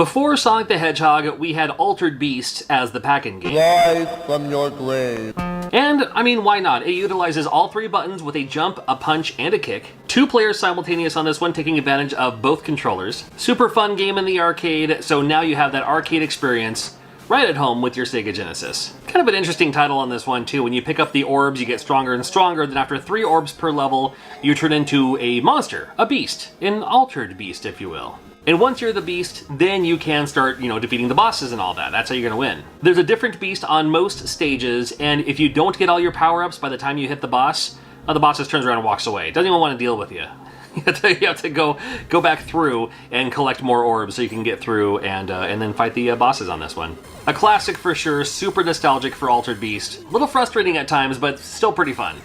Before Sonic the Hedgehog, we had Altered Beast as the pack-in game. Rise from your grave. And, I mean, why not? It utilizes all 3 buttons with a jump, a punch, and a kick. 2 players simultaneous on this one, taking advantage of both controllers. Super fun game in the arcade, so now you have that arcade experience right at home with your Sega Genesis. Kind of an interesting title on this one too. When you pick up the orbs, you get stronger and stronger, then after 3 orbs per level, you turn into a monster, a beast, an altered beast, if you will. And once you're the beast, then you can start, defeating the bosses and all that. That's how you're gonna win. There's a different beast on most stages, and if you don't get all your power-ups by the time you hit the boss just turns around and walks away. Doesn't even want to deal with you. You have to go back through and collect more orbs so you can get through and then fight the bosses on this one. A classic for sure, super nostalgic for Altered Beast. A little frustrating at times, but still pretty fun.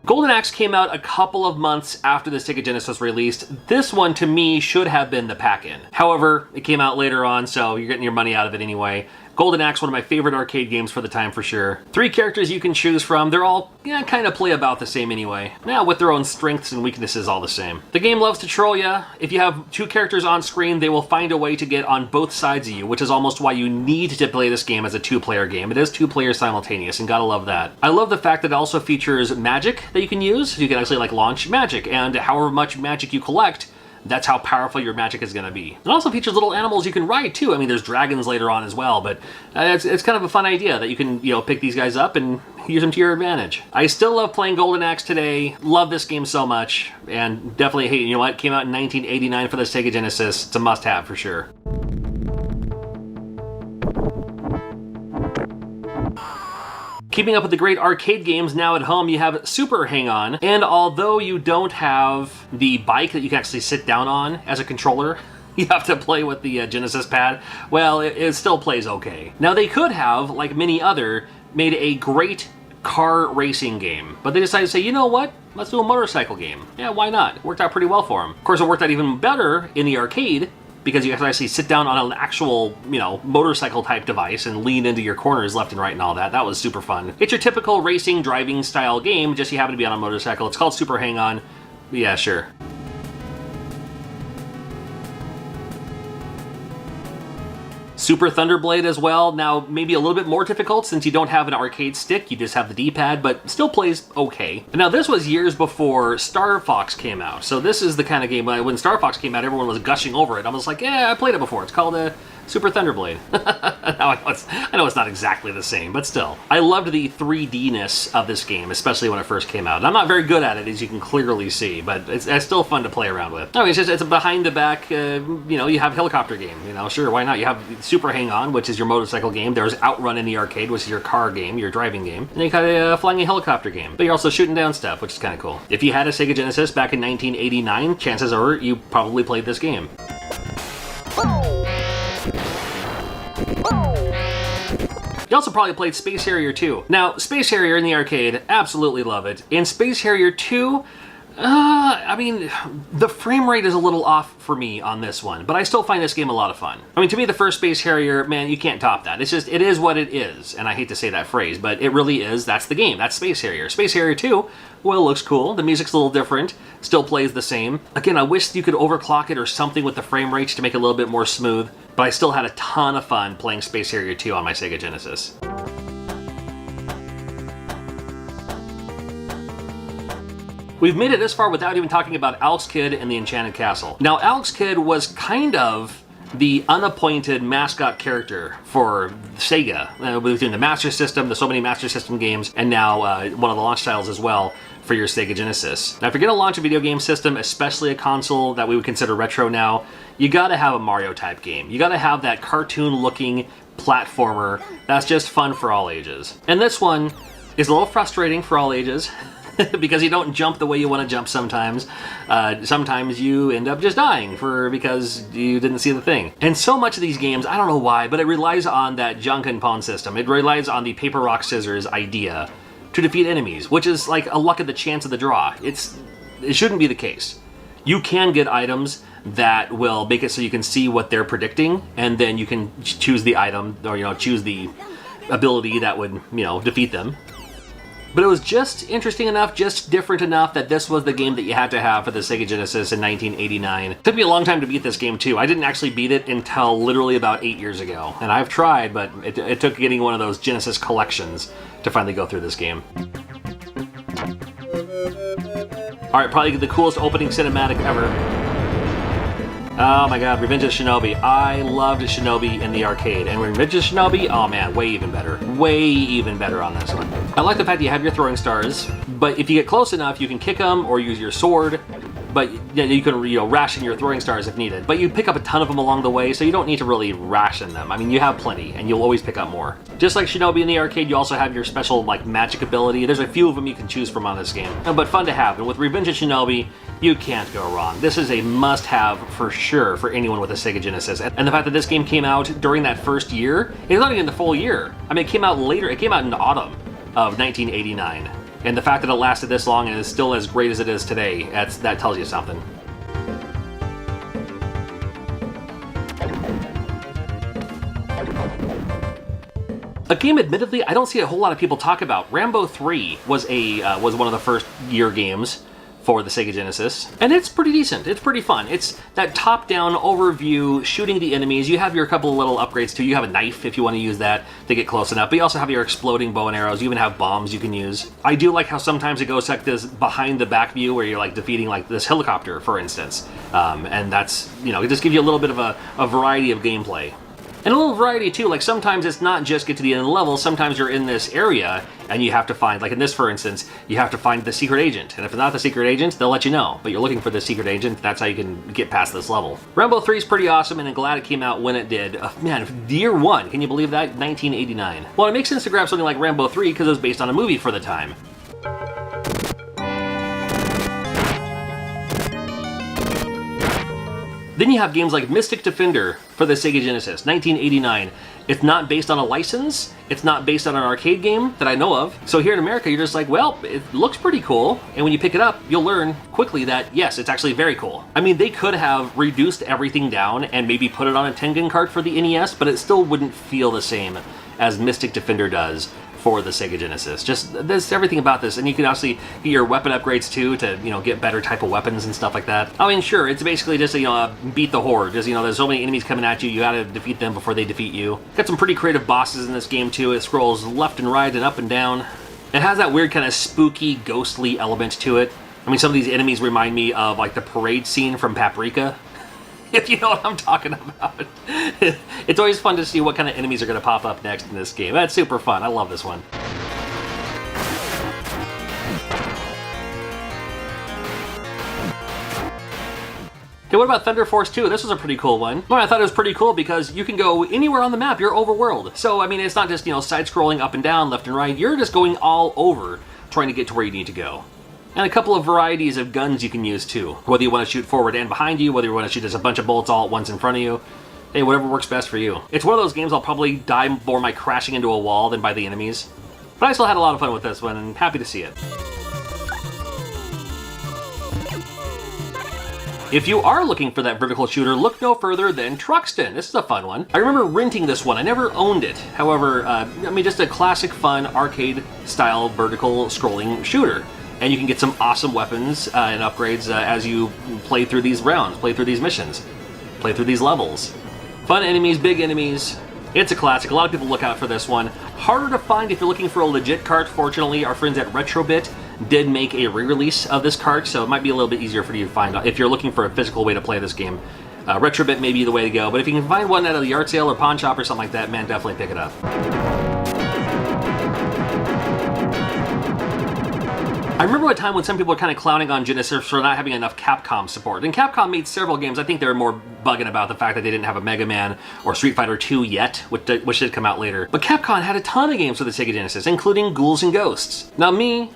Golden Axe came out a couple of months after the Sega Genesis released. This one, to me, should have been the pack-in. However, it came out later on, so you're getting your money out of it anyway. Golden Axe, one of my favorite arcade games for the time for sure. 3 characters you can choose from. They're all, kind of play about the same anyway. Yeah, with their own strengths and weaknesses all the same. The game loves to troll ya. If you have 2 characters on screen, they will find a way to get on both sides of you, which is almost why you need to play this game as a 2-player game. It is 2 players simultaneous, and gotta love that. I love the fact that it also features magic that you can use. You can actually launch magic, and however much magic you collect, that's how powerful your magic is going to be. It also features little animals you can ride too. I mean, there's dragons later on as well, but it's kind of a fun idea that you can, pick these guys up and use them to your advantage. I still love playing Golden Axe today. Love this game so much, and definitely hate it. You know what? It came out in 1989 for the Sega Genesis. It's a must-have for sure. Keeping up with the great arcade games now at home, you have Super Hang-On, and although you don't have the bike that you can actually sit down on as a controller, you have to play with the Genesis pad, well, it still plays okay. Now they could have, like many other, made a great car racing game, but they decided to say, you know what? Let's do a motorcycle game. Yeah, why not? It worked out pretty well for them. Of course, it worked out even better in the arcade, because you have to actually sit down on an actual, motorcycle type device and lean into your corners left and right and all that. That was super fun. It's your typical racing, driving style game, just you happen to be on a motorcycle. It's called Super Hang-On. Yeah, sure. Super Thunderblade as well. Now, maybe a little bit more difficult since you don't have an arcade stick, you just have the D-pad, but still plays okay. Now, this was years before Star Fox came out, so this is the kind of game, when Star Fox came out, everyone was gushing over it. I was like, yeah, I played it before. It's called Super Thunderblade. Now, I know it's not exactly the same, but still. I loved the 3D-ness of this game, especially when it first came out. And I'm not very good at it, as you can clearly see, but it's still fun to play around with. No, it's a behind-the-back, you have helicopter game, sure, why not? You have Super Hang-On, which is your motorcycle game. There's Outrun in the arcade, which is your car game, your driving game. And then you got a flying a helicopter game. But you're also shooting down stuff, which is kind of cool. If you had a Sega Genesis back in 1989, chances are you probably played this game. You also probably played Space Harrier 2. Now, Space Harrier in the arcade, absolutely love it. In Space Harrier 2, the frame rate is a little off for me on this one, but I still find this game a lot of fun. I mean, to me, the first Space Harrier, man, you can't top that. It is what it is, and I hate to say that phrase, but it really is. That's the game. That's Space Harrier. Space Harrier 2, well, looks cool. The music's a little different. Still plays the same. Again, I wish you could overclock it or something with the frame rate to make it a little bit more smooth, but I still had a ton of fun playing Space Harrier 2 on my Sega Genesis. We've made it this far without even talking about Alex Kidd and the Enchanted Castle. Now, Alex Kidd was kind of the unappointed mascot character for Sega, between the Master System, the so many Master System games, and now one of the launch titles as well for your Sega Genesis. Now, if you're gonna launch a video game system, especially a console that we would consider retro now, you gotta have a Mario type game. You gotta have that cartoon-looking platformer that's just fun for all ages. And this one is a little frustrating for all ages. Because you don't jump the way you want to jump sometimes. Sometimes you end up just dying because you didn't see the thing. And so much of these games, I don't know why, but it relies on that junk and pawn system. It relies on the paper, rock, scissors idea to defeat enemies, which is like a luck of the chance of the draw. It shouldn't be the case. You can get items that will make it so you can see what they're predicting, and then you can choose the item, or choose the ability that would, defeat them. But it was just interesting enough, just different enough that this was the game that you had to have for the Sega Genesis in 1989. It took me a long time to beat this game too. I didn't actually beat it until literally about 8 years ago. And I've tried, but it took getting one of those Genesis collections to finally go through this game. Alright, probably the coolest opening cinematic ever. Oh my god, Revenge of Shinobi. I loved Shinobi in the arcade. And Revenge of Shinobi, oh man, way even better. Way even better on this one. I like the fact that you have your throwing stars, but if you get close enough, you can kick them or use your sword. But you can ration your throwing stars if needed. But you pick up a ton of them along the way, so you don't need to really ration them. I mean, you have plenty, and you'll always pick up more. Just like Shinobi in the arcade, you also have your special magic ability. There's a few of them you can choose from on this game, but fun to have. And with Revenge of Shinobi, you can't go wrong. This is a must-have for sure for anyone with a Sega Genesis. And the fact that this game came out during that first year, it's not even the full year. I mean, it came out later. It came out in the autumn of 1989. And the fact that it lasted this long and is still as great as it is today, that tells you something. A game, admittedly, I don't see a whole lot of people talk about. Rambo 3 was one of the first year games for the Sega Genesis, and it's pretty decent. It's pretty fun. It's that top-down overview, shooting the enemies. You have your couple of little upgrades too. You have a knife if you want to use that to get close enough, but you also have your exploding bow and arrows. You even have bombs you can use. I do like how sometimes it goes like this behind the back view where you're defeating this helicopter, for instance, and that's, it just gives you a little bit of a variety of gameplay. And a little variety too, sometimes it's not just get to the end of the level, sometimes you're in this area and you have to find, in this for instance, you have to find the secret agent. And if it's not the secret agent, they'll let you know. But you're looking for the secret agent, that's how you can get past this level. Rambo 3 is pretty awesome and I'm glad it came out when it did. Man, year one, can you believe that? 1989. Well, it makes sense to grab something like Rambo 3 because it was based on a movie for the time. Then you have games like Mystic Defender for the Sega Genesis, 1989. It's not based on a license, it's not based on an arcade game that I know of. So here in America, you're just well, it looks pretty cool. And when you pick it up, you'll learn quickly that, yes, it's actually very cool. I mean, they could have reduced everything down and maybe put it on a Tengen cart for the NES, but it still wouldn't feel the same as Mystic Defender does for the Sega Genesis. Just, there's everything about this, and you can actually get your weapon upgrades too to, get better type of weapons and stuff like that. I mean, sure, it's basically just, beat the horde. Just, there's so many enemies coming at you, you gotta defeat them before they defeat you. Got some pretty creative bosses in this game too. It scrolls left and right and up and down. It has that weird kind of spooky, ghostly element to it. I mean, some of these enemies remind me of the parade scene from Paprika, if you know what I'm talking about. It's always fun to see what kind of enemies are going to pop up next in this game. That's super fun. I love this one. Okay, what about Thunder Force 2? This was a pretty cool one. Well, I thought it was pretty cool because you can go anywhere on the map. You're overworld. So, I mean, it's not just, side-scrolling up and down, left and right. You're just going all over trying to get to where you need to go. And a couple of varieties of guns you can use too. Whether you want to shoot forward and behind you, whether you want to shoot just a bunch of bullets all at once in front of you. Hey, whatever works best for you. It's one of those games I'll probably die more by crashing into a wall than by the enemies. But I still had a lot of fun with this one and happy to see it. If you are looking for that vertical shooter, look no further than Truxton. This is a fun one. I remember renting this one. I never owned it. However, just a classic fun arcade-style vertical scrolling shooter. And you can get some awesome weapons and upgrades as you play through these rounds, play through these missions, play through these levels. Fun enemies, big enemies. It's a classic. A lot of people look out for this one. Harder to find if you're looking for a legit cart. Fortunately, our friends at Retrobit did make a re-release of this cart, so it might be a little bit easier for you to find if you're looking for a physical way to play this game. Retrobit may be the way to go, but if you can find one at a yard sale or pawn shop or something like that, man, definitely pick it up. I remember a time when some people were kind of clowning on Genesis for not having enough Capcom support. And Capcom made several games. I think they were more bugging about the fact that they didn't have a Mega Man or Street Fighter 2 yet, which did come out later. But Capcom had a ton of games for the Sega Genesis, including Ghouls and Ghosts. Now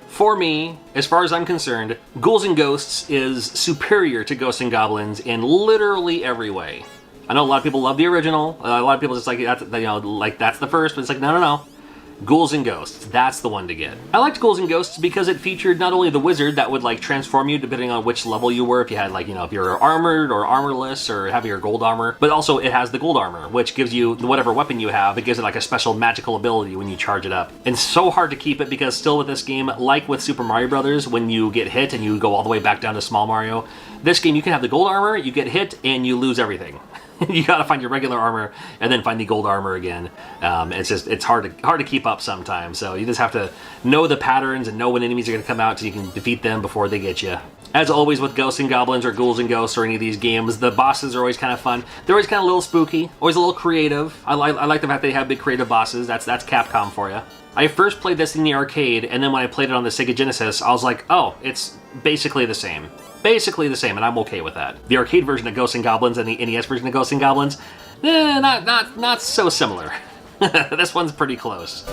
for me, as far as I'm concerned, Ghouls and Ghosts is superior to Ghosts and Goblins in literally every way. I know a lot of people love the original. A lot of people just that's the first, but it's no. Ghouls and Ghosts, that's the one to get. I liked Ghouls and Ghosts because it featured not only the wizard that would like transform you depending on which level you were, if you had like, you know, if you're armored or armorless or have your gold armor, but also it has the gold armor, which gives you whatever weapon you have, it gives it like a special magical ability when you charge it up. And so hard to keep it because still with this game, like with Super Mario Brothers, when you get hit and you go all the way back down to Small Mario, this game you can have the gold armor, you get hit, and you lose everything. You gotta find your regular armor and then find the gold armor again. It's hard to keep up sometimes. So you just have to know the patterns and know when enemies are gonna come out so you can defeat them before they get you. As always with Ghosts and Goblins or Ghouls and Ghosts or any of these games, the bosses are always kind of fun. They're always kind of a little spooky, always a little creative. I like the fact they have big creative bosses. That's Capcom for you. I first played this in the arcade, and then when I played it on the Sega Genesis, I was like, oh, it's basically the same. Basically the same, and I'm okay with that. The arcade version of Ghosts and Goblins and the NES version of Ghosts and Goblins, not so similar. This one's pretty close.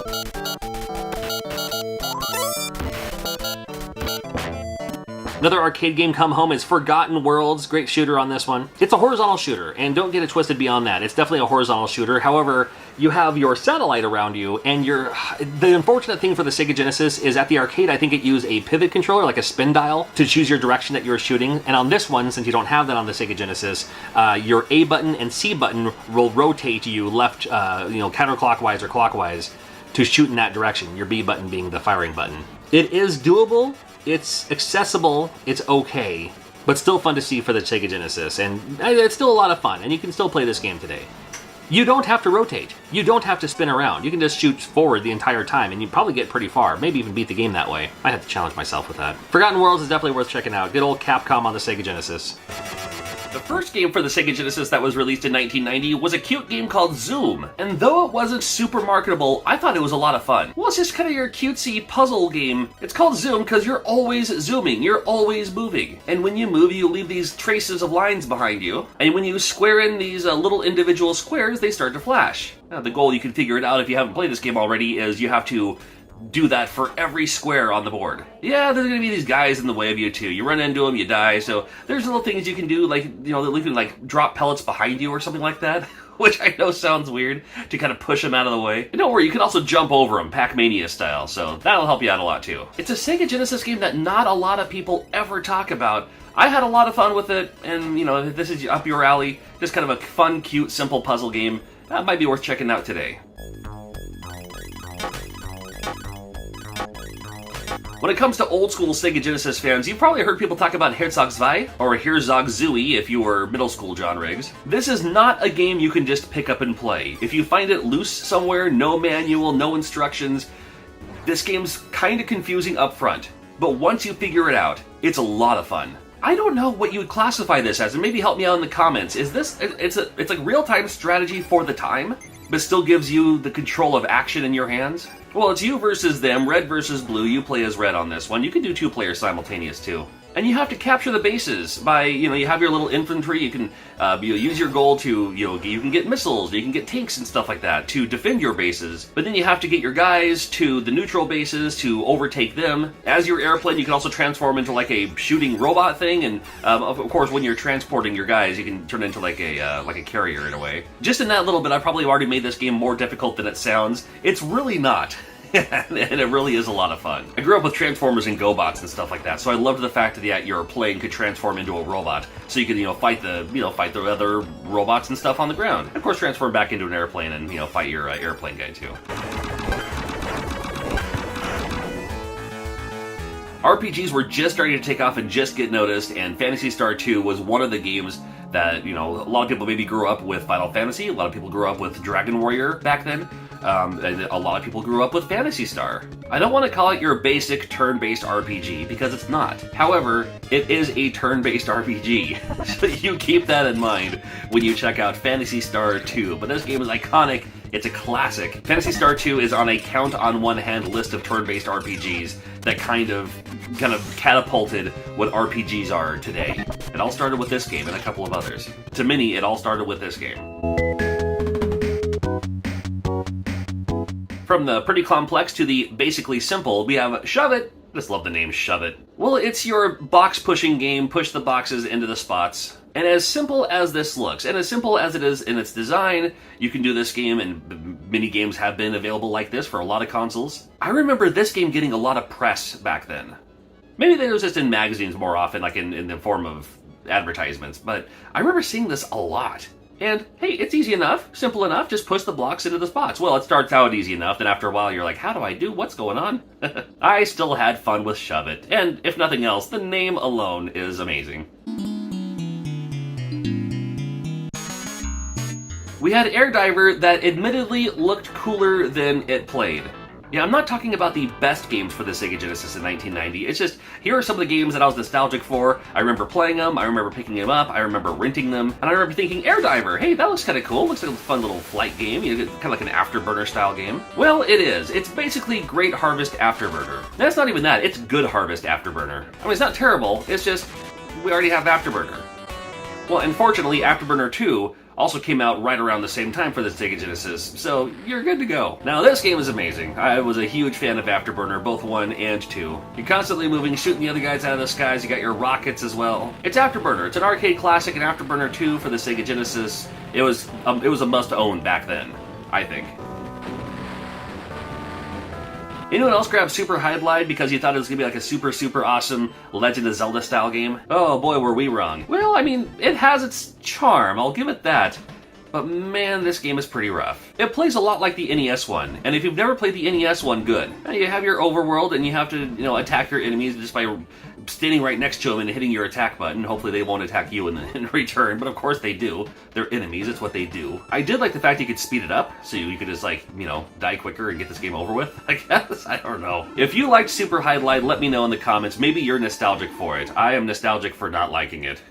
Another arcade game come home is Forgotten Worlds. Great shooter on this one. It's a horizontal shooter, and don't get it twisted beyond that. It's definitely a horizontal shooter. However, you have your satellite around you, and the unfortunate thing for the Sega Genesis is at the arcade, I think it used a pivot controller, like a spin dial, to choose your direction that you were shooting. And on this one, since you don't have that on the Sega Genesis, your A button and C button will rotate you left, counterclockwise or clockwise to shoot in that direction, your B button being the firing button. It is doable. It's accessible, it's okay, but still fun to see for the Sega Genesis, and it's still a lot of fun, and you can still play this game today. You don't have to rotate. You don't have to spin around. You can just shoot forward the entire time, and you probably get pretty far, maybe even beat the game that way. I have to challenge myself with that. Forgotten Worlds is definitely worth checking out. Good old Capcom on the Sega Genesis. The first game for the Sega Genesis that was released in 1990 was a cute game called Zoom, and though it wasn't super marketable, I thought it was a lot of fun. Well, it's just kind of your cutesy puzzle game. It's called Zoom because you're always zooming, you're always moving, and when you move, you leave these traces of lines behind you, and when you square in these little individual squares, they start to flash. Now, the goal, you can figure it out if you haven't played this game already, is you have to do that for every square on the board. Yeah, there's gonna be these guys in the way of you too. You run into them, you die, so there's little things you can do, like, you know, you can like drop pellets behind you or something like that, which I know sounds weird, to kind of push them out of the way. And don't worry, you can also jump over them, Pac-Mania style, so that'll help you out a lot too. It's a Sega Genesis game that not a lot of people ever talk about. I had a lot of fun with it, and you know, if this is up your alley, just kind of a fun, cute, simple puzzle game, that might be worth checking out today. When it comes to old school Sega Genesis fans, you've probably heard people talk about Herzog 2, or Herzog Zooey if you were middle school John Riggs. This is not a game you can just pick up and play. If you find it loose somewhere, no manual, no instructions, this game's kind of confusing up front. But once you figure it out, it's a lot of fun. I don't know what you would classify this as, and maybe help me out in the comments. Is this, it's like real-time strategy for the time, but still gives you the control of action in your hands? Well, it's you versus them, red versus blue. You play as red on this one. You can do 2 players simultaneous too. And you have to capture the bases by, you have your little infantry. You can use your gold to, you can get missiles, you can get tanks and stuff like that to defend your bases. But then you have to get your guys to the neutral bases to overtake them. As your airplane, you can also transform into like a shooting robot thing. And of course, when you're transporting your guys, you can turn into like a carrier in a way. Just in that little bit, I probably already made this game more difficult than it sounds. It's really not. And it really is a lot of fun. I grew up with Transformers and GoBots and stuff like that, so I loved the fact that your plane could transform into a robot, so you could fight the other robots and stuff on the ground. And of course, transform back into an airplane and fight your airplane guy too. RPGs were just starting to take off and just get noticed, and Phantasy Star 2 was one of the games that, a lot of people maybe grew up with Final Fantasy, a lot of people grew up with Dragon Warrior back then, and a lot of people grew up with Phantasy Star. I don't want to call it your basic turn-based RPG, because it's not. However, it is a turn-based RPG, so you keep that in mind when you check out Phantasy Star 2. But this game is iconic. It's a classic. Phantasy Star 2 is on a count-on-one-hand list of turn-based RPGs that kind of catapulted what RPGs are today. It all started with this game and a couple of others. To many, it all started with this game. From the pretty complex to the basically simple, we have Shove It. I just love the name Shove It. Well, it's your box pushing game, push the boxes into the spots. And as simple as this looks, and as simple as it is in its design, you can do this game, and many games have been available like this for a lot of consoles. I remember this game getting a lot of press back then. Maybe it was just in magazines more often, like in the form of advertisements, but I remember seeing this a lot. And hey, it's easy enough, simple enough, just push the blocks into the spots. Well, it starts out easy enough, then after a while you're like, how do I do? What's going on? I still had fun with Shove It, and if nothing else, the name alone is amazing. We had Air Diver that admittedly looked cooler than it played. Yeah, I'm not talking about the best games for the Sega Genesis in 1990. It's just, here are some of the games that I was nostalgic for. I remember playing them, I remember picking them up, I remember renting them, and I remember thinking, Air Diver, hey, that looks kind of cool. Looks like a fun little flight game, you know, kind of like an Afterburner style game. Well, it is. It's basically Great Harvest Afterburner. And that's not even that, it's Good Harvest Afterburner. I mean, it's not terrible, it's just, we already have Afterburner. Well, unfortunately, Afterburner 2 also came out right around the same time for the Sega Genesis, so you're good to go. Now, this game is amazing. I was a huge fan of Afterburner, both 1 and 2. You're constantly moving, shooting the other guys out of the skies, you got your rockets as well. It's Afterburner. It's an arcade classic, and Afterburner 2 for the Sega Genesis. It was a must-own back then, I think. Anyone else grab Super Hydlide because you thought it was going to be like a super awesome Legend of Zelda style game? Oh boy, were we wrong. Well, I mean, it has its charm, I'll give it that. But man, this game is pretty rough. It plays a lot like the NES one, and if you've never played the NES one, good. You have your overworld, and you have to, you know, attack your enemies just by standing right next to them and hitting your attack button. Hopefully they won't attack you in return, but of course they do. They're enemies, it's what they do. I did like the fact you could speed it up, so you could just, like, you know, die quicker and get this game over with, I guess. I don't know. If you liked Super Hydlide, let me know in the comments. Maybe you're nostalgic for it. I am nostalgic for not liking it.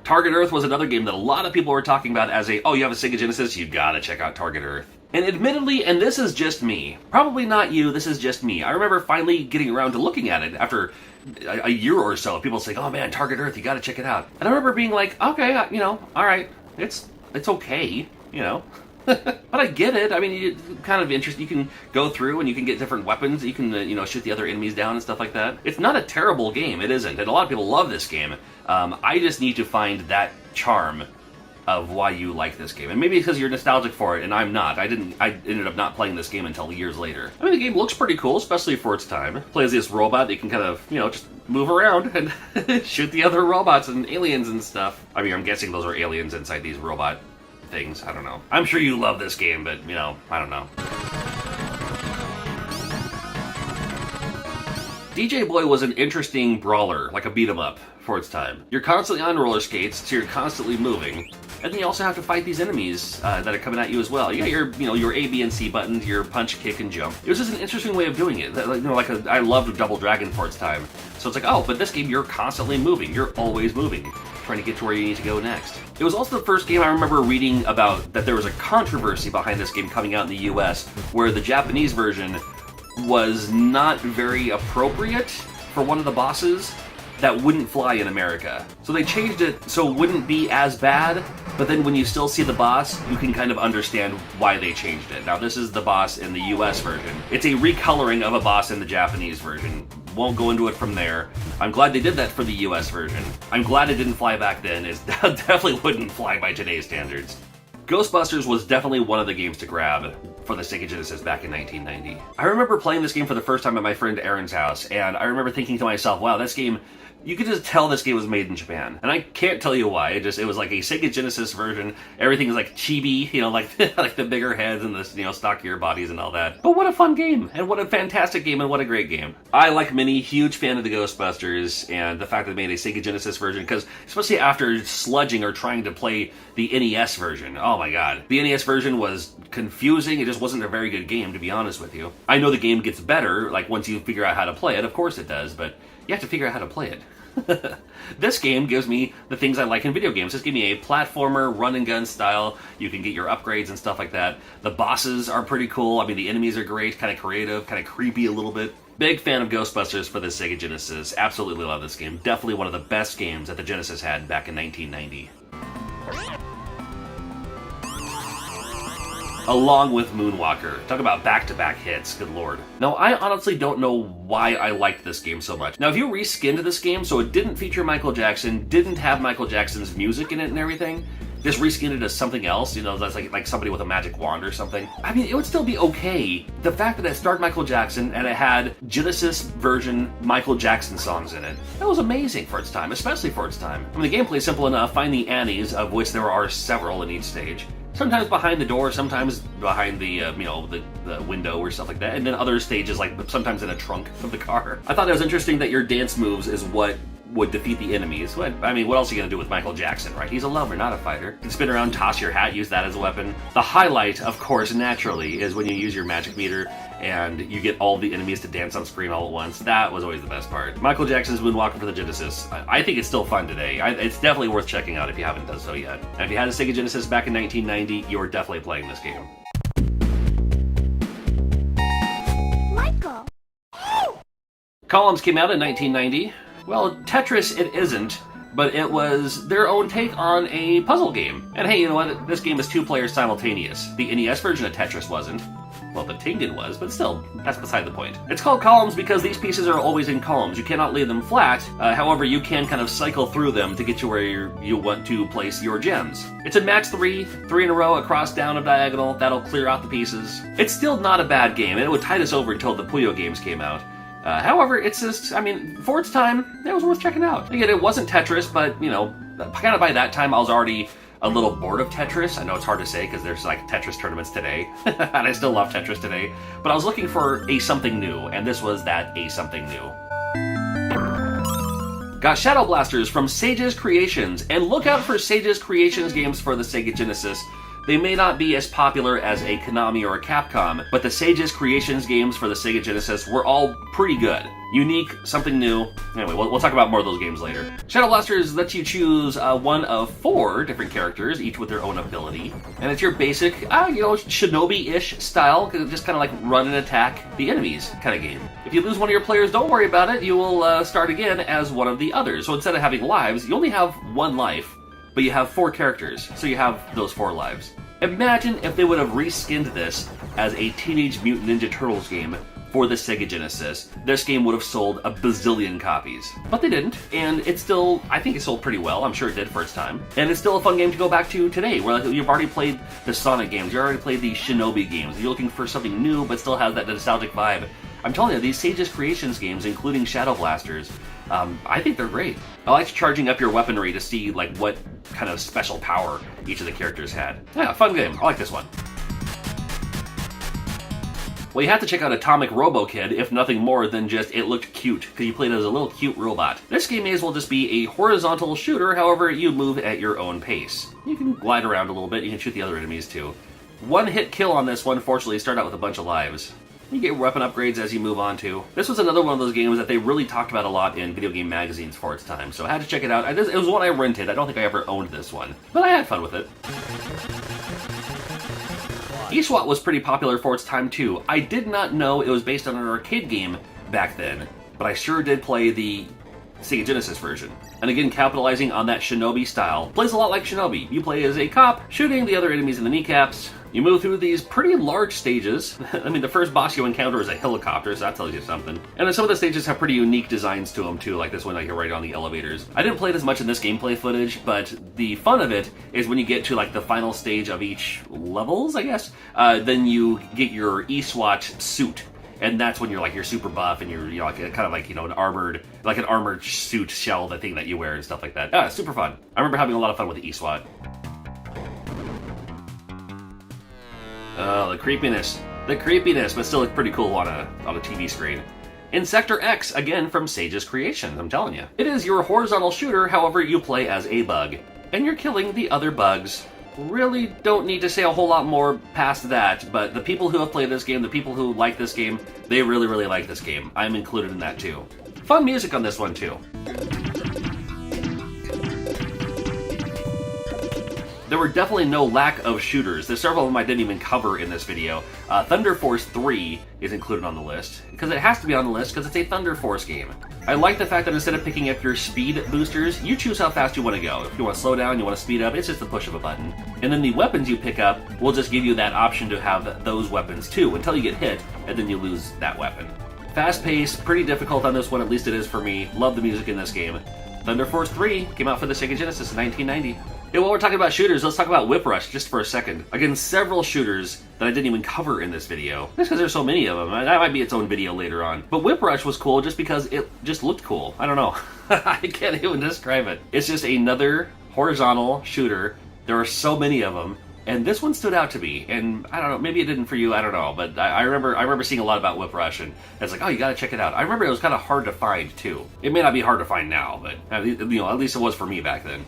Target Earth was another game that a lot of people were talking about as a, oh, you have a Sega Genesis, you gotta check out Target Earth. And admittedly, and this is just me, probably not you, this is just me, I remember finally getting around to looking at it after a year or so. People saying, oh man, Target Earth, you gotta check it out. And I remember being like, okay, you know, alright, it's okay, you know. But I get it. I mean, it's kind of interesting. You can go through and you can get different weapons. You can, you know, shoot the other enemies down and stuff like that. It's not a terrible game. It isn't. And a lot of people love this game. I just need to find that charm of why you like this game. And maybe because you're nostalgic for it, and I'm not. I ended up not playing this game until years later. I mean, the game looks pretty cool, especially for its time. It plays this robot that you can kind of, you know, just move around and shoot the other robots and aliens and stuff. I mean, I'm guessing those are aliens inside these robot things. I don't know. I'm sure you love this game, but, you know, I don't know. DJ Boy was an interesting brawler, like a beat-em-up for its time. You're constantly on roller skates, so you're constantly moving. And then you also have to fight these enemies that are coming at you as well. You got your, you know, your A, B, and C buttons, your punch, kick, and jump. It was just an interesting way of doing it. Like, you know, I loved Double Dragon for its time. So it's like, oh, but this game, you're constantly moving. You're always moving, trying to get to where you need to go next. It was also the first game I remember reading about that there was a controversy behind this game coming out in the US, where the Japanese version was not very appropriate for one of the bosses that wouldn't fly in America. So they changed it so it wouldn't be as bad, but then when you still see the boss, you can kind of understand why they changed it. Now this is the boss in the US version. It's a recoloring of a boss in the Japanese version. Won't go into it from there. I'm glad they did that for the US version. I'm glad it didn't fly back then. It definitely wouldn't fly by today's standards. Ghostbusters was definitely one of the games to grab for the Sega Genesis back in 1990. I remember playing this game for the first time at my friend Aaron's house, and I remember thinking to myself, wow, this game, you could just tell this game was made in Japan. And I can't tell you why. It was like a Sega Genesis version. Everything is like chibi, you know, like like the bigger heads and the, you know, stockier bodies and all that. But what a fun game, and what a fantastic game, and what a great game. I, like many, huge fan of the Ghostbusters, and the fact that they made a Sega Genesis version, because especially after sludging or trying to play the NES version, oh my god. The NES version was confusing. It just wasn't a very good game, to be honest with you. I know the game gets better, like once you figure out how to play it, of course it does, but you have to figure out how to play it. This game gives me the things I like in video games. Just give me a platformer, run and gun style. You can get your upgrades and stuff like that. The bosses are pretty cool. I mean, the enemies are great, kind of creative, kind of creepy a little bit. Big fan of Ghostbusters for the Sega Genesis. Absolutely love this game. Definitely one of the best games that the Genesis had back in 1990. along with Moonwalker. Talk about back-to-back hits, good lord. Now, I honestly don't know why I liked this game so much. Now, if you reskinned this game so it didn't feature Michael Jackson, didn't have Michael Jackson's music in it and everything, just reskinned it as something else, you know, that's like somebody with a magic wand or something, I mean, it would still be okay. The fact that it starred Michael Jackson and it had Genesis version Michael Jackson songs in it, that was amazing for its time, especially for its time. I mean, the gameplay is simple enough. Find the Annies, of which there are several in each stage. Sometimes behind the door, sometimes behind the, the window or stuff like that, and then other stages, like sometimes in a trunk of the car. I thought it was interesting that your dance moves is what would defeat the enemies. I mean, what else are you gonna do with Michael Jackson, right? He's a lover, not a fighter. You can spin around, toss your hat, use that as a weapon. The highlight, of course, naturally, is when you use your magic meter and you get all the enemies to dance on screen all at once. That was always the best part. Michael Jackson's Moonwalker for the Genesis. I think it's still fun today. It's definitely worth checking out if you haven't done so yet. And if you had a SEGA Genesis back in 1990, you're definitely playing this game. Michael! Columns came out in 1990. Well, Tetris it isn't, but it was their own take on a puzzle game. And hey, you know what? This game is 2 players simultaneous. The NES version of Tetris wasn't. Well, the Tengen was, but still, that's beside the point. It's called columns because these pieces are always in columns. You cannot lay them flat, however, you can kind of cycle through them to get you where you want to place your gems. It's a match 3 in a row, across, down, and diagonal. That'll clear out the pieces. It's still not a bad game, and it would tide us over until the Puyo games came out. However, it's just, I mean, for its time, it was worth checking out. Again, it wasn't Tetris, but, you know, kind of by that time I was already a little bored of Tetris. I know it's hard to say because there's like Tetris tournaments today, and I still love Tetris today, but I was looking for a something new, and this was that a something new. Got Shadow Blasters from SEGA's Creations, and look out for SEGA's Creations games for the SEGA Genesis. They may not be as popular as a Konami or a Capcom, but the SEGA's Creations games for the SEGA Genesis were all pretty good. Unique, something new. Anyway, we'll talk about more of those games later. Shadow Blasters lets you choose one of 4 different characters, each with their own ability. And it's your basic, shinobi-ish style, just kind of like run and attack the enemies kind of game. If you lose one of your players, don't worry about it. You will start again as one of the others. So instead of having lives, you only have 1 life. But you have 4 characters, so you have those 4 lives. Imagine if they would have reskinned this as a Teenage Mutant Ninja Turtles game for the SEGA Genesis. This game would have sold a bazillion copies. But they didn't, and it's still, I think it sold pretty well. I'm sure it did for its time. And it's still a fun game to go back to today, where you've already played the Sonic games, you already played the Shinobi games. You're looking for something new, but still has that nostalgic vibe. I'm telling you, these SEGA's Creations games, including Shadow Blasters, I think they're great. I liked charging up your weaponry to see like what kind of special power each of the characters had. Yeah, fun game. I like this one. Well, you have to check out Atomic Robo Kid, if nothing more than just it looked cute, because you played as a little cute robot. This game may as well just be a horizontal shooter, however, you move at your own pace. You can glide around a little bit, you can shoot the other enemies too. 1-hit kill on this one, fortunately, start out with a bunch of lives. You get weapon upgrades as you move on to. This was another one of those games that they really talked about a lot in video game magazines for its time, so I had to check it out. It was one I rented. I don't think I ever owned this one, but I had fun with it. eSWAT was pretty popular for its time too. I did not know it was based on an arcade game back then, but I sure did play the SEGA Genesis version. And again, capitalizing on that Shinobi style. Plays a lot like Shinobi. You play as a cop, shooting the other enemies in the kneecaps. You move through these pretty large stages. I mean, the first boss you encounter is a helicopter, so that tells you something. And then some of the stages have pretty unique designs to them too, like this one, like you're right on the elevators. I didn't play it as much in this gameplay footage, but the fun of it is when you get to like the final stage of each levels, I guess, then you get your eSWAT suit. And that's when you're super buff and you're like kind of like an armored suit shell, the thing that you wear and stuff like that. Super fun. I remember having a lot of fun with the eSWAT. Oh, the creepiness, but still look pretty cool on a TV screen. In Sector X, again from SEGA's Creations, I'm telling you. It is your horizontal shooter, however you play as a bug, and you're killing the other bugs. Really don't need to say a whole lot more past that, but the people who have played this game, the people who like this game, they really, really like this game. I'm included in that too. Fun music on this one too. There were definitely no lack of shooters. There's several of them I didn't even cover in this video. Thunder Force 3 is included on the list, because it has to be on the list because it's a Thunder Force game. I like the fact that instead of picking up your speed boosters, you choose how fast you want to go. If you want to slow down, you want to speed up, it's just the push of a button. And then the weapons you pick up will just give you that option to have those weapons too, until you get hit, and then you lose that weapon. Fast paced, pretty difficult on this one, at least it is for me. Love the music in this game. Thunder Force 3 came out for the SEGA Genesis in 1990. Yeah, while we're talking about shooters, let's talk about Whip Rush just for a second. Again, several shooters that I didn't even cover in this video. Just because there's so many of them. That might be its own video later on. But Whip Rush was cool just because it just looked cool. I don't know. I can't even describe it. It's just another horizontal shooter. There are so many of them. And this one stood out to me, and I don't know, maybe it didn't for you, I don't know, but I remember seeing a lot about Whip Rush, and it's like, oh, you gotta check it out. I remember it was kind of hard to find, too. It may not be hard to find now, but at least it was for me back then.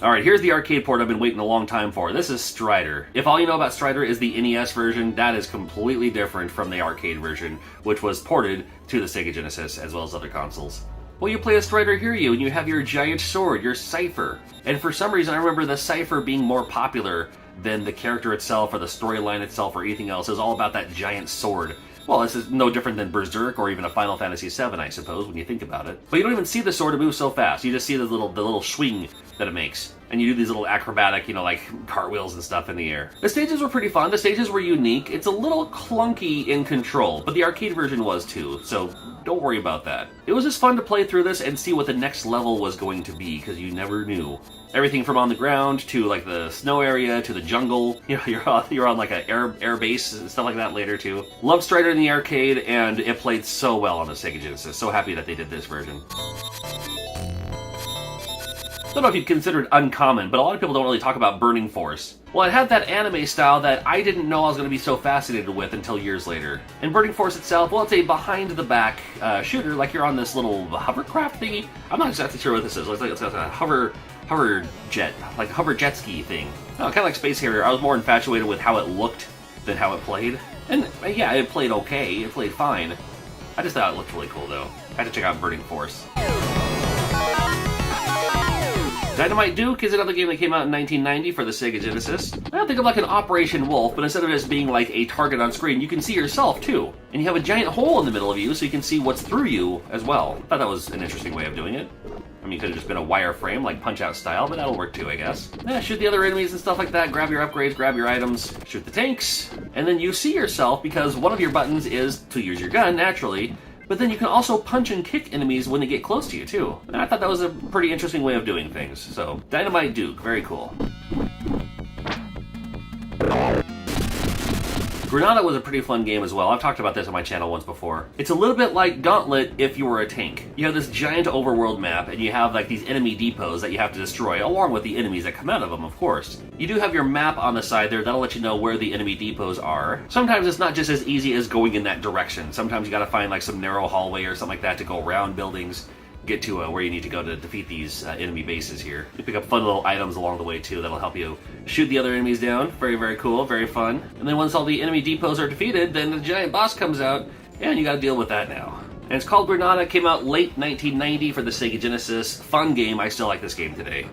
Alright, here's the arcade port I've been waiting a long time for. This is Strider. If all you know about Strider is the NES version, that is completely different from the arcade version, which was ported to the SEGA Genesis as well as other consoles. Well, you play as Strider Hiryu, and you have your giant sword, your Cypher. And for some reason, I remember the Cypher being more popular than the character itself or the storyline itself or anything else. It was all about that giant sword. Well, this is no different than Berserk or even a Final Fantasy VII, I suppose, when you think about it. But you don't even see the sword move so fast. You just see the little swing that it makes. And you do these little acrobatic, like cartwheels and stuff in the air. The stages were pretty fun. The stages were unique. It's a little clunky in control, but the arcade version was too, so don't worry about that. It was just fun to play through this and see what the next level was going to be, because you never knew. Everything from on the ground to like the snow area to the jungle. You're on like an air base and stuff like that later too. Loved Strider in the arcade, and it played so well on the SEGA Genesis. So happy that they did this version. I don't know if you'd consider it uncommon, but a lot of people don't really talk about Burning Force. Well, it had that anime style that I didn't know I was going to be so fascinated with until years later. And Burning Force itself, well, it's a behind-the-back shooter, like you're on this little hovercraft thingy. I'm not exactly sure what this is. It's like a hover jet, like a hover jet ski thing. Kind of like Space Harrier. I was more infatuated with how it looked than how it played. And yeah, it played okay. It played fine. I just thought it looked really cool, though. I had to check out Burning Force. Dynamite Duke is another game that came out in 1990 for the SEGA Genesis. I think of like an Operation Wolf, but instead of just being like a target on screen, you can see yourself too. And you have a giant hole in the middle of you, so you can see what's through you as well. I thought that was an interesting way of doing it. I mean, it could have just been a wireframe, like Punch-Out style, but that'll work too, I guess. Yeah, shoot the other enemies and stuff like that, grab your upgrades, grab your items, shoot the tanks, and then you see yourself because one of your buttons is to use your gun, naturally, but then you can also punch and kick enemies when they get close to you, too. And I thought that was a pretty interesting way of doing things. So, Dynamite Duke, very cool. Granada was a pretty fun game as well. I've talked about this on my channel once before. It's a little bit like Gauntlet if you were a tank. You have this giant overworld map, and you have like these enemy depots that you have to destroy, along with the enemies that come out of them, of course. You do have your map on the side there. That'll let you know where the enemy depots are. Sometimes it's not just as easy as going in that direction. Sometimes you gotta find like some narrow hallway or something like that to go around buildings, get to where you need to go to defeat these enemy bases here. You pick up fun little items along the way too that'll help you shoot the other enemies down. Very, very cool, very fun. And then once all the enemy depots are defeated, then the giant boss comes out, and you gotta deal with that now. And it's called Granada, came out late 1990 for the SEGA Genesis. Fun game, I still like this game today.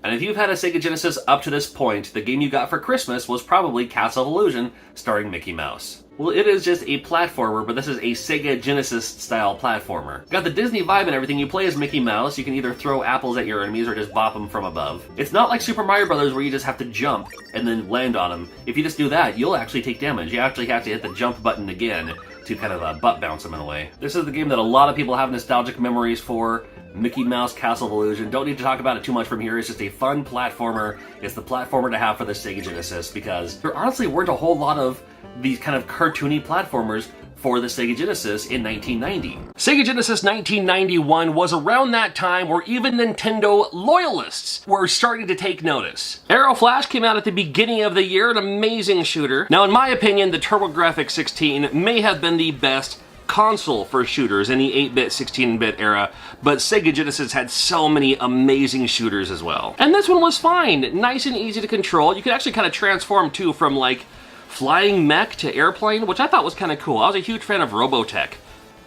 And if you've had a SEGA Genesis up to this point, the game you got for Christmas was probably Castle of Illusion, starring Mickey Mouse. Well, it is just a platformer, but this is a SEGA Genesis-style platformer. Got the Disney vibe and everything. You play as Mickey Mouse. You can either throw apples at your enemies or just bop them from above. It's not like Super Mario Bros. Where you just have to jump and then land on them. If you just do that, you'll actually take damage. You actually have to hit the jump button again to kind of butt bounce them in a way. This is the game that a lot of people have nostalgic memories for. Mickey Mouse Castle of Illusion. Don't need to talk about it too much from here. It's just a fun platformer. It's the platformer to have for the SEGA Genesis because there honestly weren't a whole lot of these kind of cartoony platformers for the SEGA Genesis in 1990. SEGA Genesis 1991 was around that time where even Nintendo loyalists were starting to take notice. Aero Flash came out at the beginning of the year, an amazing shooter. Now, in my opinion, the TurboGrafx 16 may have been the best console for shooters in the 8-bit, 16-bit era, but SEGA Genesis had so many amazing shooters as well. And this one was fine, nice and easy to control. You could actually kind of transform too from like flying mech to airplane, which I thought was kind of cool. I was a huge fan of Robotech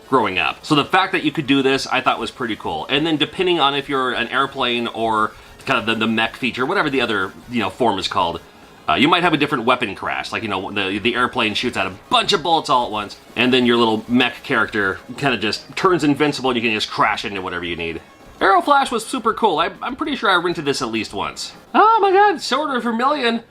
growing up. So the fact that you could do this, I thought was pretty cool. And then depending on if you're an airplane or kind of the mech feature, whatever the other, form is called, You might have a different weapon crash, like, you know, the airplane shoots out a bunch of bullets all at once, and then your little mech character kind of just turns invincible and you can just crash into whatever you need. Arrow Flash was super cool. I'm pretty sure I rented this at least once. Oh my god, Sword of Vermilion!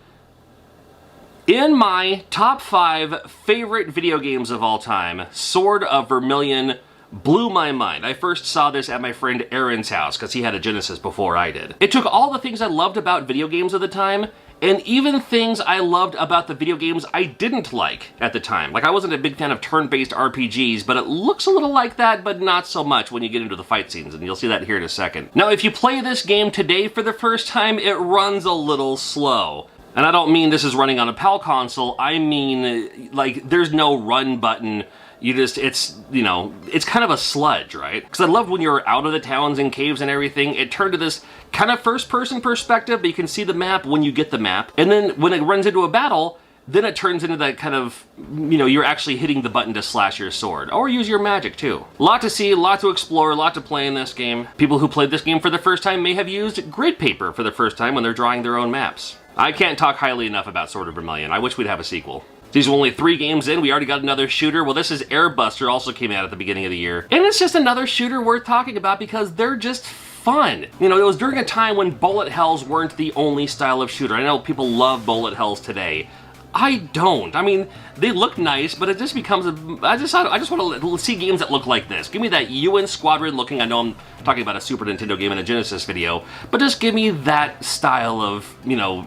In my top 5 favorite video games of all time, Sword of Vermilion blew my mind. I first saw this at my friend Aaron's house because he had a Genesis before I did. It took all the things I loved about video games of the time, and even things I loved about the video games I didn't like at the time. Like, I wasn't a big fan of turn-based RPGs, but it looks a little like that, but not so much when you get into the fight scenes, and you'll see that here in a second. Now, if you play this game today for the first time, it runs a little slow. And I don't mean this is running on a PAL console, I mean, like, there's no run button. You just, it's, you know, it's kind of a sludge, right? Because I loved when you were out of the towns and caves and everything, it turned to this kind of first-person perspective, but you can see the map when you get the map. And then when it runs into a battle, then it turns into that kind of, you know, you're actually hitting the button to slash your sword. Or use your magic, too. A lot to see, a lot to explore, a lot to play in this game. People who played this game for the first time may have used grid paper for the first time when they're drawing their own maps. I can't talk highly enough about Sword of Vermilion. I wish we'd have a sequel. These were only 3 games in, we already got another shooter. Well, this is Airbuster, also came out at the beginning of the year. And it's just another shooter worth talking about because they're just fun. You know, it was during a time when bullet hells weren't the only style of shooter. I know people love bullet hells today. I don't. I mean, they look nice, but it just becomes a... I just want to see games that look like this. Give me that UN Squadron looking... I know I'm talking about a Super Nintendo game in a Genesis video, but just give me that style of, you know,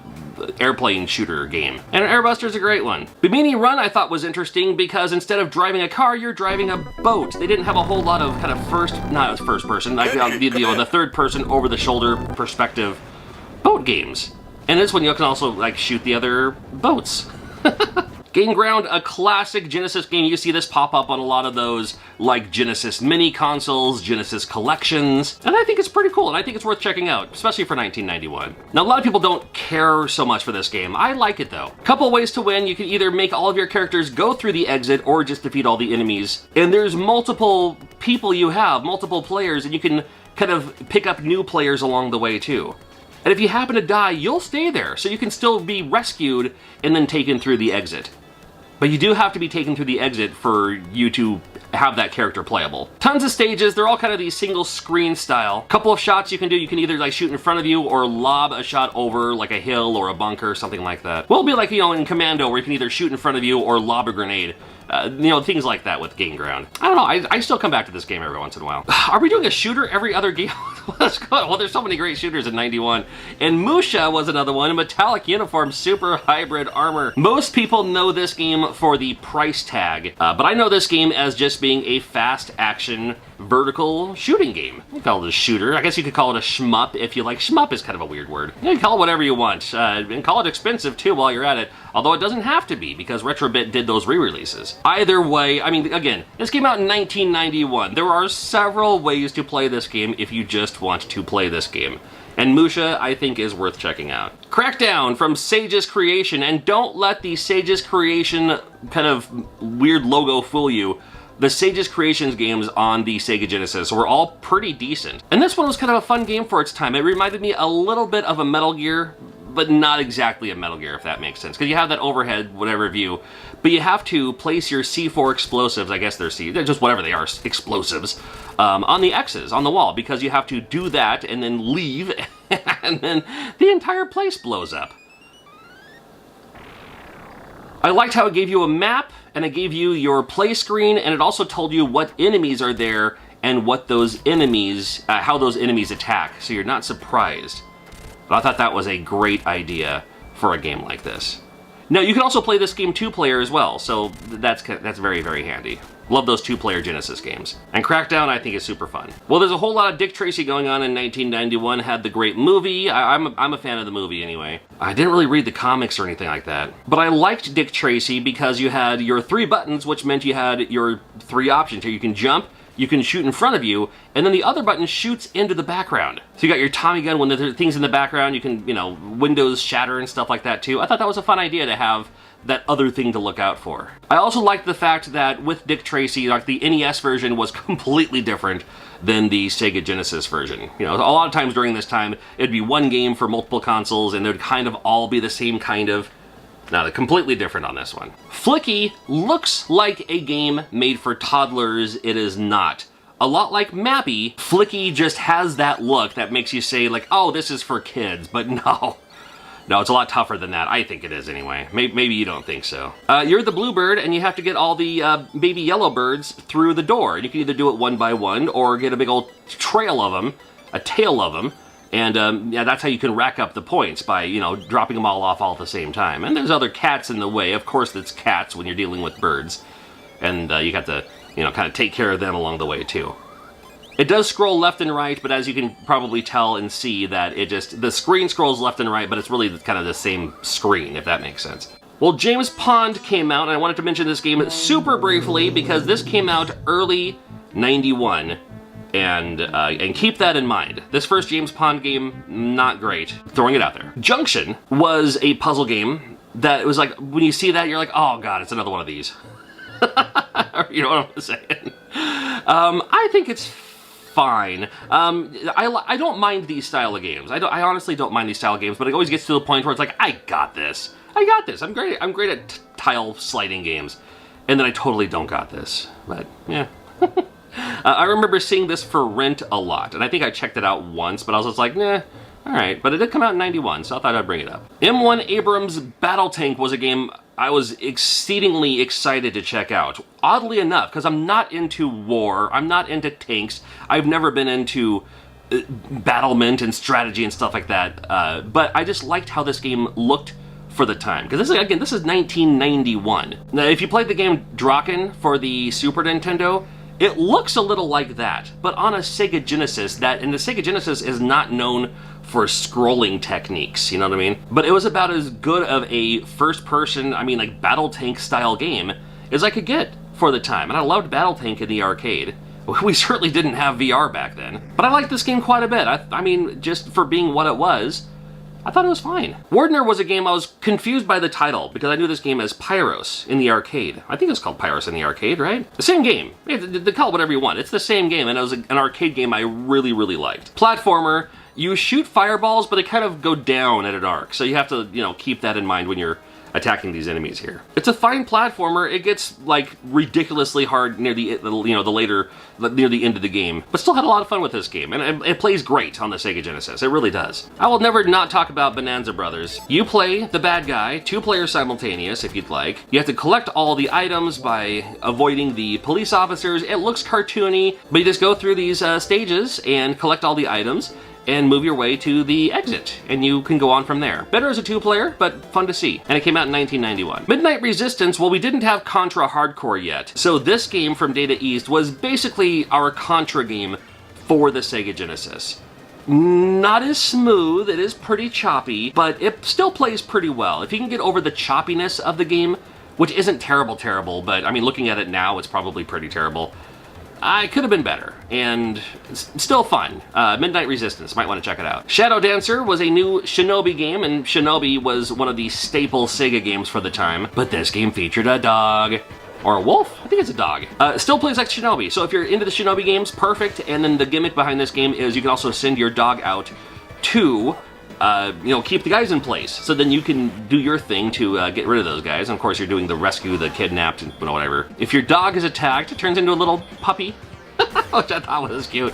airplane shooter game. And Airbuster's a great one. Bimini Run I thought was interesting because instead of driving a car, you're driving a boat. They didn't have a whole lot of kind of not first person, like, you know, the third person over the shoulder perspective boat games. And this one you can also, like, shoot the other boats. Gain Ground, a classic Genesis game. You see this pop up on a lot of those, like, Genesis mini consoles, Genesis collections, and I think it's pretty cool, and I think it's worth checking out, especially for 1991. Now, a lot of people don't care so much for this game. I like it, though. Couple ways to win. You can either make all of your characters go through the exit, or just defeat all the enemies. And there's multiple people you have, multiple players, and you can kind of pick up new players along the way, too. And if you happen to die, you'll stay there, so you can still be rescued and then taken through the exit. But you do have to be taken through the exit for you to have that character playable. Tons of stages, they're all kind of these single screen style. Couple of shots you can do, you can either like shoot in front of you or lob a shot over like a hill or a bunker, something like that. Well, it'll be like, you know, in Commando where you can either shoot in front of you or lob a grenade. You know, things like that with Gain Ground. I don't know, I still come back to this game every once in a while. Are we doing a shooter every other game? Let's go. Well, there's so many great shooters in 91. And Musha was another one, metallic uniform, super hybrid armor. Most people know this game for the price tag, but I know this game as just being a fast action vertical shooting game. You call it a shooter. I guess you could call it a shmup if you like. Shmup is kind of a weird word. You can call it whatever you want, and call it expensive too while you're at it, although it doesn't have to be because Retrobit did those re-releases. Either way, I mean, again, this came out in 1991. There are several ways to play this game if you just want to play this game. And Musha, I think, is worth checking out. Crackdown from Sage's Creation, and don't let the Sage's Creation kind of weird logo fool you. The Sage's Creations games on the Sega Genesis were all pretty decent. And this one was kind of a fun game for its time. It reminded me a little bit of a Metal Gear, but not exactly a Metal Gear, if that makes sense. Because you have that overhead, whatever view, but you have to place your C4 explosives, I guess they're just whatever they are, explosives, on the X's on the wall, because you have to do that and then leave, and then the entire place blows up. I liked how it gave you a map, and it gave you your play screen, and it also told you what enemies are there and what those enemies, how those enemies attack, so you're not surprised. But I thought that was a great idea for a game like this. Now, you can also play this game 2-player as well, so that's very, very handy. Love those 2-player Genesis games. And Crackdown, I think, is super fun. Well, there's a whole lot of Dick Tracy going on in 1991. Had the great movie. I'm a fan of the movie anyway. I didn't really read the comics or anything like that. But I liked Dick Tracy because you had your 3 buttons, which meant you had your 3 options. Here you can jump, you can shoot in front of you, and then the other button shoots into the background. So you got your Tommy gun, when there are things in the background, you can, you know, windows shatter and stuff like that too. I thought that was a fun idea to have that other thing to look out for. I also liked the fact that with Dick Tracy, like the NES version was completely different than the Sega Genesis version. You know, a lot of times during this time, it'd be one game for multiple consoles and they'd kind of all be the same kind of. Now, they're completely different on this one. Flicky looks like a game made for toddlers. It is not. A lot like Mappy, Flicky just has that look that makes you say, like, oh, this is for kids, but no. No, it's a lot tougher than that. I think it is anyway. Maybe you don't think so. You're the bluebird, and you have to get all the baby yellow birds through the door. You can either do it one by one, or get a big old trail of them, a tail of them, and yeah, that's how you can rack up the points, by, you know, dropping them all off all at the same time. And there's other cats in the way. Of course, it's cats when you're dealing with birds. And you have to, you know, kind of take care of them along the way, too. It does scroll left and right, but as you can probably tell and see that the screen scrolls left and right, but it's really kind of the same screen, if that makes sense. Well, James Pond came out, and I wanted to mention this game super briefly because this came out early 91, and keep that in mind. This first James Pond game, not great. Throwing it out there. Junction was a puzzle game that was like, when you see that, you're like, oh god, it's another one of these. You know what I'm saying? I think it's fine. I don't mind these style of games. I honestly don't mind these style of games, but it always gets to the point where it's like, I got this. I'm great at tile sliding games. And then I totally don't got this. But, yeah. I remember seeing this for rent a lot, and I think I checked it out once, but I was just like, nah, alright. But it did come out in 91, so I thought I'd bring it up. M1 Abrams Battle Tank was a game I was exceedingly excited to check out. Oddly enough, because I'm not into war, I'm not into tanks, I've never been into battlement and strategy and stuff like that, but I just liked how this game looked for the time. Because this is 1991. Now, if you played the game Draken for the Super Nintendo, it looks a little like that, but on a SEGA Genesis, and the SEGA Genesis is not known for scrolling techniques, you know what I mean? But it was about as good of a first-person, I mean, like, battle tank style game as I could get for the time. And I loved Battle Tank in the arcade. We certainly didn't have VR back then. But I liked this game quite a bit. I mean, just for being what it was, I thought it was fine. Wardner was a game I was confused by the title, because I knew this game as Pyros in the arcade. I think it's called Pyros in the arcade, right? The same game. They call it whatever you want. It's the same game, and it was an arcade game I really, really liked. Platformer. You shoot fireballs, but they kind of go down at an arc, so you have to, you know, keep that in mind when you're attacking these enemies here. It's a fine platformer. It gets, like, ridiculously hard near the near the end of the game, but still had a lot of fun with this game, and it plays great on the SEGA Genesis. It really does. I will never not talk about Bonanza Brothers. You play the bad guy, 2 players simultaneous if you'd like. You have to collect all the items by avoiding the police officers. It looks cartoony, but you just go through these stages and collect all the items and move your way to the exit, and you can go on from there. Better as a 2-player, but fun to see. And it came out in 1991. Midnight Resistance, well, we didn't have Contra Hardcore yet, so this game from Data East was basically our Contra game for the SEGA Genesis. Not as smooth, it is pretty choppy, but it still plays pretty well. If you can get over the choppiness of the game, which isn't terrible, but I mean, looking at it now, it's probably pretty terrible. It could have been better, and it's still fun. Midnight Resistance, might want to check it out. Shadow Dancer was a new Shinobi game, and Shinobi was one of the staple SEGA games for the time, but this game featured a dog. Or a wolf? I think it's a dog. Still plays like Shinobi, so if you're into the Shinobi games, perfect, and then the gimmick behind this game is you can also send your dog out to keep the guys in place. So then you can do your thing to get rid of those guys. And of course, you're doing the rescue, the kidnapped, and whatever. If your dog is attacked, it turns into a little puppy, which I thought was cute.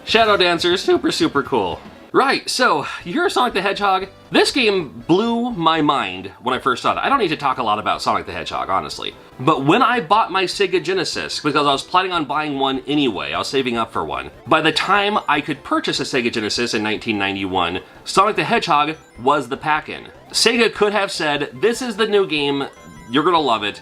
Shadow Dancer, super cool. Right, so you hear Sonic the Hedgehog? This game blew my mind when I first saw it. I don't need to talk a lot about Sonic the Hedgehog, honestly. But when I bought my SEGA Genesis, because I was planning on buying one anyway, I was saving up for one. By the time I could purchase a SEGA Genesis in 1991, Sonic the Hedgehog was the pack-in. SEGA could have said, this is the new game, you're gonna love it.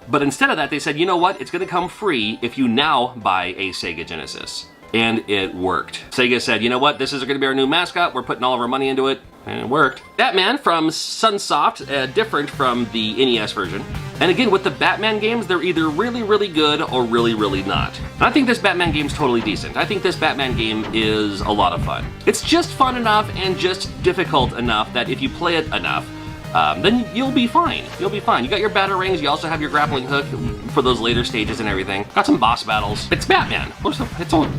But instead of that, they said, you know what, it's gonna come free if you now buy a SEGA Genesis. And it worked. SEGA said, you know what, this is going to be our new mascot, we're putting all of our money into it, and it worked. Batman from Sunsoft, different from the NES version. And again, with the Batman games, they're either really good or really not. And I think this Batman game's totally decent. I think this Batman game is a lot of fun. It's just fun enough and just difficult enough that if you play it enough, then you'll be fine. You'll be fine. You got your batarangs, you also have your grappling hook for those later stages and everything. Got some boss battles. It's Batman.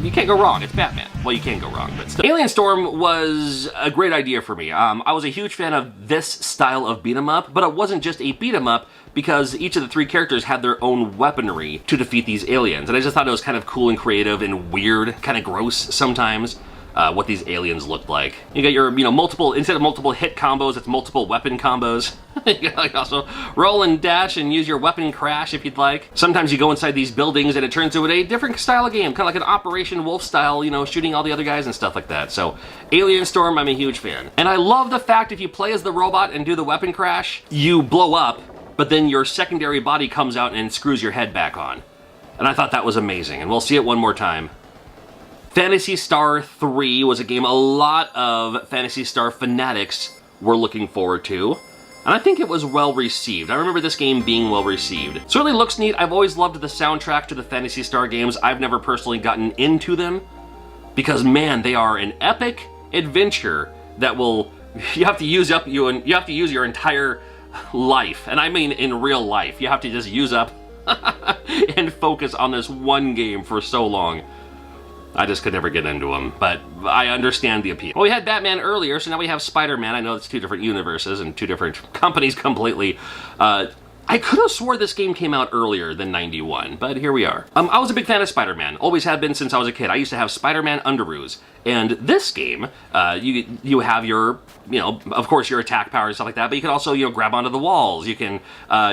You can't go wrong. It's Batman. Well, you can go wrong, but still. Alien Storm was a great idea for me. I was a huge fan of this style of beat 'em up, but it wasn't just a beat 'em up because each of the three characters had their own weaponry to defeat these aliens. And I just thought it was kind of cool and creative and weird, kind of gross sometimes. What these aliens looked like. You got your, multiple, instead of multiple hit combos, it's multiple weapon combos. You can also roll and dash and use your weapon crash if you'd like. Sometimes you go inside these buildings and it turns into a different style of game, kind of like an Operation Wolf style, shooting all the other guys and stuff like that. So, Alien Storm, I'm a huge fan. And I love the fact if you play as the robot and do the weapon crash, you blow up, but then your secondary body comes out and screws your head back on. And I thought that was amazing, and we'll see it one more time. Phantasy Star 3 was a game a lot of Phantasy Star fanatics were looking forward to, and I think it was well received. I remember this game being well received. It certainly looks neat. I've always loved the soundtrack to the Phantasy Star games. I've never personally gotten into them, because man, they are an epic adventure that will, you have to use your entire life, and I mean in real life. You have to just use up and focus on this one game for so long. I just could never get into them, but I understand the appeal. Well, we had Batman earlier, so now we have Spider-Man. I know it's two different universes and two different companies completely. I could have swore this game came out earlier than 91, but here we are. I was a big fan of Spider-Man, always have been since I was a kid. I used to have Spider-Man underoos, and this game, you have your, of course your attack power and stuff like that, but you can also, grab onto the walls. You can,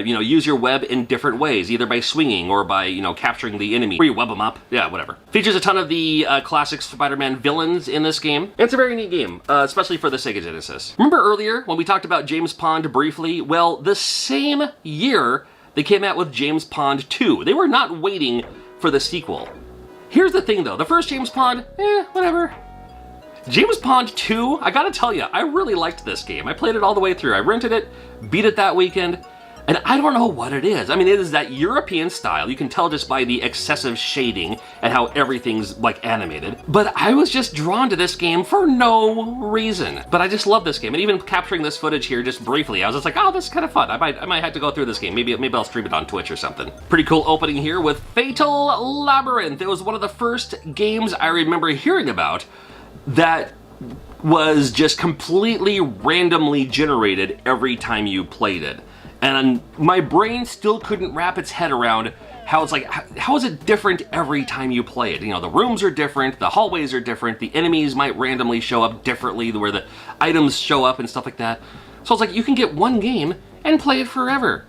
use your web in different ways, either by swinging or by, capturing the enemy, or you web them up, yeah, whatever. Features a ton of the classic Spider-Man villains in this game. It's a very neat game, especially for the Sega Genesis. Remember earlier when we talked about James Pond briefly? Well, the same year they came out with James Pond 2. They were not waiting for the sequel. Here's the thing though, the first James Pond, whatever. James Pond 2, I gotta tell you, I really liked this game. I played it all the way through. I rented it, beat it that weekend, and I don't know what it is. I mean, it is that European style. You can tell just by the excessive shading and how everything's like animated. But I was just drawn to this game for no reason. But I just love this game. And even capturing this footage here just briefly, I was just like, oh, this is kind of fun. I might have to go through this game. Maybe I'll stream it on Twitch or something. Pretty cool opening here with Fatal Labyrinth. It was one of the first games I remember hearing about that was just completely randomly generated every time you played it. And my brain still couldn't wrap its head around how it's like, how is it different every time you play it? The rooms are different, the hallways are different, the enemies might randomly show up differently, where the items show up and stuff like that. So it's like, you can get one game and play it forever.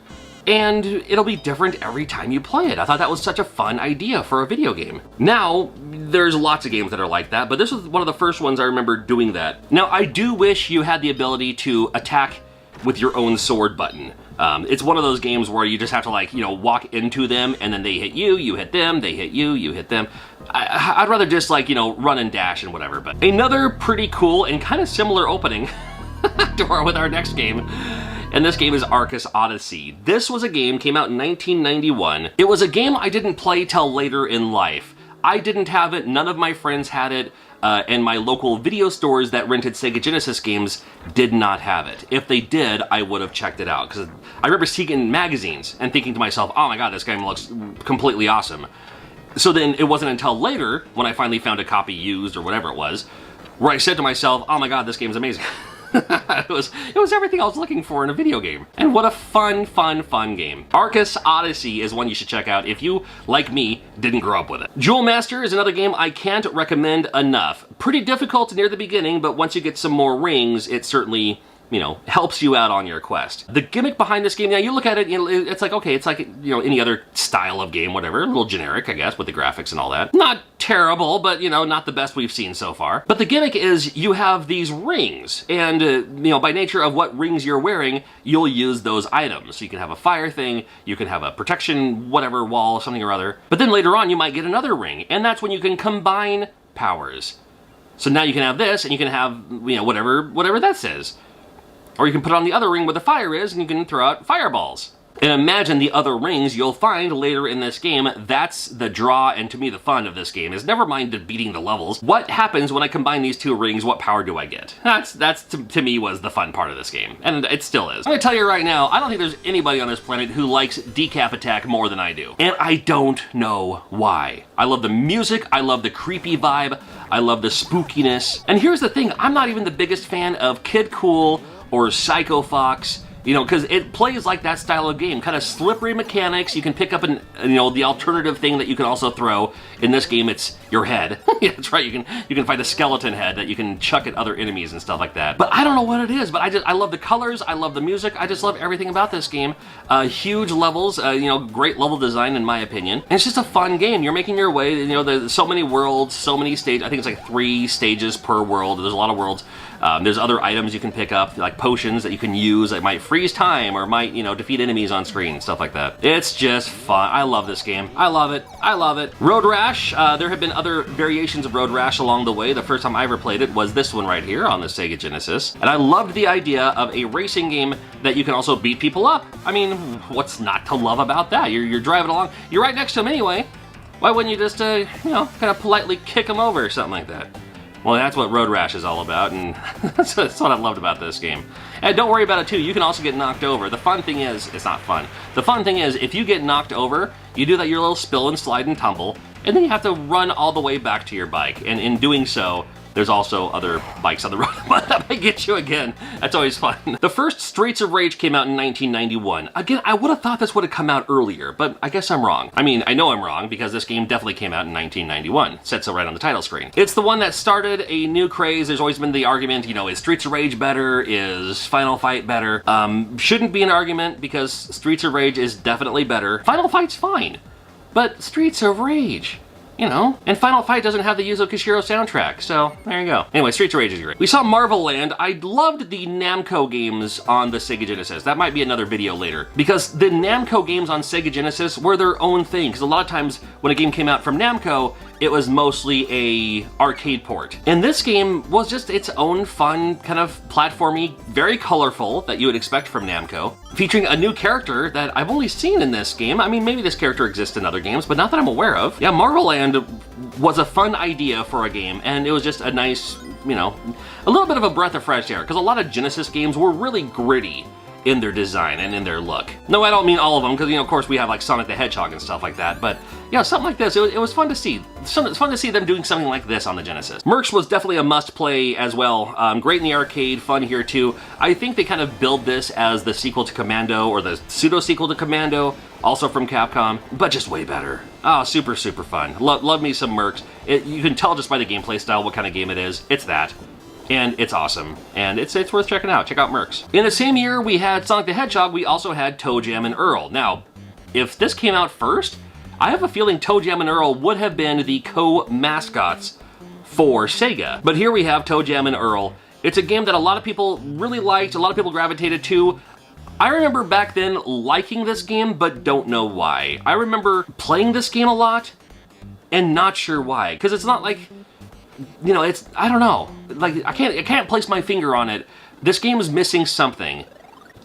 And it'll be different every time you play it. I thought that was such a fun idea for a video game. Now, there's lots of games that are like that, but this was one of the first ones I remember doing that. Now, I do wish you had the ability to attack with your own sword button. It's one of those games where you just have to walk into them and then they hit you, you hit them, they hit you, you hit them. I'd rather just run and dash and whatever. But another pretty cool and kind of similar opening with our next game. And this game is Arcus Odyssey. This was a game, came out in 1991. It was a game I didn't play till later in life. I didn't have it, none of my friends had it, and my local video stores that rented Sega Genesis games did not have it. If they did, I would have checked it out, because I remember seeing it in magazines and thinking to myself, oh my god, this game looks completely awesome. So then it wasn't until later, when I finally found a copy used or whatever it was, where I said to myself, oh my god, this game's amazing. It was everything I was looking for in a video game. And what a fun game. Arcus Odyssey is one you should check out if you, like me, didn't grow up with it. Jewel Master is another game I can't recommend enough. Pretty difficult near the beginning, but once you get some more rings, it certainly, helps you out on your quest. The gimmick behind this game, you look at it, it's like, okay, it's like, any other style of game, whatever, a little generic, I guess, with the graphics and all that. Not terrible, but, not the best we've seen so far. But the gimmick is you have these rings, and, by nature of what rings you're wearing, you'll use those items. So you can have a fire thing, you can have a protection, whatever, wall, something or other. But then later on, you might get another ring, and that's when you can combine powers. So now you can have this, and you can have, whatever that says. Or you can put it on the other ring where the fire is, and you can throw out fireballs. And imagine the other rings you'll find later in this game. That's the draw and to me the fun of this game is never mind beating the levels. What happens when I combine these two rings? What power do I get? That's to me was the fun part of this game. And it still is. I'm gonna tell you right now, I don't think there's anybody on this planet who likes decap attack more than I do. And I don't know why. I love the music, I love the creepy vibe, I love the spookiness. And here's the thing, I'm not even the biggest fan of Kid Cool or Psycho Fox. You know, because it plays like that style of game. Kind of slippery mechanics. You can pick up the alternative thing that you can also throw. In this game, it's your head. Yeah, that's right. You can find a skeleton head that you can chuck at other enemies and stuff like that. But I don't know what it is. But I love the colors. I love the music. I just love everything about this game. Huge levels. Great level design in my opinion. And it's just a fun game. You're making your way. There's so many worlds, so many stages. I think it's like 3 stages per world. There's a lot of worlds. There's other items you can pick up, like potions that you can use that might freeze time or might, defeat enemies on screen, stuff like that. It's just fun. I love this game. I love it. I love it. Road Rash, there have been other variations of Road Rash along the way. The first time I ever played it was this one right here on the SEGA Genesis. And I loved the idea of a racing game that you can also beat people up. I mean, what's not to love about that? You're driving along. You're right next to them anyway. Why wouldn't you just, kind of politely kick them over or something like that? Well, that's what Road Rash is all about, and that's what I loved about this game. And don't worry about it, too. You can also get knocked over. The fun thing is, it's not fun. The fun thing is, if you get knocked over, you do your little spill and slide and tumble, and then you have to run all the way back to your bike. And in doing so, there's also other bikes on the road that might get you again. That's always fun. The first Streets of Rage came out in 1991. Again, I would have thought this would have come out earlier, but I guess I'm wrong. I mean, I know I'm wrong because this game definitely came out in 1991. It said so right on the title screen. It's the one that started a new craze. There's always been the argument, is Streets of Rage better? Is Final Fight better? Shouldn't be an argument because Streets of Rage is definitely better. Final Fight's fine, but Streets of Rage, and Final Fight doesn't have the Yuzo Koshiro soundtrack, so there you go. Anyway, Streets of Rage is great. We saw Marvel Land. I loved the Namco games on the SEGA Genesis. That might be another video later, because the Namco games on SEGA Genesis were their own thing, because a lot of times when a game came out from Namco, it was mostly a arcade port. And this game was just its own fun, kind of platformy, very colorful, that you would expect from Namco, featuring a new character that I've only seen in this game. I mean, maybe this character exists in other games, but not that I'm aware of. Yeah, Marvel Land was a fun idea for a game, and it was just a nice, a little bit of a breath of fresh air, because a lot of Genesis games were really gritty in their design and in their look. No, I don't mean all of them, because, of course we have like Sonic the Hedgehog and stuff like that, but something like this, it was fun to see. It's fun to see them doing something like this on the Genesis. Mercs was definitely a must-play as well. Great in the arcade, fun here too. I think they kind of build this as the sequel to Commando, or the pseudo-sequel to Commando, also from Capcom, but just way better. Oh, super, super fun. Love me some Mercs. You can tell just by the gameplay style what kind of game it is. It's that. And it's awesome, and it's worth checking out. Check out Mercs. In the same year we had Sonic the Hedgehog, we also had Toe Jam and Earl. Now, if this came out first, I have a feeling Toe Jam and Earl would have been the co-mascots for Sega. But here we have Toe Jam and Earl. It's a game that a lot of people really liked, a lot of people gravitated to. I remember back then liking this game, but don't know why. I remember playing this game a lot, and not sure why, because it's not like, it's, I don't know. Like, I can't place my finger on it. This game is missing something.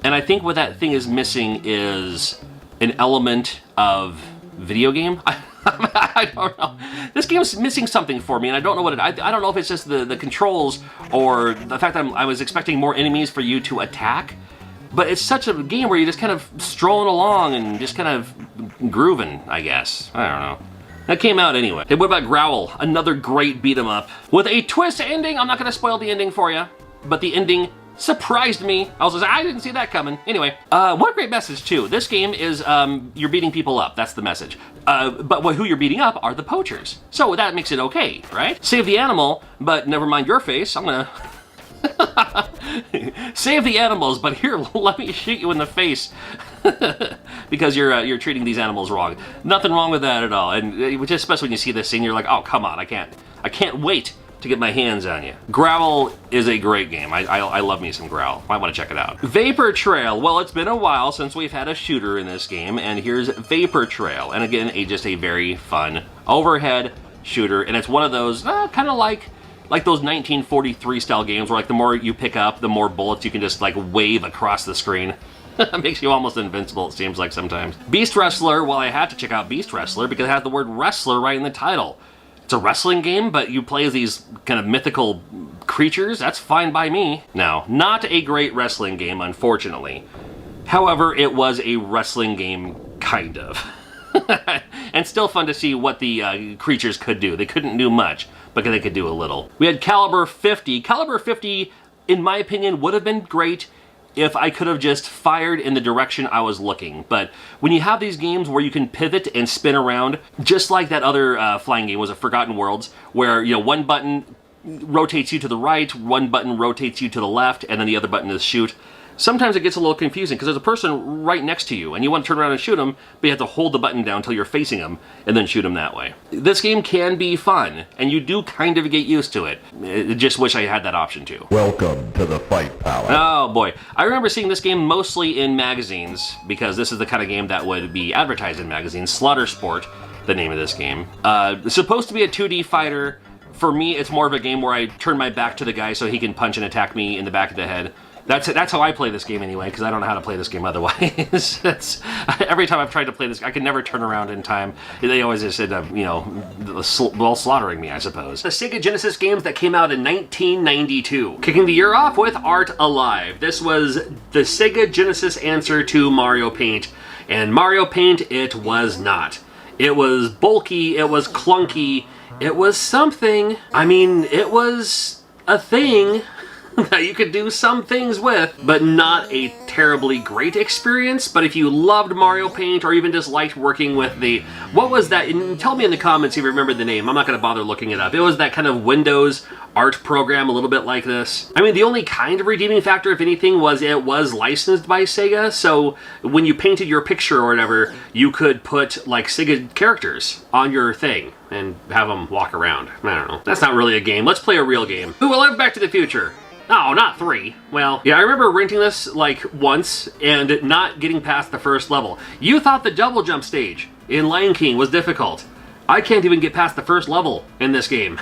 And I think what that thing is missing is an element of video game. I don't know. This game's missing something for me, and I don't know what it is. I don't know if it's just the controls or the fact that I was expecting more enemies for you to attack. But it's such a game where you're just kind of strolling along and just kind of grooving, I guess. I don't know. That came out anyway. Hey, what about Growl? Another great beat 'em up with a twist ending. I'm not going to spoil the ending for you, but the ending surprised me. I was like, I didn't see that coming. Anyway, what a great message too. This game is you're beating people up. That's the message. But who you're beating up are the poachers. So that makes it okay, right? Save the animal, but never mind your face. I'm gonna save the animals, but here, let me shoot you in the face. Because you're treating these animals wrong. Nothing wrong with that at all. And especially when you see this scene, you're like, oh, come on, I can't wait to get my hands on you. Growl is a great game. I love me some Growl. I want to check it out. Vapor Trail. Well, it's been a while since we've had a shooter in this game, and here's Vapor Trail. And again, just a very fun overhead shooter, and it's one of those kind of like those 1943 style games where like the more you pick up, the more bullets you can just like wave across the screen. Makes you almost invincible, it seems like sometimes. Beast Wrestler, well, I had to check out Beast Wrestler because it has the word wrestler right in the title. It's a wrestling game, but you play as these kind of mythical creatures. That's fine by me. Now, not a great wrestling game, unfortunately. However, it was a wrestling game, kind of. And still fun to see what the creatures could do. They couldn't do much, but they could do a little. We had Caliber 50. Caliber 50, in my opinion, would have been great if I could have just fired in the direction I was looking. But when you have these games where you can pivot and spin around, just like that other flying game was a Forgotten Worlds, where one button rotates you to the right, one button rotates you to the left, and then the other button is shoot. Sometimes it gets a little confusing because there's a person right next to you and you want to turn around and shoot them, but you have to hold the button down until you're facing them and then shoot them that way. This game can be fun and you do kind of get used to it. I just wish I had that option too. Welcome to the Fight Palace. Oh boy. I remember seeing this game mostly in magazines because this is the kind of game that would be advertised in magazines. Slaughter Sport, the name of this game. It's supposed to be a 2D fighter. For me, it's more of a game where I turn my back to the guy so he can punch and attack me in the back of the head. That's how I play this game anyway, because I don't know how to play this game otherwise. Every time I've tried to play this, I can never turn around in time. They always just end up, slaughtering me, I suppose. The SEGA Genesis Games that came out in 1992. Kicking the year off with Art Alive. This was the SEGA Genesis answer to Mario Paint, and Mario Paint it was not. It was bulky, it was clunky, it was something. I mean, it was a thing that you could do some things with, but not a terribly great experience. But if you loved Mario Paint or even just liked working with what was that? And tell me in the comments if you remember the name. I'm not going to bother looking it up. It was that kind of Windows art program, a little bit like this. I mean, the only kind of redeeming factor, if anything, was it was licensed by Sega. So when you painted your picture or whatever, you could put like Sega characters on your thing and have them walk around. I don't know. That's not really a game. Let's play a real game. Ooh, I love Back to the Future. Oh, not 3. Well, yeah, I remember renting this like once and not getting past the first level. You thought the double jump stage in Lion King was difficult. I can't even get past the first level in this game.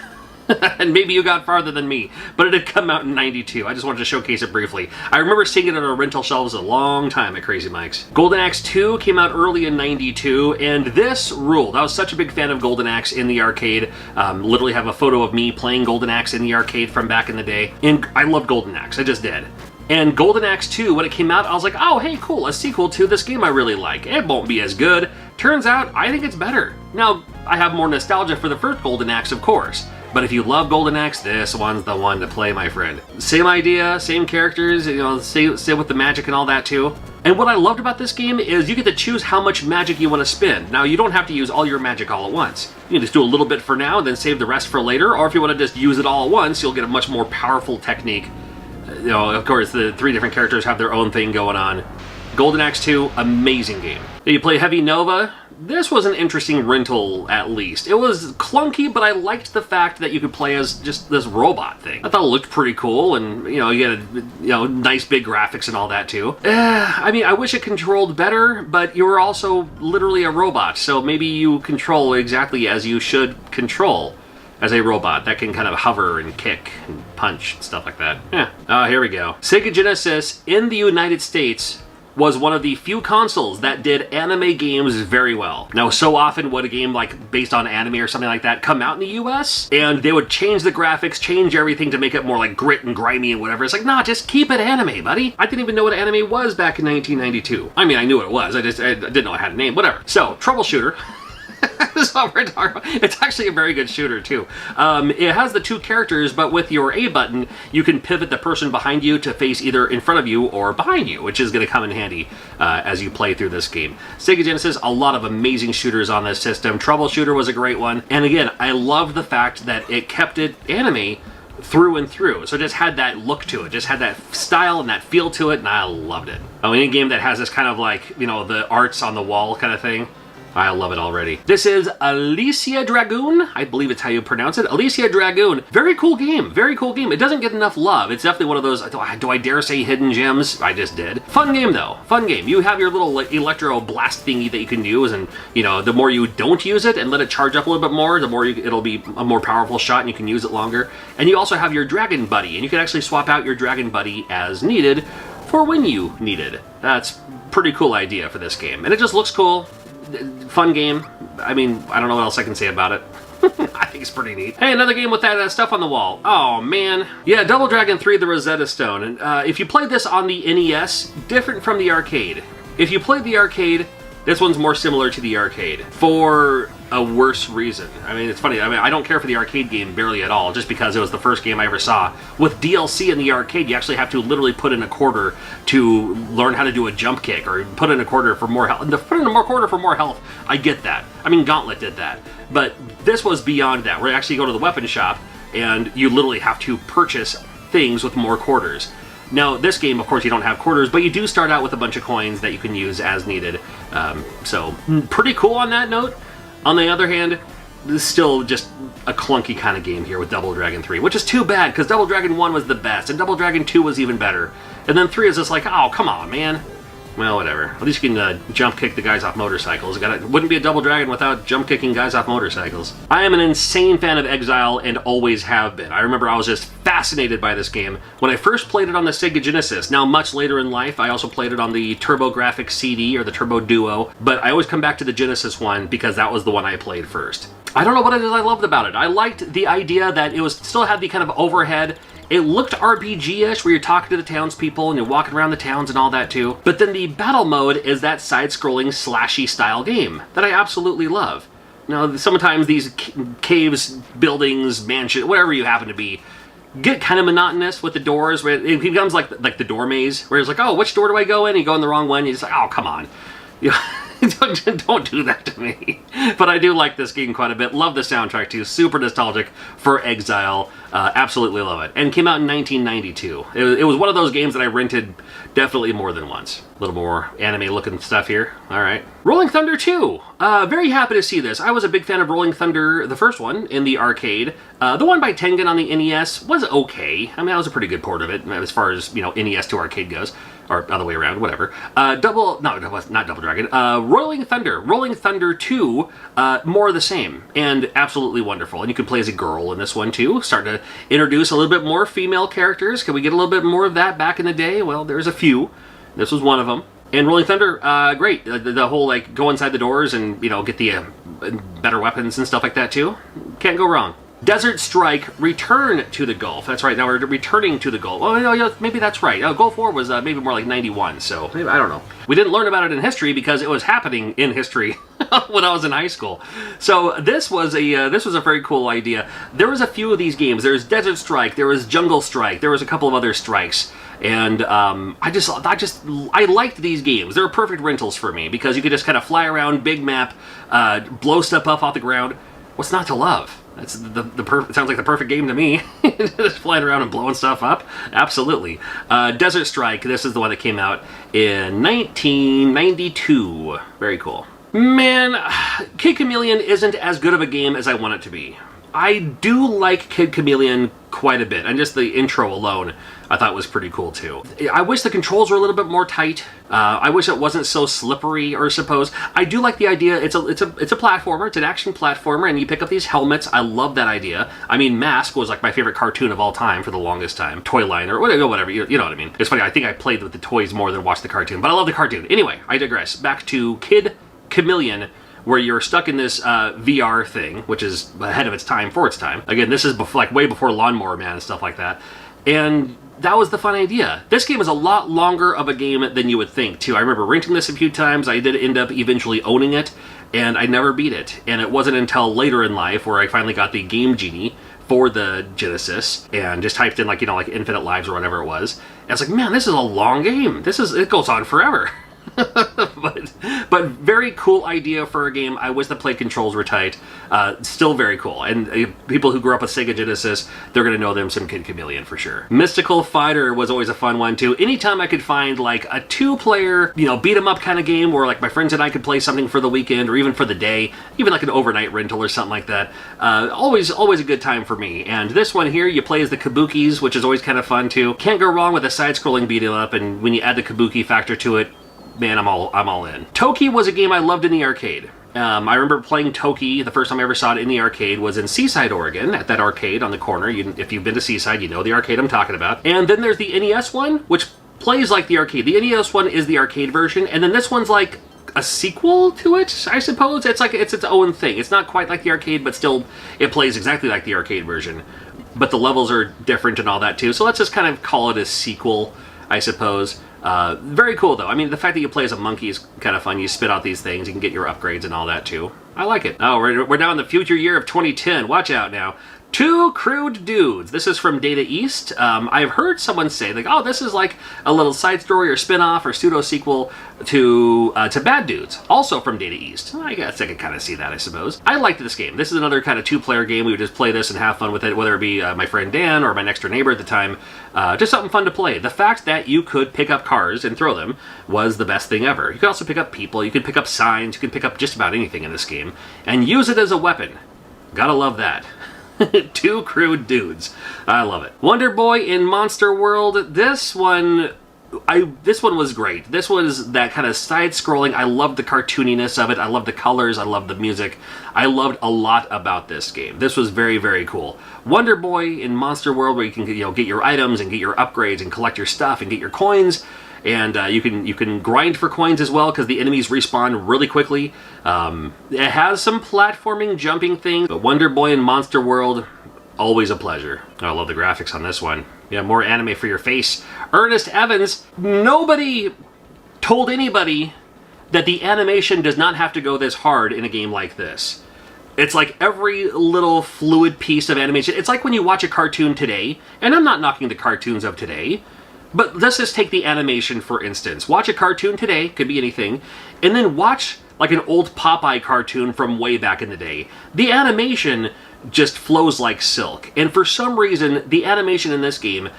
And maybe you got farther than me, but it had come out in 92. I just wanted to showcase it briefly. I remember seeing it on our rental shelves a long time at Crazy Mike's. Golden Axe 2 came out early in 92, and this ruled. I was such a big fan of Golden Axe in the arcade. Literally have a photo of me playing Golden Axe in the arcade from back in the day. And I loved Golden Axe, I just did. And Golden Axe 2, when it came out, I was like, oh, hey, cool, a sequel to this game I really like. It won't be as good. Turns out, I think it's better. Now, I have more nostalgia for the first Golden Axe, of course. But if you love Golden Axe, this one's the one to play, my friend. Same idea, same characters, stay with the magic and all that too. And what I loved about this game is you get to choose how much magic you want to spend. Now, you don't have to use all your magic all at once. You can just do a little bit for now, then save the rest for later. Or if you want to just use it all at once, you'll get a much more powerful technique. Of course, the 3 different characters have their own thing going on. Golden Axe 2, amazing game. You play Heavy Nova. This was an interesting rental, at least. It was clunky, but I liked the fact that you could play as just this robot thing. I thought it looked pretty cool, and you had nice big graphics and all that too. I mean, I wish it controlled better, but you were also literally a robot, so maybe you control exactly as you should control as a robot that can kind of hover and kick and punch and stuff like that. Yeah. Here we go. SEGA Genesis in the United States was one of the few consoles that did anime games very well. Now, so often would a game like based on anime or something like that come out in the US, and they would change the graphics, change everything to make it more like grit and grimy and whatever. It's like, nah, just keep it anime, buddy. I didn't even know what anime was back in 1992. I mean, I knew what it was. I didn't know it had a name, whatever. So, Troubleshooter. That's what we're talking about. It's actually a very good shooter too. It has the 2 characters, but with your A button, you can pivot the person behind you to face either in front of you or behind you, which is going to come in handy as you play through this game. SEGA Genesis, a lot of amazing shooters on this system. Troubleshooter was a great one. And again, I love the fact that it kept it anime through and through. So it just had that look to it, just had that style and that feel to it, and I loved it. Any game that has this kind of like, the arts on the wall kind of thing, I love it already. This is Alicia Dragoon. I believe it's how you pronounce it. Alicia Dragoon. Very cool game. Very cool game. It doesn't get enough love. It's definitely one of those, do I dare say hidden gems? I just did. Fun game though. Fun game. You have your little electro blast thingy that you can use, and the more you don't use it and let it charge up a little bit more, the more it'll be a more powerful shot and you can use it longer. And you also have your dragon buddy, and you can actually swap out your dragon buddy as needed for when you need it. That's pretty cool idea for this game. And it just looks cool. Fun game. I mean, I don't know what else I can say about it. I think it's pretty neat. Hey, another game with that stuff on the wall. Oh, man. Yeah, Double Dragon 3, the Rosetta Stone. And if you played this on the NES, different from the arcade. If you played the arcade, this one's more similar to the arcade for a worse reason. I mean, it's funny. I mean, I don't care for the arcade game barely at all, just because it was the first game I ever saw. With DLC in the arcade, you actually have to literally put in a quarter to learn how to do a jump kick, or put in a quarter for more health. Put in a quarter for more health, I get that. I mean, Gauntlet did that. But this was beyond that, where you actually go to the weapon shop, and you literally have to purchase things with more quarters. Now, this game, of course, you don't have quarters, but you do start out with a bunch of coins that you can use as needed. So, pretty cool on that note. On the other hand, this is still just a clunky kind of game here with Double Dragon 3, which is too bad, because Double Dragon 1 was the best, and Double Dragon 2 was even better. And then 3 is just like, oh, come on, man. Well, whatever. At least you can jump kick the guys off motorcycles. Wouldn't be a Double Dragon without jump kicking guys off motorcycles. I am an insane fan of Exile and always have been. I remember I was just fascinated by this game when I first played it on the SEGA Genesis. Now, much later in life, I also played it on the TurboGrafx CD or the Turbo Duo, but I always come back to the Genesis one because that was the one I played first. I don't know what it is I loved about it. I liked the idea that it was still had the kind of overhead. It looked RPG-ish, where you're talking to the townspeople and you're walking around the towns and all that too. But then the battle mode is that side-scrolling, slashy style game that I absolutely love. Now, sometimes these caves, buildings, mansions, whatever you happen to be, get kind of monotonous with the doors. Where it becomes like the door maze, where it's like, oh, which door do I go in? And you go in the wrong one, and you're just like, oh, come on. You don't do that to me. But I do like this game quite a bit. Love the soundtrack too. Super nostalgic for Exile. Absolutely love it. And came out in 1992. It was one of those games that I rented definitely more than once. A little more anime looking stuff here. All right. Rolling Thunder 2. Very happy to see this. I was a big fan of Rolling Thunder, the first one, in the arcade. The one by Tengen on the NES was okay. I mean, that was a pretty good port of it, as far as, you know, NES to arcade goes. Or other way around, whatever. Not Double Dragon. Rolling Thunder. Rolling Thunder 2, more of the same, and absolutely wonderful. And you can play as a girl in this one too. Start to introduce a little bit more female characters. Can we get a little bit more of that back in the day? Well, there's a few. This was one of them. And Rolling Thunder, great. The whole, like, go inside the doors and, you know, get the better weapons and stuff like that too. Can't go wrong. Desert Strike, Return to the Gulf. That's right, now we're returning to the Gulf. Oh, no, maybe that's right. Gulf War was maybe more like 91, so maybe, I don't know. We didn't learn about it in history because it was happening in history when I was in high school. So this was a very cool idea. There was a few of these games. There was Desert Strike, there was Jungle Strike, there was a couple of other strikes. And I liked these games. They were perfect rentals for me because you could just kind of fly around, big map, blow stuff up off the ground. What's not to love? That's it sounds like the perfect game to me. Just flying around and blowing stuff up. Absolutely. Desert Strike, this is the one that came out in 1992. Very cool. Man, Kid Chameleon isn't as good of a game as I want it to be. I do like Kid Chameleon quite a bit, and just the intro alone I thought was pretty cool too. I wish the controls were a little bit more tight. I wish it wasn't so slippery, or suppose. I do like the idea. It's a platformer. It's an action platformer, and you pick up these helmets. I love that idea. I mean, Mask was like my favorite cartoon of all time for the longest time. Toyline or whatever. You know what I mean. It's funny. I think I played with the toys more than watched the cartoon, but I love the cartoon. Anyway, I digress. Back to Kid Chameleon, where you're stuck in this VR thing, which is ahead of its time for its time. Again, this is like way before Lawnmower Man and stuff like that. And that was the fun idea. This game is a lot longer of a game than you would think, too. I remember renting this a few times. I did end up eventually owning it, and I never beat it. And it wasn't until later in life where I finally got the Game Genie for the Genesis and just typed in, like, you know, like Infinite Lives or whatever it was. And I was like, man, this is a long game. It goes on forever. but very cool idea for a game. I wish the play controls were tight. Still very cool. And people who grew up with SEGA Genesis, they're going to know them some Kid Chameleon for sure. Mystical Fighter was always a fun one too. Anytime I could find like a two-player, you know, beat 'em up kind of game where like my friends and I could play something for the weekend or even for the day, even like an overnight rental or something like that, always a good time for me. And this one here, you play as the Kabukis, which is always kind of fun too. Can't go wrong with a side-scrolling beat 'em up, and when you add the Kabuki factor to it, man, I'm all in. Toki was a game I loved in the arcade. I remember playing Toki, the first time I ever saw it in the arcade was in Seaside, Oregon, at that arcade on the corner. If you've been to Seaside, you know the arcade I'm talking about. And then there's the NES one, which plays like the arcade. The NES one is the arcade version, and then this one's like a sequel to it, I suppose. It's like it's its own thing. It's not quite like the arcade, but still it plays exactly like the arcade version. But the levels are different and all that too. So let's just kind of call it a sequel, I suppose. Very cool though. I mean, the fact that you play as a monkey is kind of fun. You spit out these things, you can get your upgrades and all that too. I like it. Oh, we're now in the future year of 2010. Watch out now. Two Crude Dudes. This is from Data East. I've heard someone say, like, oh, this is like a little side story or spin-off or pseudo-sequel to Bad Dudes, also from Data East. I guess I can kind of see that, I suppose. I liked this game. This is another kind of two-player game. We would just play this and have fun with it, whether it be my friend Dan or my next-door neighbor at the time. Just something fun to play. The fact that you could pick up cars and throw them was the best thing ever. You could also pick up people. You could pick up signs. You could pick up just about anything in this game and use it as a weapon. Gotta love that. Two Crude Dudes. I love it. Wonder Boy in Monster World. This one was great. This was that kind of side-scrolling. I loved the cartooniness of it. I loved the colors. I loved the music. I loved a lot about this game. This was very, very cool. Wonder Boy in Monster World, where you can get your items and get your upgrades and collect your stuff and get your coins. And you can grind for coins as well, because the enemies respawn really quickly. It has some platforming, jumping things, but Wonder Boy in Monster World, always a pleasure. Oh, I love the graphics on this one. Yeah, more anime for your face. Ernest Evans. Nobody told anybody that the animation does not have to go this hard in a game like this. It's like every little fluid piece of animation. It's like when you watch a cartoon today, and I'm not knocking the cartoons of today, but let's just take the animation, for instance. Watch a cartoon today, could be anything, and then watch like an old Popeye cartoon from way back in the day. The animation just flows like silk. And for some reason, the animation in this game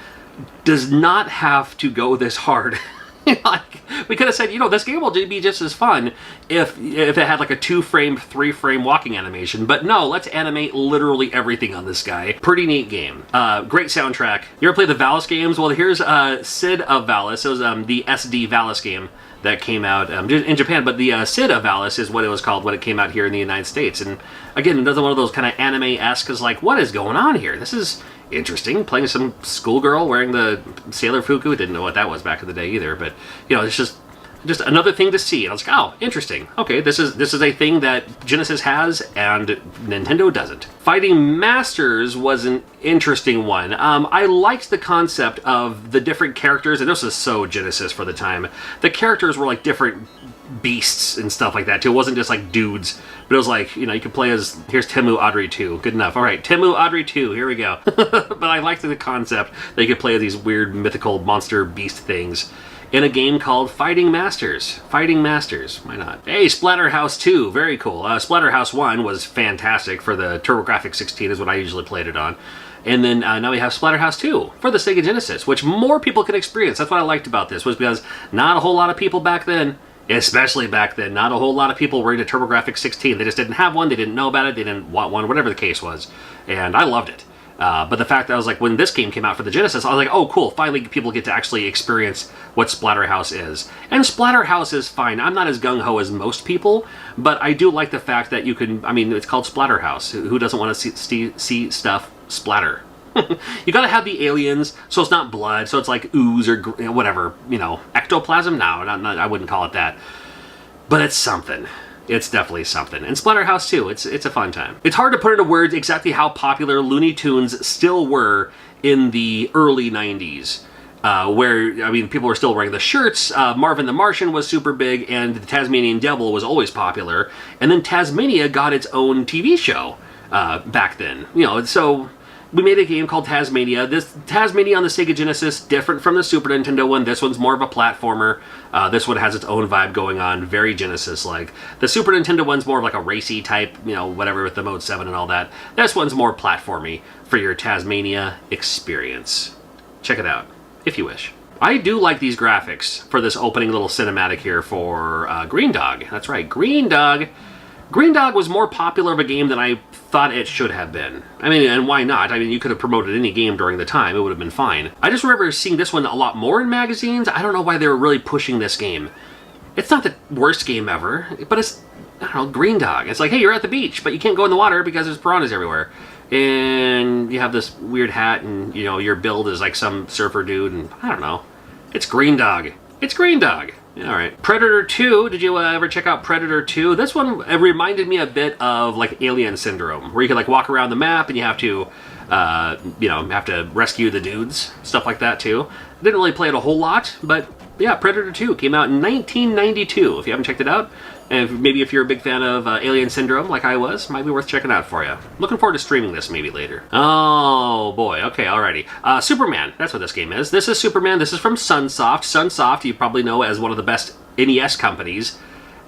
does not have to go this hard. Like, we could have said, this game will be just as fun if it had like a 2-frame, 3-frame walking animation. But no, let's animate literally everything on this guy. Pretty neat game. Great soundtrack. You ever play the Valis games? Well, here's Sid of Valis. It was the SD Valis game that came out in Japan, but the Sid of Valis is what it was called when it came out here in the United States. And again, another one of those kind of anime-esque, is like, what is going on here? This is interesting. Playing some schoolgirl wearing the Sailor Fuku. Didn't know what that was back in the day either, but it's just another thing to see. And I was like, oh, interesting. Okay, this is a thing that Genesis has and Nintendo doesn't. Fighting Masters was an interesting one. I liked the concept of the different characters, and this was so Genesis for the time. The characters were like different beasts and stuff like that too. It wasn't just like dudes, but it was like, you could play as, here's Temu Audrey 2. Good enough. All right, Temu Audrey 2, here we go. But I liked the concept that you could play these weird mythical monster beast things in a game called Fighting Masters. Fighting Masters, why not? Hey, Splatterhouse 2, very cool. Splatterhouse 1 was fantastic for the TurboGrafx 16 is what I usually played it on. And then now we have Splatterhouse 2 for the SEGA Genesis, which more people can experience. That's what I liked about this, was because not a whole lot of people back then, especially back then, not a whole lot of people were into TurboGrafx 16. They just didn't have one, they didn't know about it, they didn't want one, whatever the case was. And I loved it. But the fact that I was like, when this game came out for the Genesis, I was like, oh, cool, finally people get to actually experience what Splatterhouse is. And Splatterhouse is fine. I'm not as gung-ho as most people, but I do like the fact that you can, it's called Splatterhouse. Who doesn't want to see stuff splatter? You gotta have the aliens, so it's not blood, so it's like ooze or whatever, ectoplasm? No, I wouldn't call it that. But it's something. It's definitely something. And Splatterhouse 2, it's a fun time. It's hard to put into words exactly how popular Looney Tunes still were in the early 90s. Where, people were still wearing the shirts. Marvin the Martian was super big, and the Tasmanian Devil was always popular. And then Tasmania got its own TV show back then. So we made a game called Tasmania. This Tasmania on the SEGA Genesis, different from the Super Nintendo one. This one's more of a platformer. This one has its own vibe going on, very Genesis-like. The Super Nintendo one's more of like a racy type, whatever with the Mode 7 and all that. This one's more platformy for your Tasmania experience. Check it out, if you wish. I do like these graphics for this opening little cinematic here for Green Dog. That's right, Green Dog. Green Dog was more popular of a game than I thought it should have been. And why not? You could have promoted any game during the time. It would have been fine. I just remember seeing this one a lot more in magazines. I don't know why they were really pushing this game. It's not the worst game ever, but it's, Green Dog. It's like, hey, you're at the beach, but you can't go in the water because there's piranhas everywhere. And you have this weird hat, and, your build is like some surfer dude, and I don't know. It's Green Dog. It's Green Dog. All right. Predator 2. Did you ever check out Predator 2? This one reminded me a bit of like Alien Syndrome, where you can like walk around the map and you have to, have to rescue the dudes, stuff like that too. Didn't really play it a whole lot, but yeah, Predator 2 came out in 1992. If you haven't checked it out, and maybe if you're a big fan of Alien Syndrome, like I was, might be worth checking out for you. Looking forward to streaming this maybe later. Oh boy, okay, alrighty. Superman, that's what this game is. This is Superman, this is from Sunsoft. Sunsoft, you probably know as one of the best NES companies,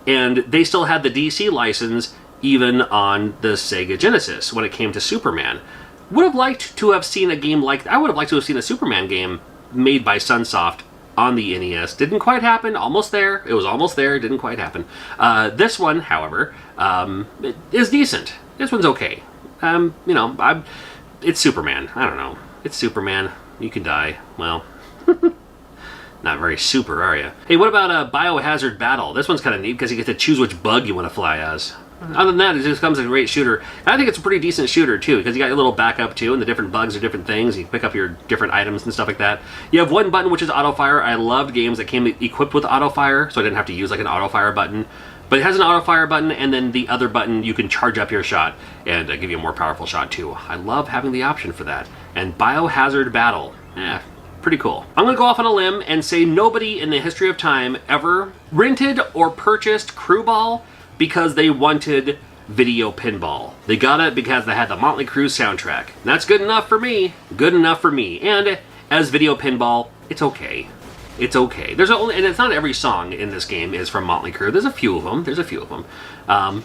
and they still had the DC license even on the Sega Genesis when it came to Superman. Would have liked to have seen a game like, I would have liked to have seen a Superman game made by Sunsoft on the NES. Didn't quite happen. Almost there. It was almost there. Didn't quite happen. This one, however, it is decent. This one's okay. It's Superman. I don't know. It's Superman. You can die. Well, not very super, are you? Hey, what about Biohazard Battle? This one's kind of neat because you get to choose which bug you want to fly as. Other than that, it just becomes a great shooter. And I think it's a pretty decent shooter, too, because you got your little backup, too, and the different bugs are different things. You can pick up your different items and stuff like that. You have one button, which is auto-fire. I loved games that came equipped with auto-fire, so I didn't have to use, like, an auto-fire button. But it has an auto-fire button, and then the other button, you can charge up your shot and give you a more powerful shot, too. I love having the option for that. And Biohazard Battle. Pretty cool. I'm going to go off on a limb and say nobody in the history of time ever rented or purchased Crew Ball because they wanted video pinball. They got it because they had the Motley Crue soundtrack. And that's good enough for me. Good enough for me. And as video pinball, it's okay. It's okay. And it's not every song in this game is from Motley Crue. There's a few of them.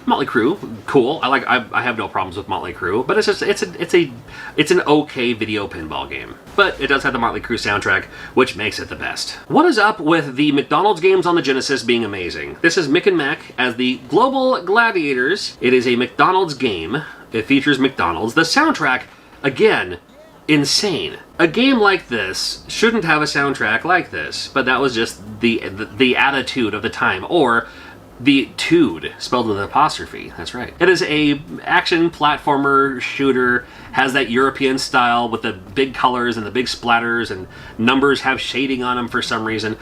Motley Crue, cool. I have no problems with Motley Crue, but it's an okay video pinball game. But it does have the Motley Crue soundtrack, which makes it the best. What is up with the McDonald's games on the Genesis being amazing? This is Mick and Mac as the Global Gladiators. It is a McDonald's game. It features McDonald's. The soundtrack, again, insane. A game like this shouldn't have a soundtrack like this, but that was just the attitude of the time, or the tude, spelled with an apostrophe. That's right. It is a action platformer shooter, has that European style with the big colors and the big splatters, and numbers have shading on them for some reason.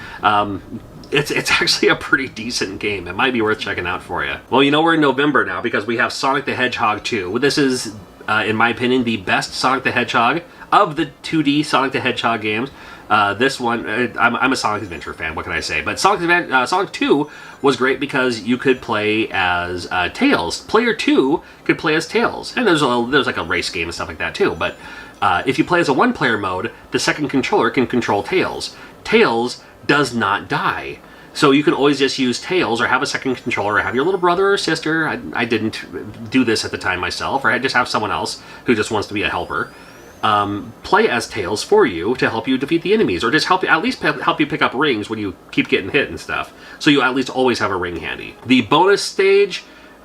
It's actually a pretty decent game. It might be worth checking out for you. Well, we're in November now because we have Sonic the Hedgehog 2. This is, in my opinion, the best Sonic the Hedgehog of the 2D Sonic the Hedgehog games. This one, I'm a Sonic Adventure fan, what can I say? But Sonic 2 was great because you could play as Tails. Player 2 could play as Tails. And there's like a race game and stuff like that too. But if you play as a one-player mode, the second controller can control Tails. Tails does not die. So you can always just use Tails or have a second controller or have your little brother or sister. I didn't do this at the time myself, or I just have someone else who just wants to be a helper. Play as Tails for you to help you defeat the enemies, or just help you pick up rings when you keep getting hit and stuff. So you at least always have a ring handy. The bonus stage,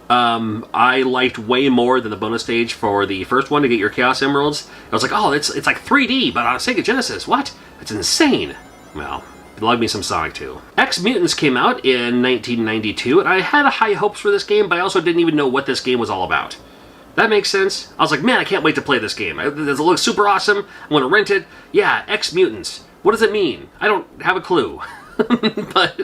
I liked way more than the bonus stage for the first one to get your Chaos Emeralds. I was like, oh, it's like 3D, but on a Sega Genesis. What? It's insane. Well, love me some Sonic 2. X Mutants came out in 1992, and I had high hopes for this game, but I also didn't even know what this game was all about. That makes sense. I was like, man, I can't wait to play this game. It looks super awesome. I'm going to rent it. Yeah, X Mutants. What does it mean? I don't have a clue. But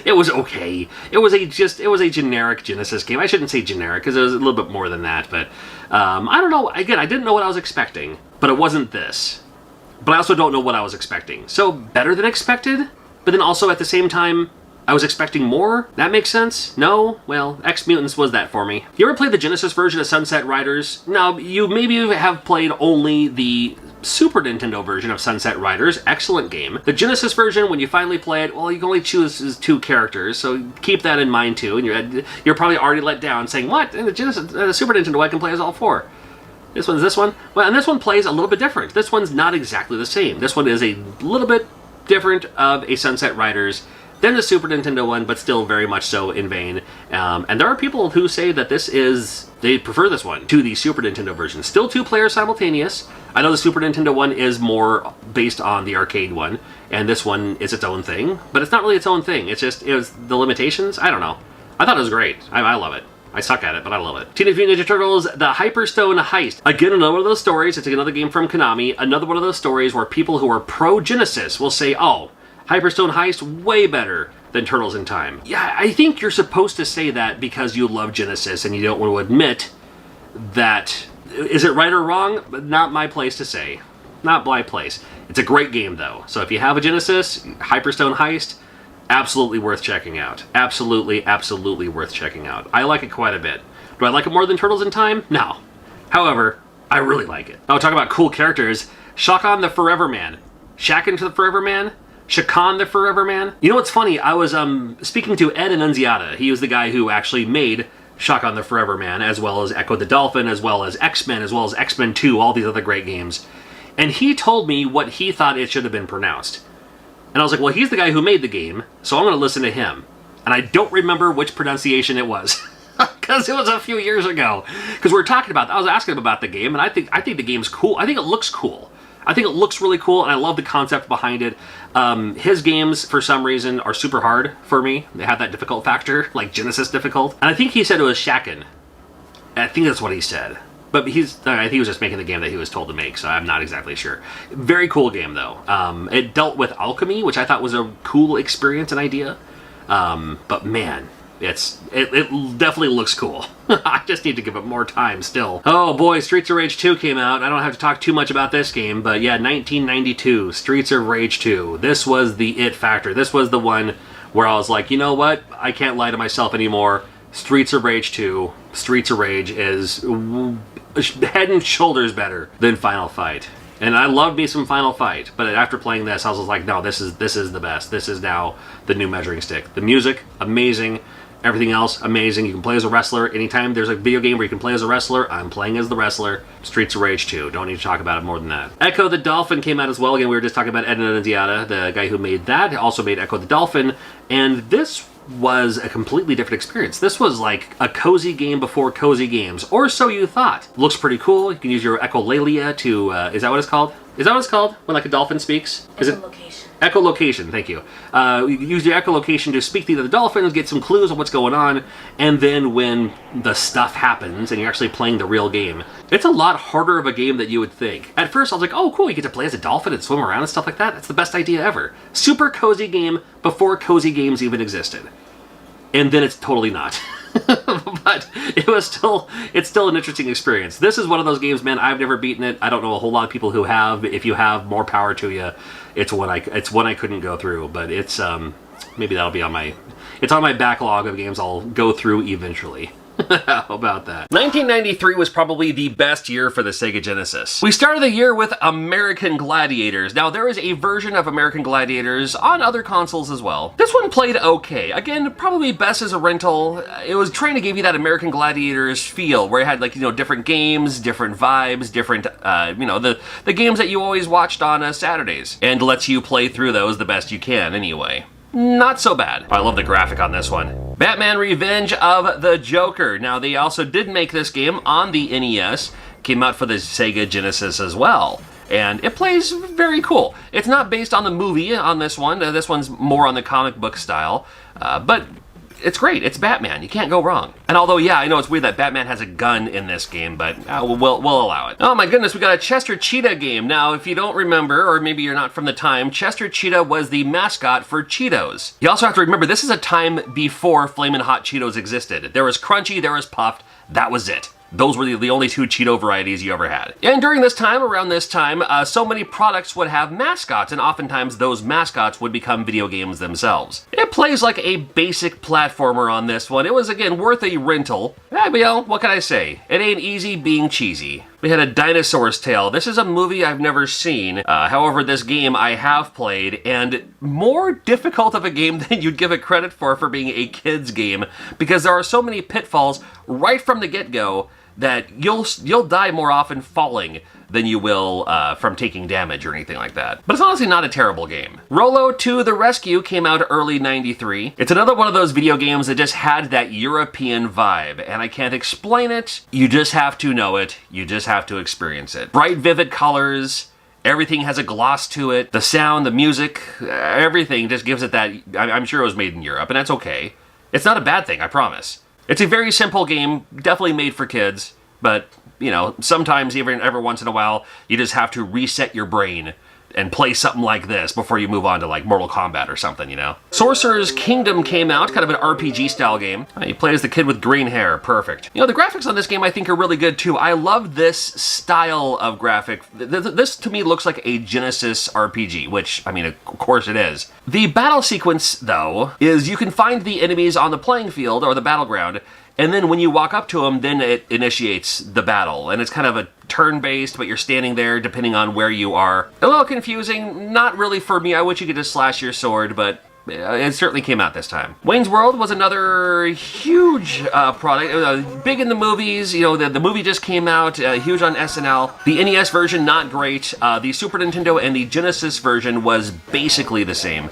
it was okay. It was a generic Genesis game. I shouldn't say generic because it was a little bit more than that. But I don't know. Again, I didn't know what I was expecting, but it wasn't this. But I also don't know what I was expecting. So better than expected, but then also at the same time, I was expecting more? That makes sense? No? Well, X Mutants was that for me. You ever played the Genesis version of Sunset Riders? Now, you maybe have played only the Super Nintendo version of Sunset Riders. Excellent game. The Genesis version, when you finally play it, well, you can only choose 2 characters, so keep that in mind too. And you're probably already let down saying, what? In the Super Nintendo, I can play as all 4. This one's this one? Well, and this one plays a little bit different. This one's not exactly the same. This one is a little bit different of a Sunset Riders than the Super Nintendo one, but still very much so in vain. And there are people who say that they prefer this one to the Super Nintendo version. Still 2 players simultaneous. I know the Super Nintendo one is more based on the arcade one, and this one is its own thing, but it's not really its own thing. It was the limitations. I don't know. I thought it was great. I love it. I suck at it, but I love it. Teenage Mutant Ninja Turtles, The Hyperstone Heist. Again, another one of those stories. It's another game from Konami. Another one of those stories where people who are pro-Genesis will say, oh, Hyperstone Heist, way better than Turtles in Time. Yeah, I think you're supposed to say that because you love Genesis and you don't want to admit that. Is it right or wrong? Not my place to say. Not my place. It's a great game, though. So if you have a Genesis, Hyperstone Heist, absolutely worth checking out. Absolutely, absolutely worth checking out. I like it quite a bit. Do I like it more than Turtles in Time? No. However, I really like it. Oh, talk about cool characters. Shakan the Forever Man. Shakan the Forever Man? Shakan the Forever Man? You know what's funny? I was speaking to Ed Annunziata. He was the guy who actually made Shakan the Forever Man, as well as Echo the Dolphin, as well as X-Men, as well as X-Men 2, all these other great games. And he told me what he thought it should have been pronounced. And I was like, well, he's the guy who made the game, so I'm going to listen to him. And I don't remember which pronunciation it was. Because it was a few years ago. Because we were talking about, I was asking him about the game, and I think the game's cool. I think it looks cool. I think it looks really cool, and I love the concept behind it. His games, for some reason, are super hard for me. They have that difficult factor, like Genesis difficult. And I think he said it was Shaken. I think that's what he said. But I think he was just making the game that he was told to make, so I'm not exactly sure. Very cool game, though. It dealt with alchemy, which I thought was a cool experience and idea. But man, it definitely looks cool. I just need to give it more time still. Oh boy, Streets of Rage 2 came out. I don't have to talk too much about this game, but yeah, 1992, Streets of Rage 2. This was the it factor. This was the one where I was like, you know what? I can't lie to myself anymore. Streets of Rage 2, Streets of Rage is head and shoulders better than Final Fight. And I loved me some Final Fight, but after playing this, I was like, no, this is the best. This is now the new measuring stick. The music, amazing. Everything else, amazing. You can play as a wrestler. Anytime there's a video game where you can play as a wrestler, I'm playing as the wrestler. Streets of Rage 2. Don't need to talk about it more than that. Echo the Dolphin came out as well. Again, we were just talking about Ed Annunziata, the guy who made that. Also made Echo the Dolphin. And this was a completely different experience. This was like a cozy game before cozy games. Or so you thought. Looks pretty cool. You can use your echolalia to... is that what it's called? Is that what it's called? When like a dolphin speaks? Is it? Echolocation, thank you. You use your echolocation to speak to the dolphins, get some clues on what's going on, and then when the stuff happens and you're actually playing the real game, it's a lot harder of a game than you would think. At first I was like, oh cool, you get to play as a dolphin and swim around and stuff like that. That's the best idea ever. Super cozy game before cozy games even existed. And then it's totally not. But it's still an interesting experience. This is one of those games, man, I've never beaten it. I don't know a whole lot of people who have. If you have, more power to you. It's one I couldn't go through, but it's maybe that'll be on my backlog of games I'll go through eventually. How about that? 1993 was probably the best year for the Sega Genesis. We started the year with American Gladiators. Now, there is a version of American Gladiators on other consoles as well. This one played okay. Again, probably best as a rental. It was trying to give you that American Gladiators feel, where it had like, different games, different vibes, different, the games that you always watched on Saturdays, and lets you play through those the best you can anyway. Not so bad. I love the graphic on this one. Batman Revenge of the Joker. Now, they also did make this game on the NES. Came out for the Sega Genesis as well. And it plays very cool. It's not based on the movie on this one. This one's more on the comic book style. But it's great. It's Batman. You can't go wrong. And although, yeah, I know it's weird that Batman has a gun in this game, but we'll allow it. Oh my goodness, we got a Chester Cheetah game. Now, if you don't remember, or maybe you're not from the time, Chester Cheetah was the mascot for Cheetos. You also have to remember, this is a time before Flamin' Hot Cheetos existed. There was Crunchy, there was Puffed, that was it. Those were the only two Cheeto varieties you ever had. And during this time, around this time, so many products would have mascots, and oftentimes those mascots would become video games themselves. It plays like a basic platformer on this one. It was, again, worth a rental. But, what can I say? It ain't easy being cheesy. We had A Dinosaur's Tale. This is a movie I've never seen. However, this game I have played, and more difficult of a game than you'd give it credit for being a kid's game, because there are so many pitfalls right from the get-go that you'll die more often falling than you will from taking damage or anything like that. But it's honestly not a terrible game. Rollo to the Rescue came out early 93. It's another one of those video games that just had that European vibe, and I can't explain it. You just have to know it. You just have to experience it. Bright, vivid colors. Everything has a gloss to it. The sound, the music, everything just gives it that... I'm sure it was made in Europe, and that's okay. It's not a bad thing, I promise. It's a very simple game, definitely made for kids, but, sometimes, even every once in a while, you just have to reset your brain and play something like this before you move on to like Mortal Kombat or something, you know? Sorcerer's Kingdom came out, kind of an RPG style game. You play as the kid with green hair, perfect. You know, the graphics on this game I think are really good too. I love this style of graphic. This to me looks like a Genesis RPG, which, I mean, of course it is. The battle sequence, though, is you can find the enemies on the playing field or the battleground, and then when you walk up to them, then it initiates the battle. And it's kind of a turn-based, but you're standing there depending on where you are. A little confusing, not really for me. I wish you could just slash your sword, but it certainly came out this time. Wayne's World was another huge product, big in the movies. You know, the movie just came out, huge on SNL. The NES version, not great. The Super Nintendo and the Genesis version was basically the same.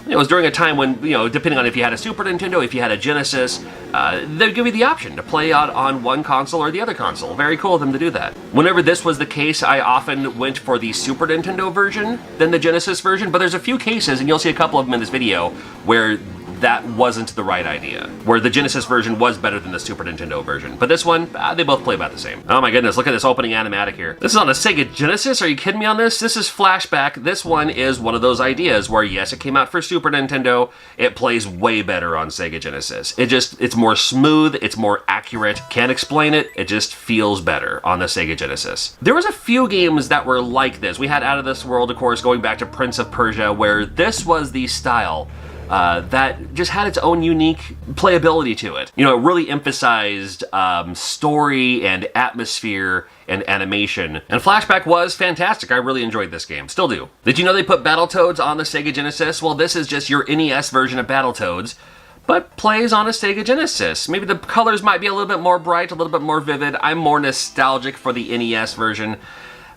It was during a time when, you know, depending on if you had a Super Nintendo, if you had a Genesis, they'd give you the option to play out on one console or the other console. Very cool of them to do that. Whenever this was the case, I often went for the Super Nintendo version than the Genesis version, but there's a few cases, and you'll see a couple of them in this video, where that wasn't the right idea, where the Genesis version was better than the Super Nintendo version. But this one, they both play about the same. Oh my goodness, look at this opening animatic here. This is on a SEGA Genesis? Are you kidding me on this? This is Flashback. This one is one of those ideas where, yes, it came out for Super Nintendo. It plays way better on SEGA Genesis. It's more smooth, it's more accurate. Can't explain it, it just feels better on the SEGA Genesis. There was a few games that were like this. We had Out of This World, of course, going back to Prince of Persia, where this was the style that just had its own unique playability to it. You know, it really emphasized story and atmosphere and animation. And Flashback was fantastic. I really enjoyed this game. Still do. Did you know they put Battletoads on the SEGA Genesis? Well, this is just your NES version of Battletoads, but plays on a SEGA Genesis. Maybe the colors might be a little bit more bright, a little bit more vivid. I'm more nostalgic for the NES version.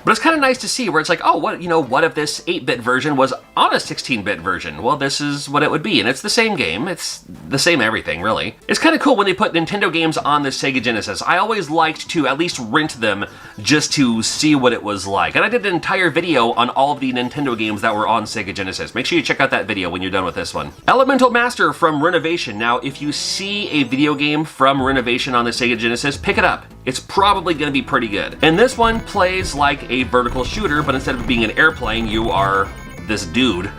But it's kind of nice to see where it's like, oh, what if this 8-bit version was on a 16-bit version? Well, this is what it would be, and it's the same game. It's the same everything, really. It's kind of cool when they put Nintendo games on the SEGA Genesis. I always liked to at least rent them just to see what it was like. And I did an entire video on all of the Nintendo games that were on SEGA Genesis. Make sure you check out that video when you're done with this one. Elemental Master from Renovation. Now, if you see a video game from Renovation on the SEGA Genesis, pick it up. It's probably going to be pretty good. And this one plays like a vertical shooter, but instead of being an airplane, you are this dude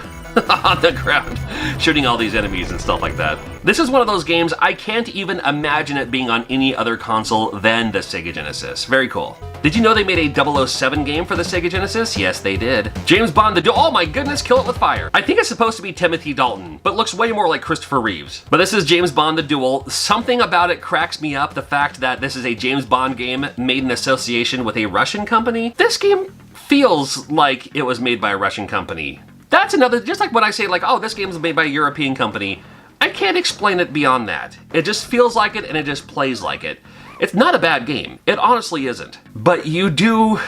on the ground shooting all these enemies and stuff like that. This is one of those games I can't even imagine it being on any other console than the SEGA Genesis. Very cool. Did you know they made a 007 game for the SEGA Genesis? Yes, they did. James Bond the Duel. Oh my goodness, Kill It With Fire. I think it's supposed to be Timothy Dalton, but looks way more like Christopher Reeves. But this is James Bond the Duel. Something about it cracks me up, the fact that this is a James Bond game made in association with a Russian company. This game feels like it was made by a Russian company. That's another, just like when I say like, oh, this game is made by a European company, I can't explain it beyond that. It just feels like it and it just plays like it. It's not a bad game. It honestly isn't. But you do...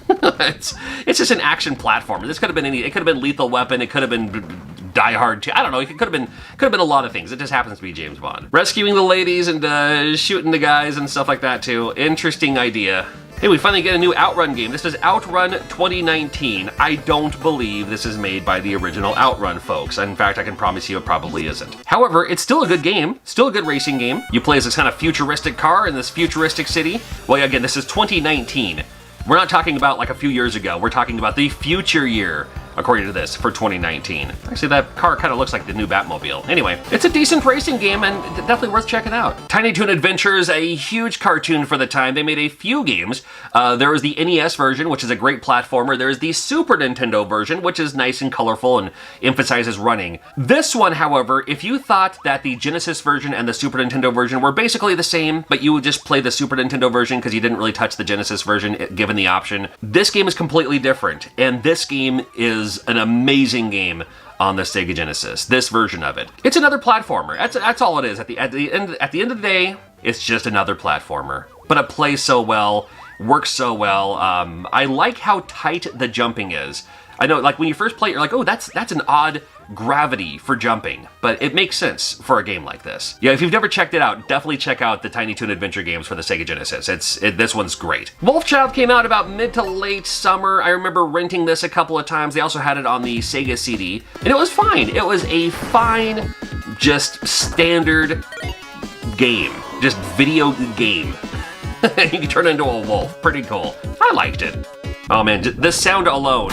it's just an action platformer. This could have been any... It could have been Lethal Weapon. It could have been Die Hard 2. I don't know. It could have been a lot of things. It just happens to be James Bond. Rescuing the ladies and shooting the guys and stuff like that too. Interesting idea. Hey, we finally get a new Outrun game. This is Outrun 2019. I don't believe this is made by the original Outrun folks. In fact, I can promise you it probably isn't. However, it's still a good game. Still a good racing game. You play as this kind of futuristic car in this futuristic city. Well, again, this is 2019. We're not talking about like a few years ago. We're talking about the future year, according to this, for 2019. Actually, that car kind of looks like the new Batmobile. Anyway, it's a decent racing game and definitely worth checking out. Tiny Toon Adventures, a huge cartoon for the time. They made a few games. There was the NES version, which is a great platformer. There's the Super Nintendo version, which is nice and colorful and emphasizes running. This one, however, if you thought that the Genesis version and the Super Nintendo version were basically the same, but you would just play the Super Nintendo version because you didn't really touch the Genesis version, given the option, this game is completely different. And this game is an amazing game on the SEGA Genesis, this version of it. It's another platformer. That's all it is. At the end of the day, it's just another platformer. But it plays so well, works so well. I like how tight the jumping is. I know, like when you first play it, you're like, oh, that's an odd gravity for jumping, but it makes sense for a game like this. Yeah, if you've never checked it out, definitely check out the Tiny Toon Adventure games for the SEGA Genesis. This one's great. Wolfchild came out about mid to late summer. I remember renting this a couple of times. They also had it on the Sega CD, and it was fine. It was a fine, just standard game, just video game. You can turn into a wolf. Pretty cool. I liked it. Oh man, this sound alone.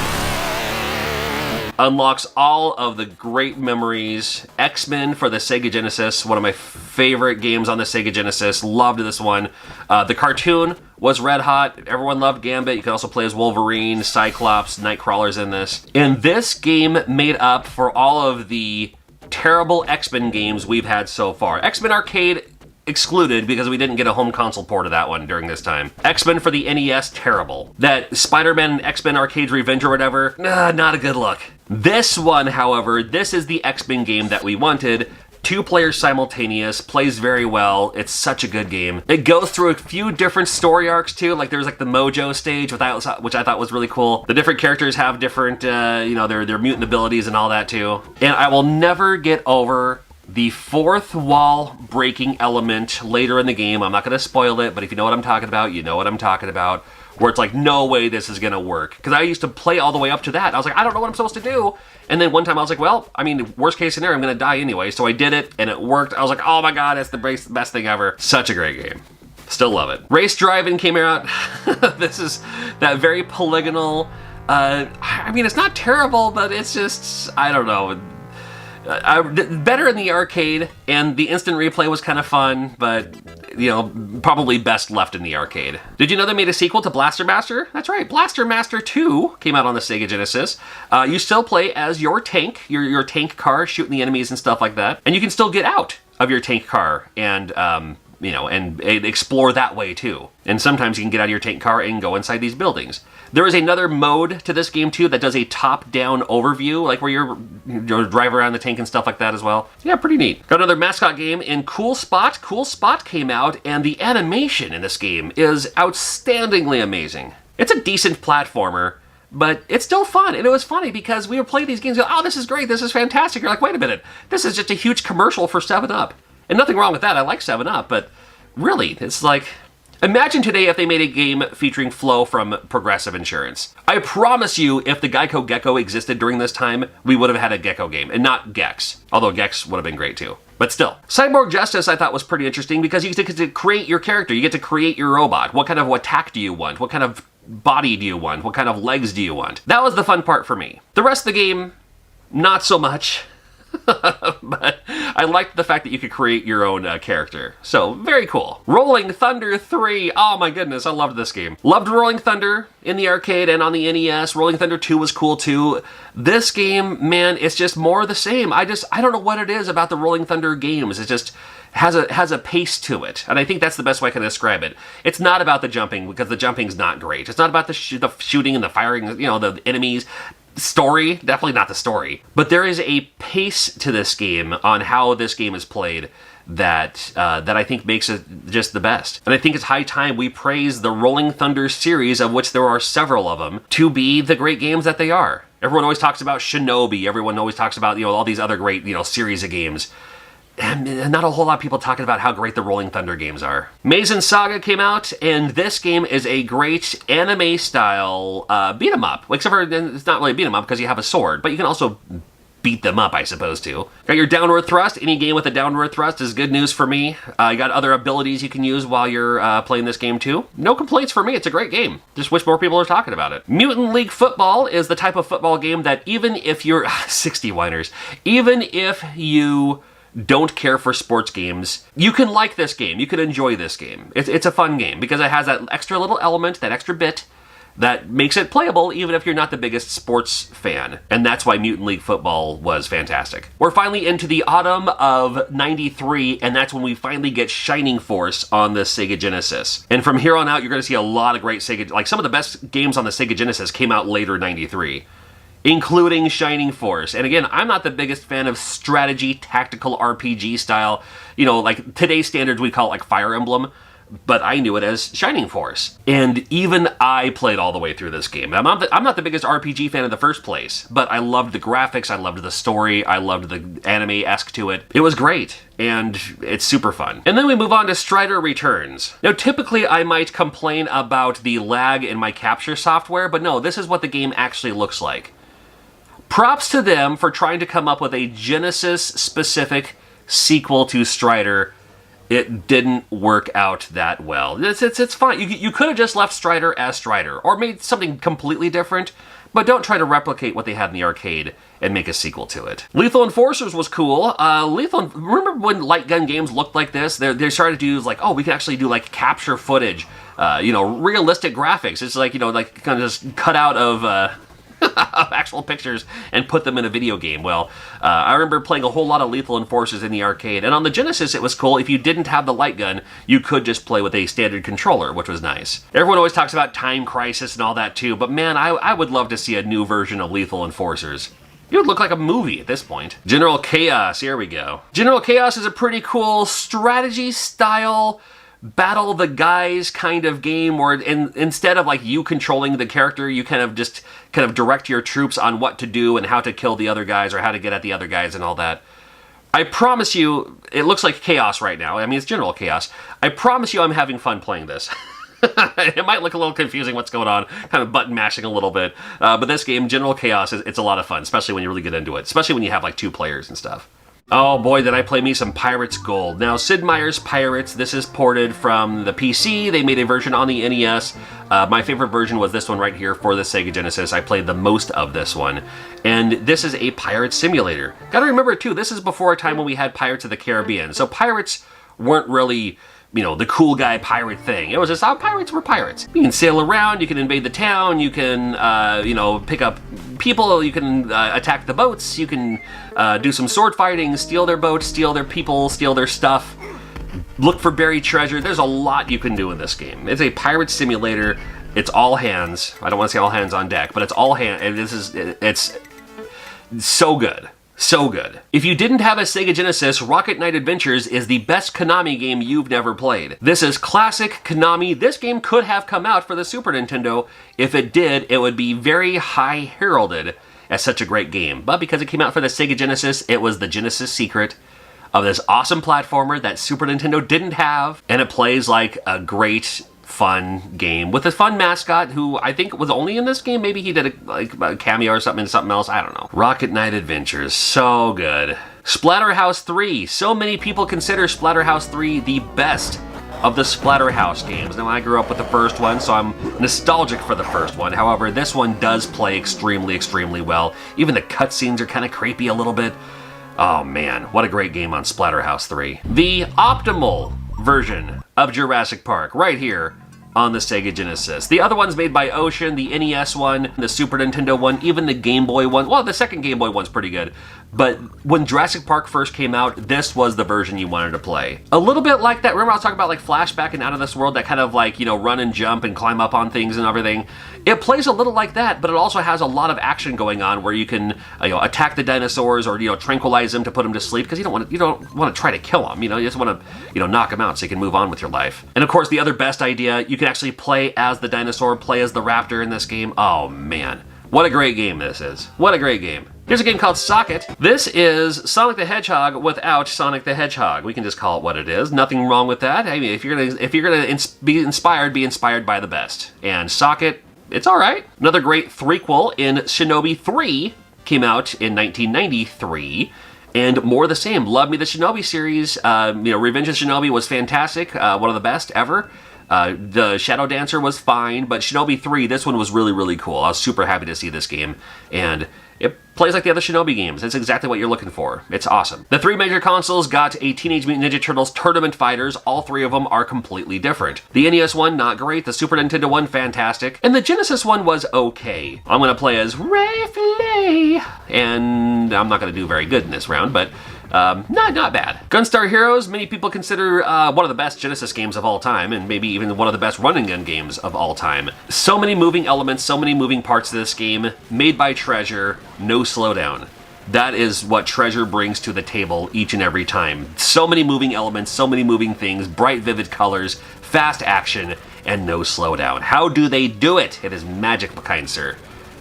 unlocks all of the great memories. X-Men for the Sega Genesis, one of my favorite games on the Sega Genesis. Loved this one. The cartoon was red hot. Everyone loved Gambit. You could also play as Wolverine, Cyclops, Nightcrawler's in this. And this game made up for all of the terrible X-Men games we've had so far. X-Men Arcade excluded because we didn't get a home console port of that one during this time. X-Men for the NES, terrible. That Spider-Man X-Men Arcade Revenge or whatever, not a good look. This one, however, this is the X-Men game that we wanted. 2 players simultaneous, plays very well. It's such a good game. It goes through a few different story arcs too. Like there's like the Mojo stage, which I thought was really cool. The different characters have different, their mutant abilities and all that too. And I will never get over the fourth wall breaking element later in the game. I'm not going to spoil it, but if you know what I'm talking about, you know what I'm talking about. Where it's like, no way this is going to work. Because I used to play all the way up to that. I was like, I don't know what I'm supposed to do. And then one time I was like, well, I mean, worst case scenario, I'm going to die anyway. So I did it, and it worked. I was like, oh my god, that's the best thing ever. Such a great game. Still love it. Race Driving came out. This is that very polygonal. I mean, it's not terrible, but it's just, I don't know. Better in the arcade, and the instant replay was kind of fun, but, probably best left in the arcade. Did you know they made a sequel to Blaster Master? That's right, Blaster Master 2 came out on the Sega Genesis. You still play as your tank, your tank car, shooting the enemies and stuff like that, and you can still get out of your tank car and and explore that way too. And sometimes you can get out of your tank car and go inside these buildings. There is another mode to this game too that does a top-down overview, like where you're drive around the tank and stuff like that as well. Yeah, pretty neat. Got another mascot game in Cool Spot. Cool Spot came out, and the animation in this game is outstandingly amazing. It's a decent platformer, but it's still fun. And it was funny because we would play these games and go, oh, this is great, this is fantastic. You're like, wait a minute, this is just a huge commercial for 7-Up. And nothing wrong with that, I like 7-Up, but really, it's like, imagine today if they made a game featuring Flo from Progressive Insurance. I promise you, if the Geico Gecko existed during this time, we would have had a Gecko game, and not Gex. Although Gex would have been great too. But still. Cyborg Justice I thought was pretty interesting because you get to create your character. You get to create your robot. What kind of attack do you want? What kind of body do you want? What kind of legs do you want? That was the fun part for me. The rest of the game, not so much. But I liked the fact that you could create your own character. So, very cool. Rolling Thunder 3. Oh my goodness, I loved this game. Loved Rolling Thunder in the arcade and on the NES. Rolling Thunder 2 was cool too. This game, man, it's just more of the same. I don't know what it is about the Rolling Thunder games. It just has a pace to it. And I think that's the best way I can describe it. It's not about the jumping, because the jumping's not great. It's not about the shooting and the firing, the enemies. Story, definitely not the story. But there is a pace to this game on how this game is played that I think makes it just the best. And I think it's high time we praise the Rolling Thunder series, of which there are several of them, to be the great games that they are. Everyone always talks about Shinobi. Everyone always talks about, all these other great, series of games. And not a whole lot of people talking about how great the Rolling Thunder games are. Mazen Saga came out, and this game is a great anime-style beat-em-up. Except for, it's not really a beat-em-up because you have a sword, but you can also beat them up, I suppose, too. Got your downward thrust. Any game with a downward thrust is good news for me. You got other abilities you can use while you're playing this game, too. No complaints for me. It's a great game. Just wish more people are talking about it. Mutant League Football is the type of football game that even if you're... 60 whiners. Even if you don't care for sports games, you can like this game. You can enjoy this game. It's a fun game because it has that extra little element, that extra bit that makes it playable even if you're not the biggest sports fan. And that's why Mutant League Football was fantastic. We're finally into the autumn of '93, and that's when we finally get Shining Force on the Sega Genesis. And from here on out, you're going to see a lot of great Sega, like some of the best games on the Sega Genesis came out later '93. Including Shining Force. And again, I'm not the biggest fan of strategy, tactical RPG style. Like today's standards, we call it like Fire Emblem, but I knew it as Shining Force. And even I played all the way through this game. I'm not the biggest RPG fan in the first place, but I loved the graphics, I loved the story, I loved the anime-esque to it. It was great, and it's super fun. And then we move on to Strider Returns. Now, typically I might complain about the lag in my capture software, but no, this is what the game actually looks like. Props to them for trying to come up with a Genesis-specific sequel to Strider it didn't work out that well. It's fine. You could have just left Strider as Strider, or made something completely different, but don't try to replicate what they had in the arcade and make a sequel to it. Lethal Enforcers was cool. Remember when light gun games looked like this? They started to use like, oh, we can actually do like capture footage, realistic graphics. It's like, like kind of just cut out of of actual pictures and put them in a video game. Well, I remember playing a whole lot of Lethal Enforcers in the arcade, and on the Genesis it was cool. If you didn't have the light gun, you could just play with a standard controller, which was nice. Everyone always talks about Time Crisis and all that too, but man, I would love to see a new version of Lethal Enforcers. It would look like a movie at this point. General Chaos, here we go. General Chaos is a pretty cool strategy style battle the guys kind of game where instead of like you controlling the character, you kind of direct your troops on what to do and how to kill the other guys or how to get at the other guys and all that. I promise you, it looks like chaos right now. I mean, it's General Chaos. I promise you I'm having fun playing this. It might look a little confusing what's going on, kind of button mashing a little bit, but this game, General Chaos, it's a lot of fun, especially when you really get into it, especially when you have like 2 players and stuff. Oh boy, did I play me some Pirates Gold. Now, Sid Meier's Pirates, this is ported from the PC. They made a version on the NES. My favorite version was this one right here for the Sega Genesis. I played the most of this one. And this is a pirate simulator. Gotta remember too, this is before a time when we had Pirates of the Caribbean. So pirates weren't really, the cool guy pirate thing. It was just how pirates were pirates. You can sail around, you can invade the town, you can, pick up people, you can attack the boats, you can do some sword fighting, steal their boats, steal their people, steal their stuff, look for buried treasure. There's a lot you can do in this game. It's a pirate simulator. It's all hands. I don't want to say all hands on deck, but it's all hands. It's so good. So good. If you didn't have a Sega Genesis, Rocket Knight Adventures is the best Konami game you've never played. This is classic Konami. This game could have come out for the Super Nintendo. If it did, it would be very high heralded as such a great game. But because it came out for the Sega Genesis, it was the Genesis secret of this awesome platformer that Super Nintendo didn't have. And it plays like a great fun game with a fun mascot who I think was only in this game. Maybe he did a cameo or something in something else. I don't know. Rocket Knight Adventures, so good. Splatterhouse 3. So many people consider Splatterhouse 3 the best of the Splatterhouse games. Now, I grew up with the first one, so I'm nostalgic for the first one. However, this one does play extremely, extremely well. Even the cutscenes are kind of creepy a little bit. Oh man, what a great game on Splatterhouse 3. The optimal version of Jurassic Park, right here on the Sega Genesis. The other one's made by Ocean, the NES one, the Super Nintendo one, even the Game Boy one. Well, the second Game Boy one's pretty good. But when Jurassic Park first came out, this was the version you wanted to play. A little bit like that. Remember I was talking about like Flashback and Out of This World, that kind of like, run and jump and climb up on things and everything. It plays a little like that, but it also has a lot of action going on where you can, attack the dinosaurs or, tranquilize them to put them to sleep, because you don't want to try to kill them. You just want to, knock them out so you can move on with your life. And of course, the other best idea, you can actually play as the dinosaur, play as the raptor in this game. Oh man, what a great game this is. What a great game. Here's a game called Socket. This is Sonic the Hedgehog without Sonic the Hedgehog. We can just call it what it is. Nothing wrong with that. I mean, if you're gonna be inspired by the best. And Socket, it's all right. Another great threequel in Shinobi 3 came out in 1993. And more of the same. Love me the Shinobi series. Revenge of Shinobi was fantastic. One of the best ever. The Shadow Dancer was fine, but Shinobi 3, this one was really, really cool. I was super happy to see this game, and it plays like the other Shinobi games. It's exactly what you're looking for. It's awesome. The 3 major consoles got a Teenage Mutant Ninja Turtles Tournament Fighters. All 3 of them are completely different. The NES one, not great. The Super Nintendo one, fantastic. And the Genesis one was okay. I'm going to play as Ray Fillet, and I'm not going to do very good in this round, but not bad. Gunstar Heroes, many people consider one of the best Genesis games of all time, and maybe even one of the best run-and-gun games of all time. So many moving elements, so many moving parts to this game, made by Treasure, no slowdown. That is what Treasure brings to the table each and every time. So many moving elements, so many moving things, bright, vivid colors, fast action, and no slowdown. How do they do it? It is magic, kind sir.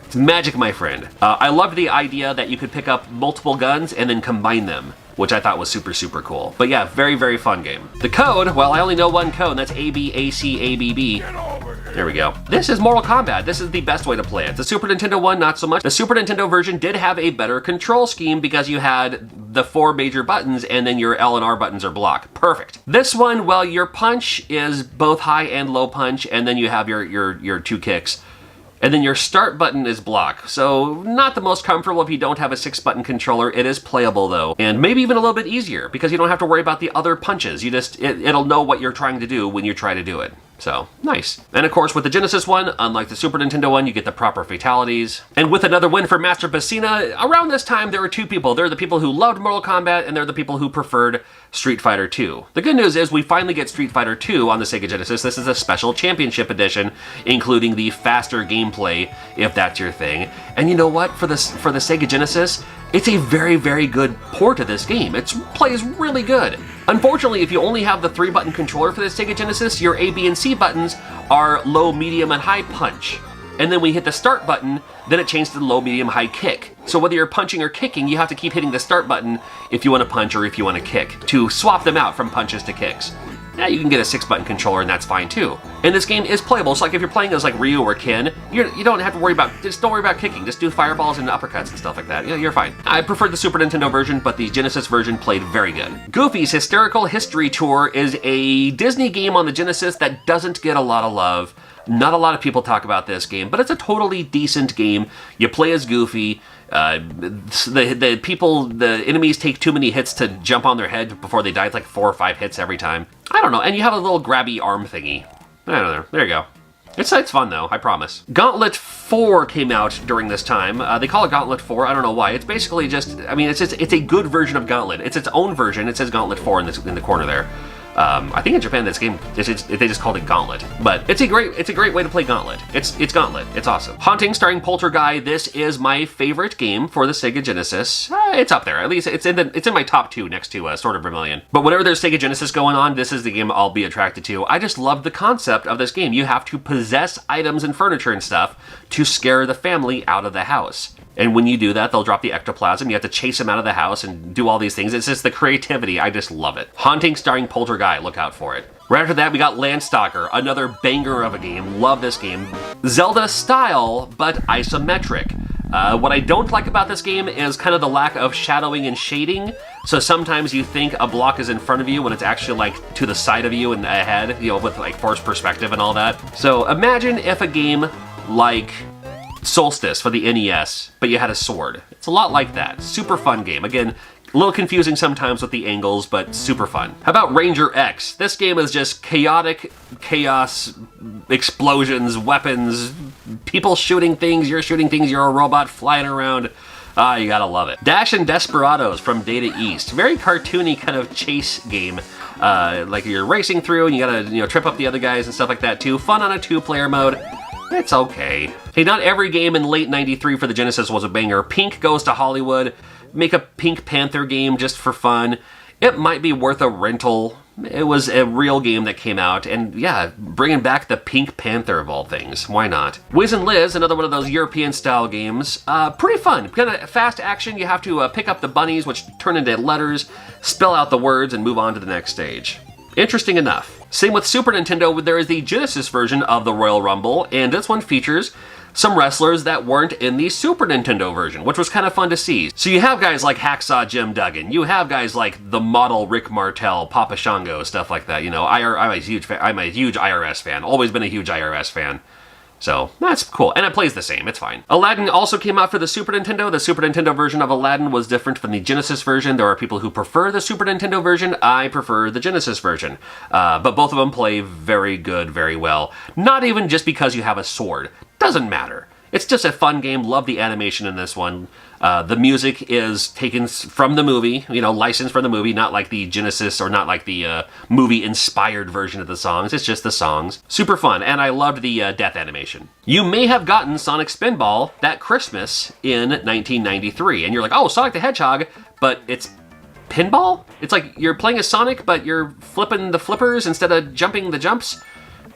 It's magic, my friend. I loved the idea that you could pick up multiple guns and then combine them. which I thought was super, super cool. But yeah, very, very fun game. The code, well, I only know one code, and that's ABACABB. There we go. This is Mortal Kombat. This is the best way to play it. The Super Nintendo one, not so much. The Super Nintendo version did have a better control scheme because you had the 4 major buttons and then your L and R buttons are block. Perfect. This one, well, your punch is both high and low punch, and then you have your 2 kicks. And then your start button is block. So not the most comfortable if you don't have a 6-button controller. It is playable though. And maybe even a little bit easier because you don't have to worry about the other punches. You just, it'll know what you're trying to do when you try to do it. So, nice. And of course, with the Genesis one, unlike the Super Nintendo one, you get the proper fatalities. And with another win for Master Basina, around this time there were 2 people. There are the people who loved Mortal Kombat, and there are the people who preferred Street Fighter 2. The good news is we finally get Street Fighter 2 on the Sega Genesis. This is a special championship edition, including the faster gameplay, if that's your thing. And you know what? For the Sega Genesis, it's a very, very good port of this game. It plays really good. Unfortunately, if you only have the 3-button controller for the Sega Genesis, your A, B, and C buttons are low, medium, and high punch. And then when you hit the start button, then it changes to the low, medium, high kick. So whether you're punching or kicking, you have to keep hitting the start button if you want to punch or if you want to kick, to swap them out from punches to kicks. Now you can get a 6-button controller and that's fine too. And this game is playable, so like if you're playing as like Ryu or Ken, you don't have to worry about, just don't worry about kicking, just do fireballs and uppercuts and stuff like that. You're fine. I preferred the Super Nintendo version, but the Genesis version played very good. Goofy's Hysterical History Tour is a Disney game on the Genesis that doesn't get a lot of love. Not a lot of people talk about this game, but it's a totally decent game. You play as Goofy. The enemies take too many hits to jump on their head before they die. It's like 4 or 5 hits every time. I don't know, and you have a little grabby arm thingy. I don't know, there you go. It's fun though, I promise. Gauntlet 4 came out during this time. They call it Gauntlet 4, I don't know why. It's basically just, I mean, it's a good version of Gauntlet. It's its own version, it says Gauntlet 4 in the corner there. I think in Japan this game, they just called it Gauntlet. But it's a great way to play Gauntlet. It's Gauntlet. It's awesome. Haunting starring Poltergeist. This is my favorite game for the Sega Genesis. It's up there. At least it's in my top 2 next to Sword of Vermilion. But whenever there's Sega Genesis going on, this is the game I'll be attracted to. I just love the concept of this game. You have to possess items and furniture and stuff to scare the family out of the house. And when you do that, they'll drop the ectoplasm. You have to chase them out of the house and do all these things. It's just the creativity. I just love it. Haunting starring Poltergeist. Look out for it. Right after that, we got Landstalker, another banger of a game. Love this game. Zelda style, but isometric. What I don't like about this game is kind of the lack of shadowing and shading. So sometimes you think a block is in front of you when it's actually like to the side of you and ahead, you know, with like forced perspective and all that. So imagine if a game like Solstice for the NES, but you had a sword. It's a lot like that. Super fun game. Again, a little confusing sometimes with the angles, but super fun. How about Ranger X? This game is just chaotic chaos, explosions, weapons, people shooting things, you're a robot flying around. Ah, you gotta love it. Dash and Desperados from Data East. Very cartoony kind of chase game. Like you're racing through and you gotta trip up the other guys and stuff like that too. Fun on a 2-player mode. It's okay. Hey, not every game in late 93 for the Genesis was a banger. Pink Goes to Hollywood. Make a Pink Panther game just for fun. It might be worth a rental. It was a real game that came out, and yeah, bringing back the Pink Panther of all things. Why not? Wiz and Liz, another one of those European-style games. Pretty fun. Kind of fast action. You have to pick up the bunnies, which turn into letters, spell out the words, and move on to the next stage. Interesting enough. Same with Super Nintendo, there is the Genesis version of the Royal Rumble, and this one features some wrestlers that weren't in the Super Nintendo version, which was kind of fun to see. So you have guys like Hacksaw Jim Duggan, you have guys like the model Rick Martel, Papa Shango, stuff like that. You know, I'm a huge IRS fan, always been a huge IRS fan. So, that's cool. And it plays the same, it's fine. Aladdin also came out for the Super Nintendo. The Super Nintendo version of Aladdin was different from the Genesis version. There are people who prefer the Super Nintendo version. I prefer the Genesis version. But both of them play very good, very well. Not even just because you have a sword. Doesn't matter. It's just a fun game. Love the animation in this one. The music is taken from the movie, licensed from the movie, not like the Genesis or not like the movie-inspired version of the songs. It's just the songs. Super fun, and I loved the death animation. You may have gotten Sonic Spinball that Christmas in 1993, and you're like, oh, Sonic the Hedgehog, but it's pinball? It's like you're playing as Sonic, but you're flipping the flippers instead of jumping the jumps?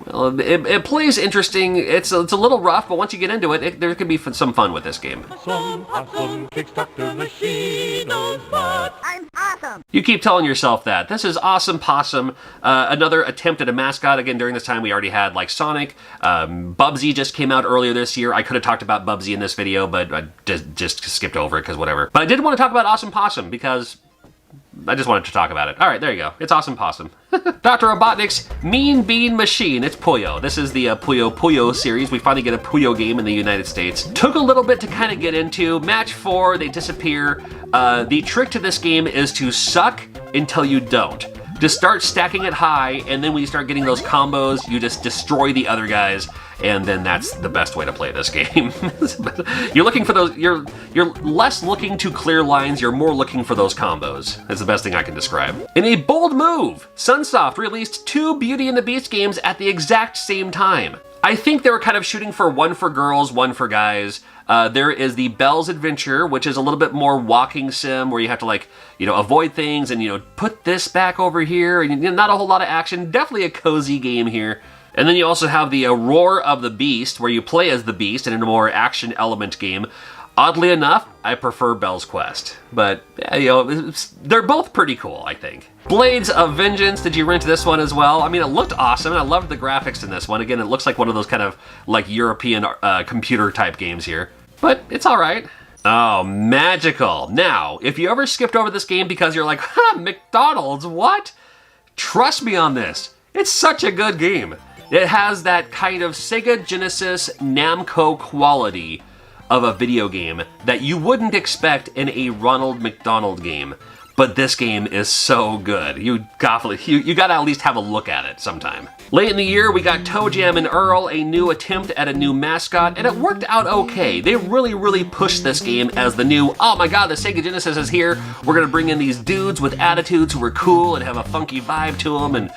Well, it plays interesting. It's a little rough, but once you get into it, there can be some fun with this game. Some awesome Kickstarter machine knows what. I'm awesome. You keep telling yourself that. This is Awesome Possum. Another attempt at a mascot. Again, during this time, we already had, like, Sonic. Bubsy just came out earlier this year. I could have talked about Bubsy in this video, but I just skipped over it because whatever. But I did want to talk about Awesome Possum because I just wanted to talk about it. All right, there you go. It's Awesome Possum. Dr. Robotnik's Mean Bean Machine. It's Puyo. This is the Puyo Puyo series. We finally get a Puyo game in the United States. Took a little bit to kind of get into. Match 4, they disappear. The trick to this game is to suck until you don't. Just start stacking it high, and then when you start getting those combos, you just destroy the other guys, and then that's the best way to play this game. You're looking for those, you're less looking to clear lines, you're more looking for those combos. That's the best thing I can describe. In a bold move, Sunsoft released 2 Beauty and the Beast games at the exact same time. I think they were kind of shooting for one for girls, one for guys. There is the Belle's Adventure, which is a little bit more walking sim where you have to, like, you know, avoid things and, you know, put this back over here, and not a whole lot of action. Definitely a cozy game here. And then you also have the Roar of the Beast, where you play as the Beast in a more action element game. Oddly enough, I prefer Belle's Quest, but, you know, they're both pretty cool, I think. Blades of Vengeance, did you rent this one as well? I mean, it looked awesome, and I loved the graphics in this one. Again, it looks like one of those kind of, like, European computer-type games here. But it's all right. Oh, magical. Now, if you ever skipped over this game because you're like, McDonald's, what? Trust me on this. It's such a good game. It has that kind of SEGA Genesis Namco quality of a video game that you wouldn't expect in a Ronald McDonald game. But this game is so good. You gotta at least have a look at it sometime. Late in the year, we got Toe Jam and Earl, a new attempt at a new mascot, and it worked out okay. They really pushed this game as the new, oh my god, the Sega Genesis is here. We're gonna bring in these dudes with attitudes who are cool and have a funky vibe to them,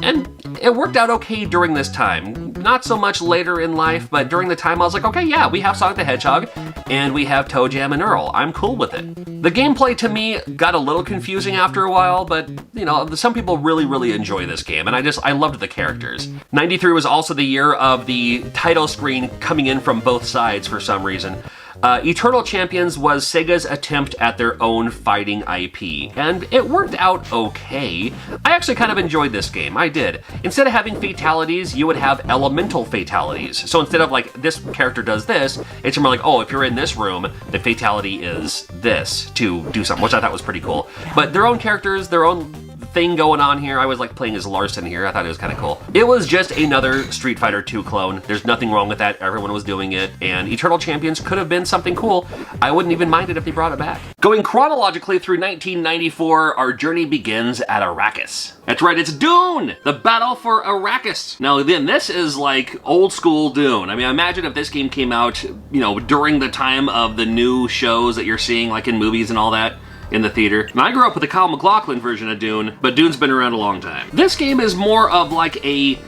and it worked out okay during this time. Not so much later in life, but during the time I was like, okay, yeah, we have Sonic the Hedgehog, and we have Toe Jam and Earl. I'm cool with it. The gameplay to me got a little confusing after a while, but, you know, some people really enjoy this game, and I loved the characters. 93 was also the year of the title screen coming in from both sides for some reason. Eternal Champions was Sega's attempt at their own fighting IP, and it worked out okay. I actually kind of enjoyed this game, I did. Instead of having fatalities, you would have elemental fatalities. So instead of like, this character does this, it's more like, oh, if you're in this room, the fatality is this to do something, which I thought was pretty cool. But their own characters, their own thing going on here. I was like playing as Larson here. I thought it was kind of cool. It was just another Street Fighter 2 clone. There's nothing wrong with that. Everyone was doing it, and Eternal Champions could have been something cool. I wouldn't even mind it if they brought it back. Going chronologically through 1994, our journey begins at Arrakis. That's right, it's Dune! The battle for Arrakis. Now then, this is like old school Dune. I mean, imagine if this game came out, you know, during the time of the new shows that you're seeing, like in movies and all that, in the theater. Now, I grew up with the Kyle MacLachlan version of Dune, but Dune's been around a long time. This game is more of like a,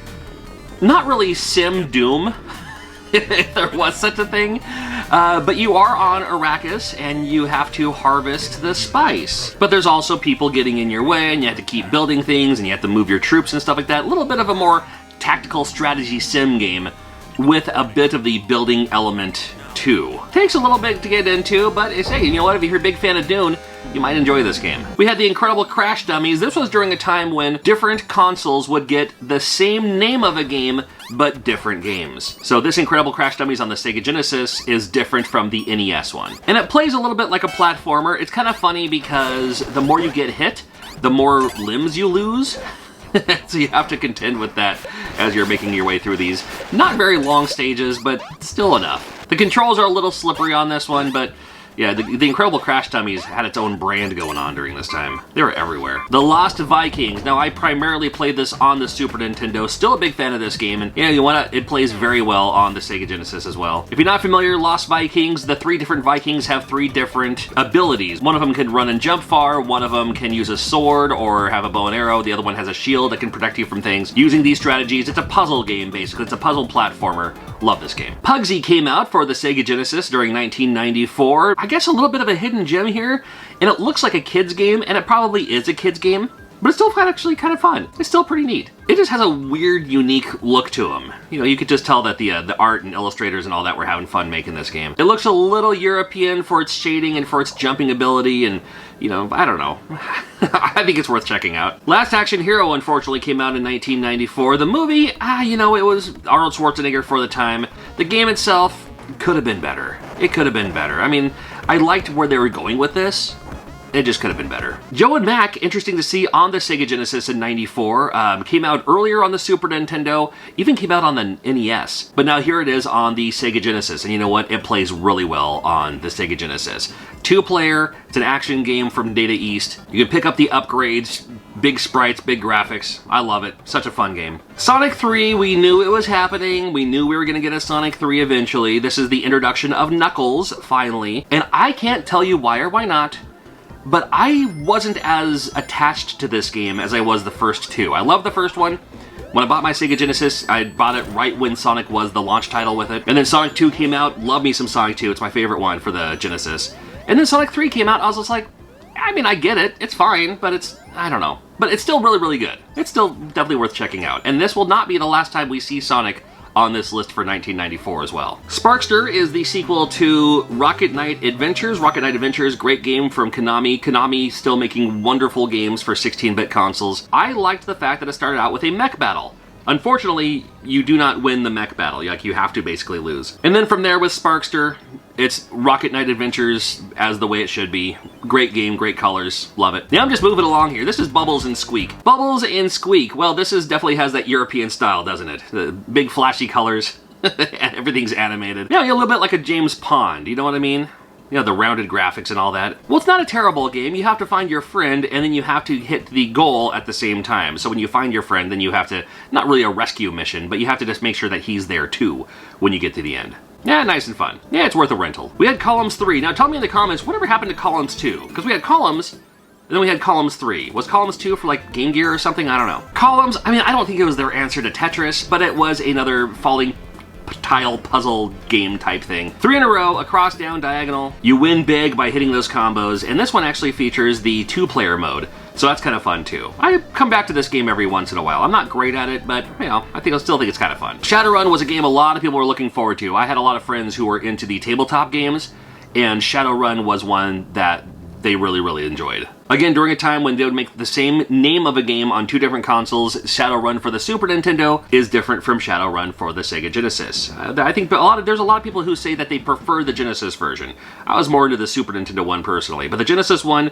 not really sim Doom, if there was such a thing, but you are on Arrakis and you have to harvest the spice. But there's also people getting in your way and you have to keep building things and you have to move your troops and stuff like that. A little bit of a more tactical strategy sim game with a bit of the building element too. Takes a little bit to get into, but it's, hey, you know what, if you're a big fan of Dune, you might enjoy this game. We had the Incredible Crash Dummies. This was during a time when different consoles would get the same name of a game, but different games. So this Incredible Crash Dummies on the Sega Genesis is different from the NES one. And it plays a little bit like a platformer. It's kind of funny because the more you get hit, the more limbs you lose. So you have to contend with that as you're making your way through these not very long stages, but still enough. The controls are a little slippery on this one, but yeah, the Incredible Crash Dummies had its own brand going on during this time. They were everywhere. The Lost Vikings. Now, I primarily played this on the Super Nintendo. Still a big fan of this game, and yeah, you know, it plays very well on the Sega Genesis as well. If you're not familiar, Lost Vikings, the 3 different Vikings have 3 different abilities. One of them can run and jump far, one of them can use a sword or have a bow and arrow, the other one has a shield that can protect you from things. Using these strategies, it's a puzzle game, basically. It's a puzzle platformer. Love this game. Pugsy came out for the Sega Genesis during 1994. I guess a little bit of a hidden gem here, and it looks like a kid's game, and it probably is a kid's game, but it's still actually kind of fun. It's still pretty neat. It just has a weird, unique look to them. You know, you could just tell that the art and illustrators and all that were having fun making this game. It looks a little European for its shading and for its jumping ability, and, you know, I don't know. I think it's worth checking out. Last Action Hero, unfortunately, came out in 1994. The movie, you know, it was Arnold Schwarzenegger for the time. The game itself could have been better. It could have been better. I mean, I liked where they were going with this. It just could have been better. Joe and Mac, interesting to see on the Sega Genesis in 94, came out earlier on the Super Nintendo, even came out on the NES. But now here it is on the Sega Genesis, and you know what? It plays really well on the Sega Genesis. 2-player, it's an action game from Data East. You can pick up the upgrades, big sprites, big graphics. I love it. Such a fun game. Sonic 3, we knew it was happening. We knew we were going to get a Sonic 3 eventually. This is the introduction of Knuckles, finally. And I can't tell you why or why not, but I wasn't as attached to this game as I was the first two. I loved the first one. When I bought my Sega Genesis, I bought it right when Sonic was the launch title with it. And then Sonic 2 came out. Love me some Sonic 2. It's my favorite one for the Genesis. And then Sonic 3 came out. I was just like, I mean, I get it. It's fine, but it's, I don't know. But it's still really, really good. It's still definitely worth checking out. And this will not be the last time we see Sonic on this list for 1994 as well. Sparkster is the sequel to Rocket Knight Adventures. Rocket Knight Adventures, great game from Konami. Konami still making wonderful games for 16-bit consoles. I liked the fact that it started out with a mech battle. Unfortunately, you do not win the mech battle. Like, you have to basically lose. And then from there with Sparkster, it's Rocket Knight Adventures as the way it should be. Great game, great colors, love it. Now I'm just moving along here. This is Bubbles and Squeak. Bubbles and Squeak, well, this is definitely has that European style, doesn't it? The big flashy colors, and everything's animated. Yeah, a little bit like a James Pond, you know what I mean? You know, the rounded graphics and all that. Well, it's not a terrible game. You have to find your friend, and then you have to hit the goal at the same time. So when you find your friend, then you have to, not really a rescue mission, but you have to just make sure that he's there too when you get to the end. Yeah, nice and fun. Yeah, it's worth a rental. We had Columns 3. Now tell me in the comments, whatever happened to Columns 2? Because we had Columns, and then we had Columns 3. Was Columns 2 for like Game Gear or something? I don't know. Columns, I mean, I don't think it was their answer to Tetris, but it was another falling tile puzzle game type thing. 3 in a row, across, down, diagonal. You win big by hitting those combos, and this one actually features the 2-player mode, so that's kind of fun too. I come back to this game every once in a while. I'm not great at it, but you know, I still think it's kind of fun. Shadowrun was a game a lot of people were looking forward to. I had a lot of friends who were into the tabletop games, and Shadowrun was one that they really, really enjoyed. Again, during a time when they would make the same name of a game on 2 different consoles, Shadowrun for the Super Nintendo is different from Shadowrun for the Sega Genesis. I think there's a lot of people who say that they prefer the Genesis version. I was more into the Super Nintendo one personally, but the Genesis one,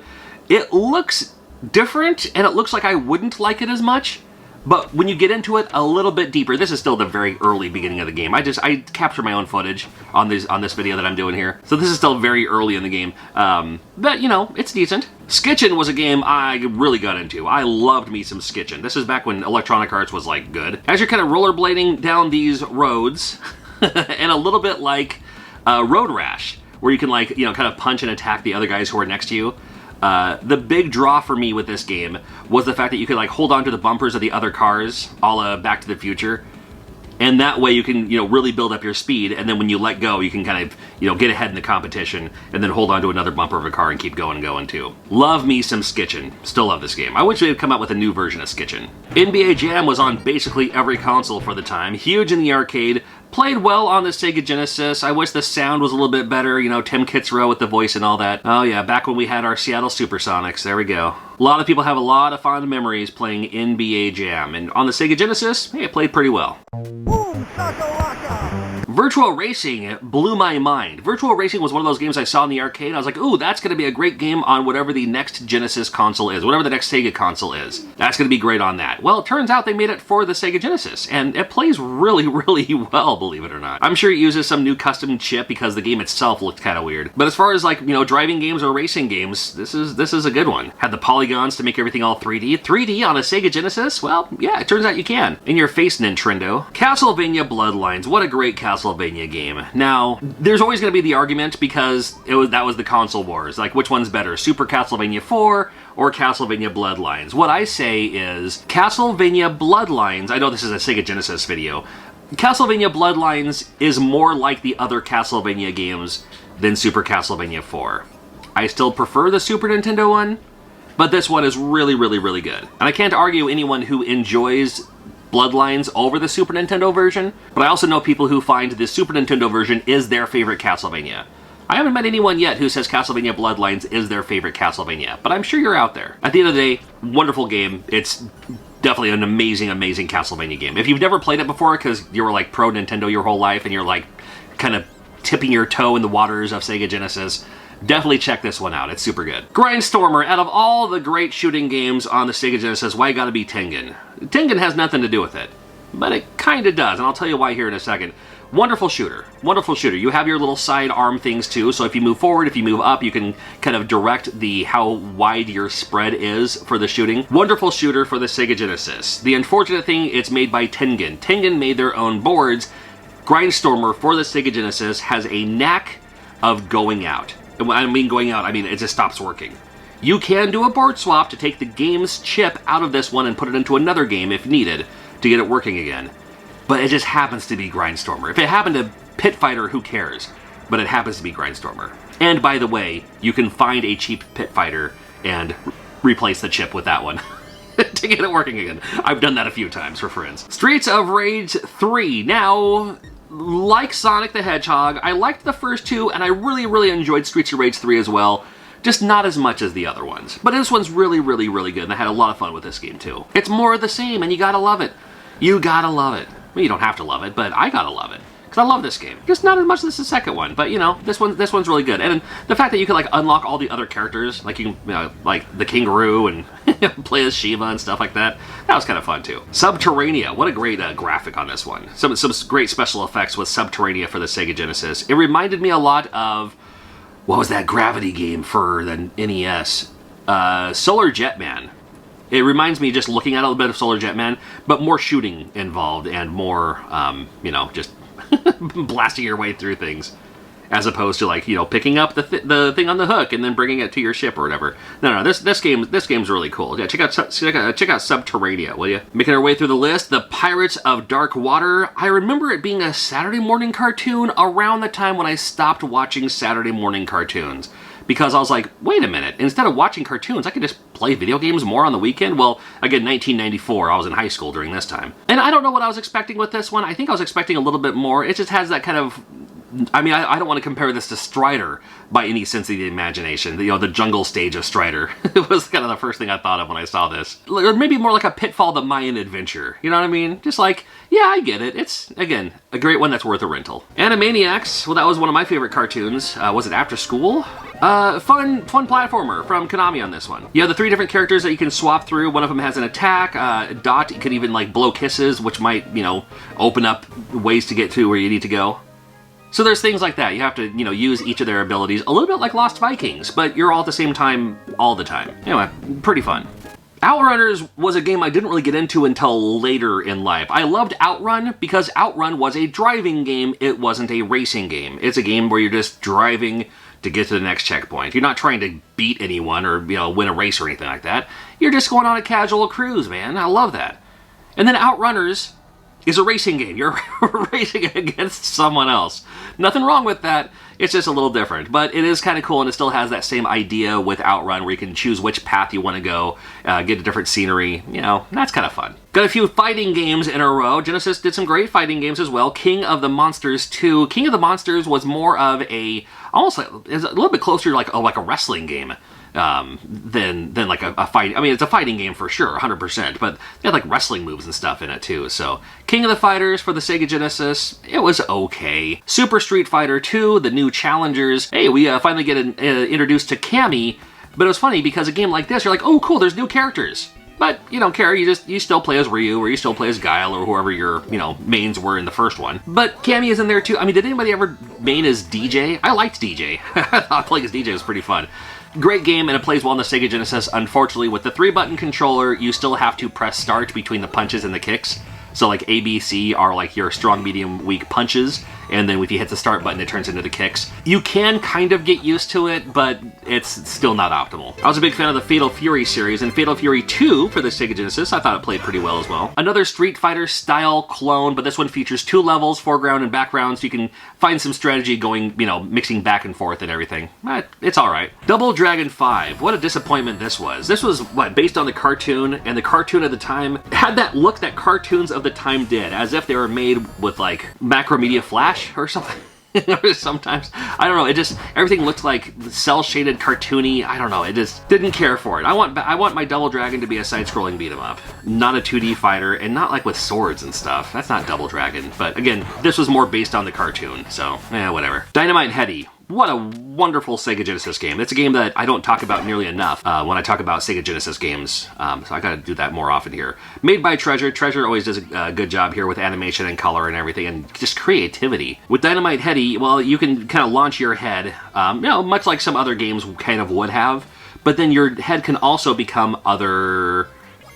it looks different, and it looks like I wouldn't like it as much. But when you get into it a little bit deeper, this is still the very early beginning of the game. I capture my own footage on this video that I'm doing here. So this is still very early in the game. But, you know, it's decent. Skitchin' was a game I really got into. I loved me some Skitchin'. This is back when Electronic Arts was, like, good. As you're kind of rollerblading down these roads, and a little bit like Road Rash, where you can, like, you know, kind of punch and attack the other guys who are next to you. The big draw for me with this game was the fact that you could like hold on to the bumpers of the other cars, a la Back to the Future, and that way you can, you know, really build up your speed, and then when you let go, you can kind of, you know, get ahead in the competition, and then hold on to another bumper of a car and keep going and going too. Love me some Skitchin'. Still love this game. I wish they'd come out with a new version of Skitchin'. NBA Jam was on basically every console for the time, huge in the arcade, played well on the Sega Genesis. I wish the sound was a little bit better, you know, Tim Kitzrow with the voice and all that. Oh yeah, back when we had our Seattle Supersonics, there we go. A lot of people have a lot of fond memories playing NBA Jam, and on the Sega Genesis, hey, it played pretty well. Virtual Racing blew my mind. Virtual Racing was one of those games I saw in the arcade, and I was like, ooh, that's going to be a great game on whatever the next Genesis console is, whatever the next Sega console is. That's going to be great on that. Well, it turns out they made it for the Sega Genesis, and it plays really, really well, believe it or not. I'm sure it uses some new custom chip because the game itself looked kind of weird. But as far as like, you know, driving games or racing games, this is a good one. Had the polygons to make everything all 3D. 3D on a Sega Genesis? Well, yeah, it turns out you can. In your face, Nintendo. Castlevania Bloodlines. What a great Castlevania game. Now, there's always going to be the argument because that was the console wars. Like, which one's better, Super Castlevania 4 or Castlevania Bloodlines? What I say is Castlevania Bloodlines, I know this is a Sega Genesis video, Castlevania Bloodlines is more like the other Castlevania games than Super Castlevania 4. I still prefer the Super Nintendo one, But this one is really, really, really good. And I can't argue anyone who enjoys Bloodlines over the Super Nintendo version, but I also know people who find the Super Nintendo version is their favorite Castlevania. I haven't met anyone yet who says Castlevania Bloodlines is their favorite Castlevania, but I'm sure you're out there. At the end of the day, wonderful game. It's definitely an amazing, amazing Castlevania game. If you've never played it before because you were like pro Nintendo your whole life and you're like kind of tipping your toe in the waters of Sega Genesis, definitely check this one out. It's super good. Grindstormer, out of all the great shooting games on the Sega Genesis, why gotta be Tengen? Tengen has nothing to do with it, but it kind of does, and I'll tell you why here in a second. Wonderful shooter. Wonderful shooter. You have your little side arm things too, so if you move forward, if you move up, you can kind of direct how wide your spread is for the shooting. Wonderful shooter for the Sega Genesis. The unfortunate thing, it's made by Tengen. Tengen made their own boards. Grindstormer for the Sega Genesis has a knack of going out. And when I mean going out, I mean it just stops working. You can do a board swap to take the game's chip out of this one and put it into another game if needed to get it working again. But it just happens to be Grindstormer. If it happened to Pit Fighter, who cares? But it happens to be Grindstormer. And by the way, you can find a cheap Pit Fighter and replace the chip with that one to get it working again. I've done that a few times for friends. Streets of Rage 3. Now, like Sonic the Hedgehog, I liked the first two, and I really, really enjoyed Streets of Rage 3 as well. Just not as much as the other ones. But this one's really, really, really good, and I had a lot of fun with this game too. It's more of the same, and you gotta love it. You gotta love it. Well, you don't have to love it, but I gotta love it. Because I love this game. Just not as much as the second one, but you know, this one's really good. And the fact that you can like unlock all the other characters, like you can, like the Kangaroo and play as Shiva and stuff like that, that was kind of fun too. Subterranea, what a great graphic on this one. Some great special effects with Subterranea for the Sega Genesis. It reminded me a lot of, what was that Gravity game for the NES? Solar Jetman. It reminds me, just looking at a little bit of Solar Jetman, but more shooting involved and more, you know, just blasting your way through things, as opposed to like, you know, picking up the thing on the hook and then bringing it to your ship or whatever. No, this game's really cool. Yeah, check out Subterranea, will you? Making our way through the list, The Pirates of Dark Water. I remember it being a Saturday morning cartoon around the time when I stopped watching Saturday morning cartoons. Because I was like, wait a minute, instead of watching cartoons, I could just play video games more on the weekend? Well, again, 1994, I was in high school during this time. And I don't know what I was expecting with this one. I think I was expecting a little bit more. It just has that kind of, I mean, I don't want to compare this to Strider by any sense of the imagination. You know, the jungle stage of Strider. It was kind of the first thing I thought of when I saw this. Or maybe more like a Pitfall the Mayan Adventure. You know what I mean? Just like, yeah, I get it. It's, again, a great one that's worth a rental. Animaniacs, well, that was one of my favorite cartoons. Was it After School? Fun platformer from Konami on this one. You have the 3 different characters that you can swap through. One of them has an attack. Dot, you can even like blow kisses, which might, you know, open up ways to get to where you need to go. So there's things like that. You have to, you know, use each of their abilities, a little bit like Lost Vikings, but you're all at the same time, all the time. Anyway, pretty fun. Outrunners was a game I didn't really get into until later in life. I loved Outrun because Outrun was a driving game. It wasn't a racing game. It's a game where you're just driving to get to the next checkpoint. You're not trying to beat anyone or, you know, win a race or anything like that. You're just going on a casual cruise, man. I love that. And then Outrunners is a racing game. You're racing against someone else. Nothing wrong with that. It's just a little different. But it is kind of cool, and it still has that same idea with Outrun where you can choose which path you want to go, get a different scenery. You know, that's kind of fun. Got a few fighting games in a row. Genesis did some great fighting games as well. King of the Monsters 2. King of the Monsters was more of a, almost like, it's a little bit closer to like a wrestling game. Than like a fight. I mean, it's a fighting game for sure, 100%, but they had like wrestling moves and stuff in it too. So, King of the Fighters for the Sega Genesis, it was okay. Super Street Fighter 2, the new challengers. Hey, we finally get introduced to Cammy, but it was funny because a game like this, you're like, oh cool, there's new characters. But you don't care, you still play as Ryu, or you still play as Guile, or whoever your, you know, mains were in the first one. But Cammy is in there too. I mean, did anybody ever main as DJ? I liked DJ. I thought playing as DJ was pretty fun. Great game, and it plays well on the Sega Genesis. Unfortunately, with the 3-button controller, you still have to press start between the punches and the kicks. So like A, B, C are like your strong, medium, weak punches, and then if you hit the start button, it turns into the kicks. You can kind of get used to it, but it's still not optimal. I was a big fan of the Fatal Fury series, and Fatal Fury 2 for the Sega Genesis, I thought it played pretty well as well. Another Street Fighter style clone, but this one features 2 levels, foreground and background, so you can find some strategy going, you know, mixing back and forth and everything. It's alright. Double Dragon 5, what a disappointment this was. This was, what, based on the cartoon, and the cartoon at the time had that look that cartoons of the time did, as if they were made with, like, Macromedia Flash or something. Sometimes, I don't know, it just, everything looked like cel-shaded, cartoony, I don't know, I just didn't care for it. I want my Double Dragon to be a side-scrolling beat-em-up, not a 2D fighter, and not like with swords and stuff. That's not Double Dragon, but again, this was more based on the cartoon, so, whatever. Dynamite Headdy. What a wonderful Sega Genesis game. It's a game that I don't talk about nearly enough when I talk about Sega Genesis games, so I gotta do that more often here. Made by Treasure. Treasure always does a good job here with animation and color and everything, and just creativity. With Dynamite Headdy, well, you can kind of launch your head, you know, much like some other games kind of would have, but then your head can also become other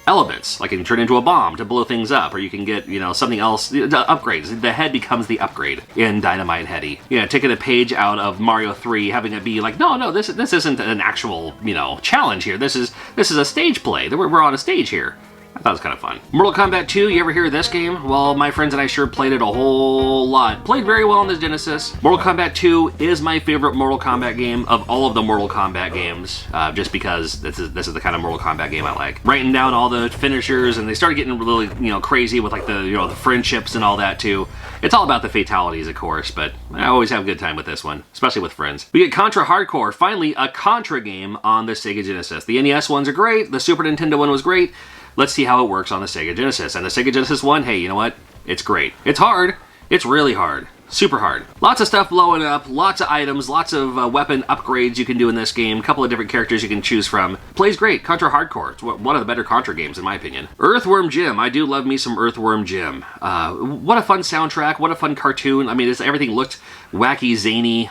elements, like it can turn into a bomb to blow things up, or you can get, you know, something else, the upgrades. The head becomes the upgrade in Dynamite Headdy. Yeah, taking a page out of Mario 3, having it be like, no, this isn't an actual, you know, challenge here. This is a stage play. We're on a stage here. I thought it was kind of fun. Mortal Kombat 2, you ever hear of this game? Well, my friends and I sure played it a whole lot. Played very well on the Genesis. Mortal Kombat 2 is my favorite Mortal Kombat game of all of the Mortal Kombat games, just because this is the kind of Mortal Kombat game I like. Writing down all the finishers, and they started getting really, you know, crazy with like the, you know, the friendships and all that too. It's all about the fatalities, of course, but I always have a good time with this one, especially with friends. We get Contra Hardcore, finally a Contra game on the Sega Genesis. The NES ones are great, the Super Nintendo one was great. Let's see how it works on the Sega Genesis. And the Sega Genesis one, hey, you know what? It's great. It's hard. It's really hard. Super hard. Lots of stuff blowing up, lots of items, lots of weapon upgrades you can do in this game, a couple of different characters you can choose from. Plays great. Contra Hardcore. It's one of the better Contra games, in my opinion. Earthworm Jim. I do love me some Earthworm Jim. What a fun soundtrack. What a fun cartoon. I mean, everything looked wacky, zany,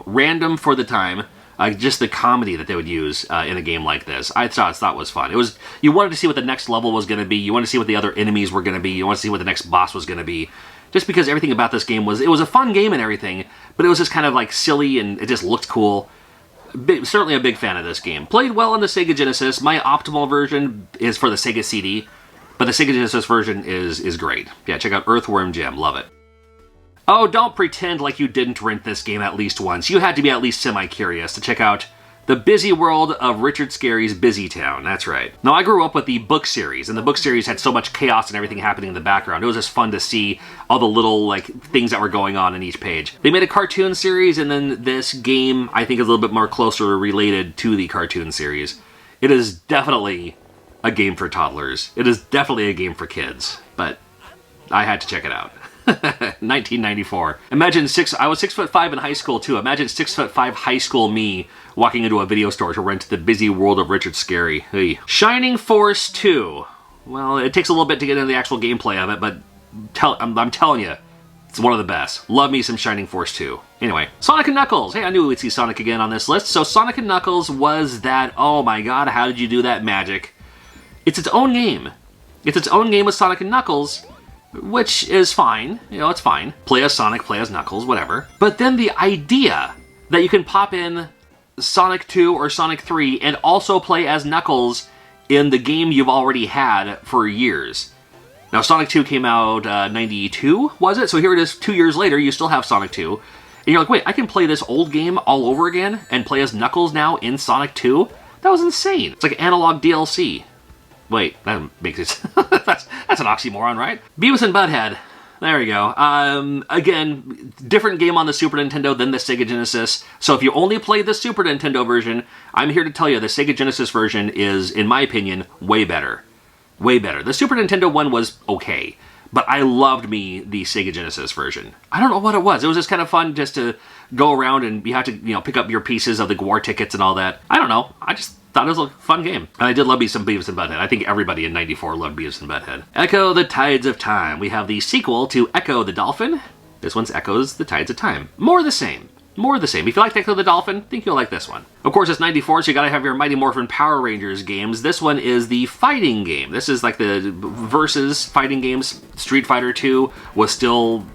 random for the time. Just the comedy that they would use in a game like this, I thought was fun. It was, you wanted to see what the next level was going to be. You wanted to see what the other enemies were going to be. You wanted to see what the next boss was going to be. Just because everything about this game was, it was a fun game and everything, but it was just kind of like silly and it just looked cool. Certainly a big fan of this game. Played well on the Sega Genesis. My optimal version is for the Sega CD, but the Sega Genesis version is great. Yeah, check out Earthworm Jim. Love it. Oh, don't pretend like you didn't rent this game at least once. You had to be at least semi-curious to check out The Busy World of Richard Scarry's Busy Town. That's right. Now, I grew up with the book series, and the book series had so much chaos and everything happening in the background. It was just fun to see all the little, like, things that were going on in each page. They made a cartoon series, and then this game, I think, is a little bit more closer related to the cartoon series. It is definitely a game for toddlers. It is definitely a game for kids, but I had to check it out. 1994. Imagine I was 6'5" in high school too. Imagine 6'5" high school me walking into a video store to rent The Busy World of Richard Scarry. Hey. Shining Force 2. Well, it takes a little bit to get into the actual gameplay of it, but I'm telling you, it's one of the best. Love me some Shining Force 2. Anyway, Sonic & Knuckles. Hey, I knew we'd see Sonic again on this list. So Sonic & Knuckles was that, oh my god, how did you do that magic? It's its own game. It's its own game with Sonic & Knuckles, which is fine. You know, it's fine. Play as Sonic, play as Knuckles, whatever. But then the idea that you can pop in Sonic 2 or Sonic 3 and also play as Knuckles in the game you've already had for years. Now, Sonic 2 came out 92, was it? So here it is 2 years later, you still have Sonic 2. And you're like, wait, I can play this old game all over again and play as Knuckles now in Sonic 2? That was insane. It's like analog DLC. Wait, that makes it... that's an oxymoron, right? Beavis and Butthead. There we go. Again, different game on the Super Nintendo than the Sega Genesis. So if you only play the Super Nintendo version, I'm here to tell you the Sega Genesis version is, in my opinion, way better. Way better. The Super Nintendo one was okay, but I loved me the Sega Genesis version. I don't know what it was. It was just kind of fun just to go around and you have to, you know, pick up your pieces of the war tickets and all that. I don't know. I just thought it was a fun game. And I did love me some Beavis and Butthead. I think everybody in 94 loved Beavis and Butthead. Echo the Tides of Time. We have the sequel to Echo the Dolphin. This one's Echoes the Tides of Time. More the same. More the same. If you liked Echo the Dolphin, I think you'll like this one. Of course, it's 94, so you gotta have your Mighty Morphin Power Rangers games. This one is the fighting game. This is like the versus fighting games. Street Fighter 2 was still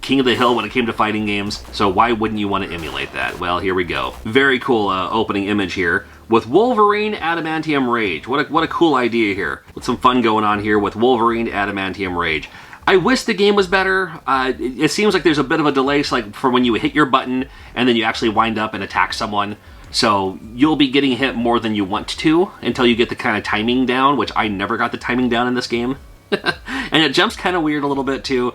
king of the hill when it came to fighting games, so why wouldn't you want to emulate that? Well, here we go. Very cool opening image here with Wolverine Adamantium Rage. What a cool idea here. With some fun going on here with Wolverine Adamantium Rage. I wish the game was better. It seems like there's a bit of a delay, so like for when you hit your button and then you actually wind up and attack someone. So you'll be getting hit more than you want to until you get the kind of timing down, which I never got the timing down in this game. And it jumps kind of weird a little bit too.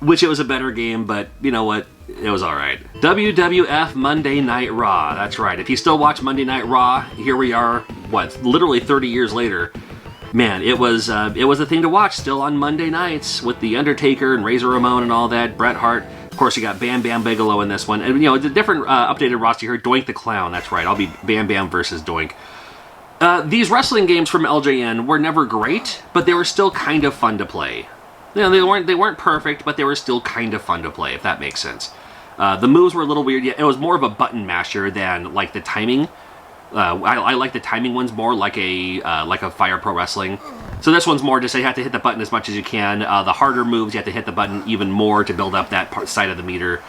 Wish it was a better game, but you know what? It was alright. WWF Monday Night Raw. That's right. If you still watch Monday Night Raw, here we are, what, literally 30 years later. Man, it was a thing to watch still on Monday nights with The Undertaker and Razor Ramon and all that, Bret Hart. Of course, you got Bam Bam Bigelow in this one. And, you know, it's a different updated roster here. Doink the Clown. That's right. I'll be Bam Bam versus Doink. These wrestling games from LJN were never great, but they were still kind of fun to play. You know, they weren't perfect, but they were still kind of fun to play, if that makes sense. The moves were a little weird. It was more of a button masher than like the timing. I like the timing ones more like a Fire Pro Wrestling. So this one's more just you have to hit the button as much as you can. The harder moves, you have to hit the button even more to build up that side of the meter.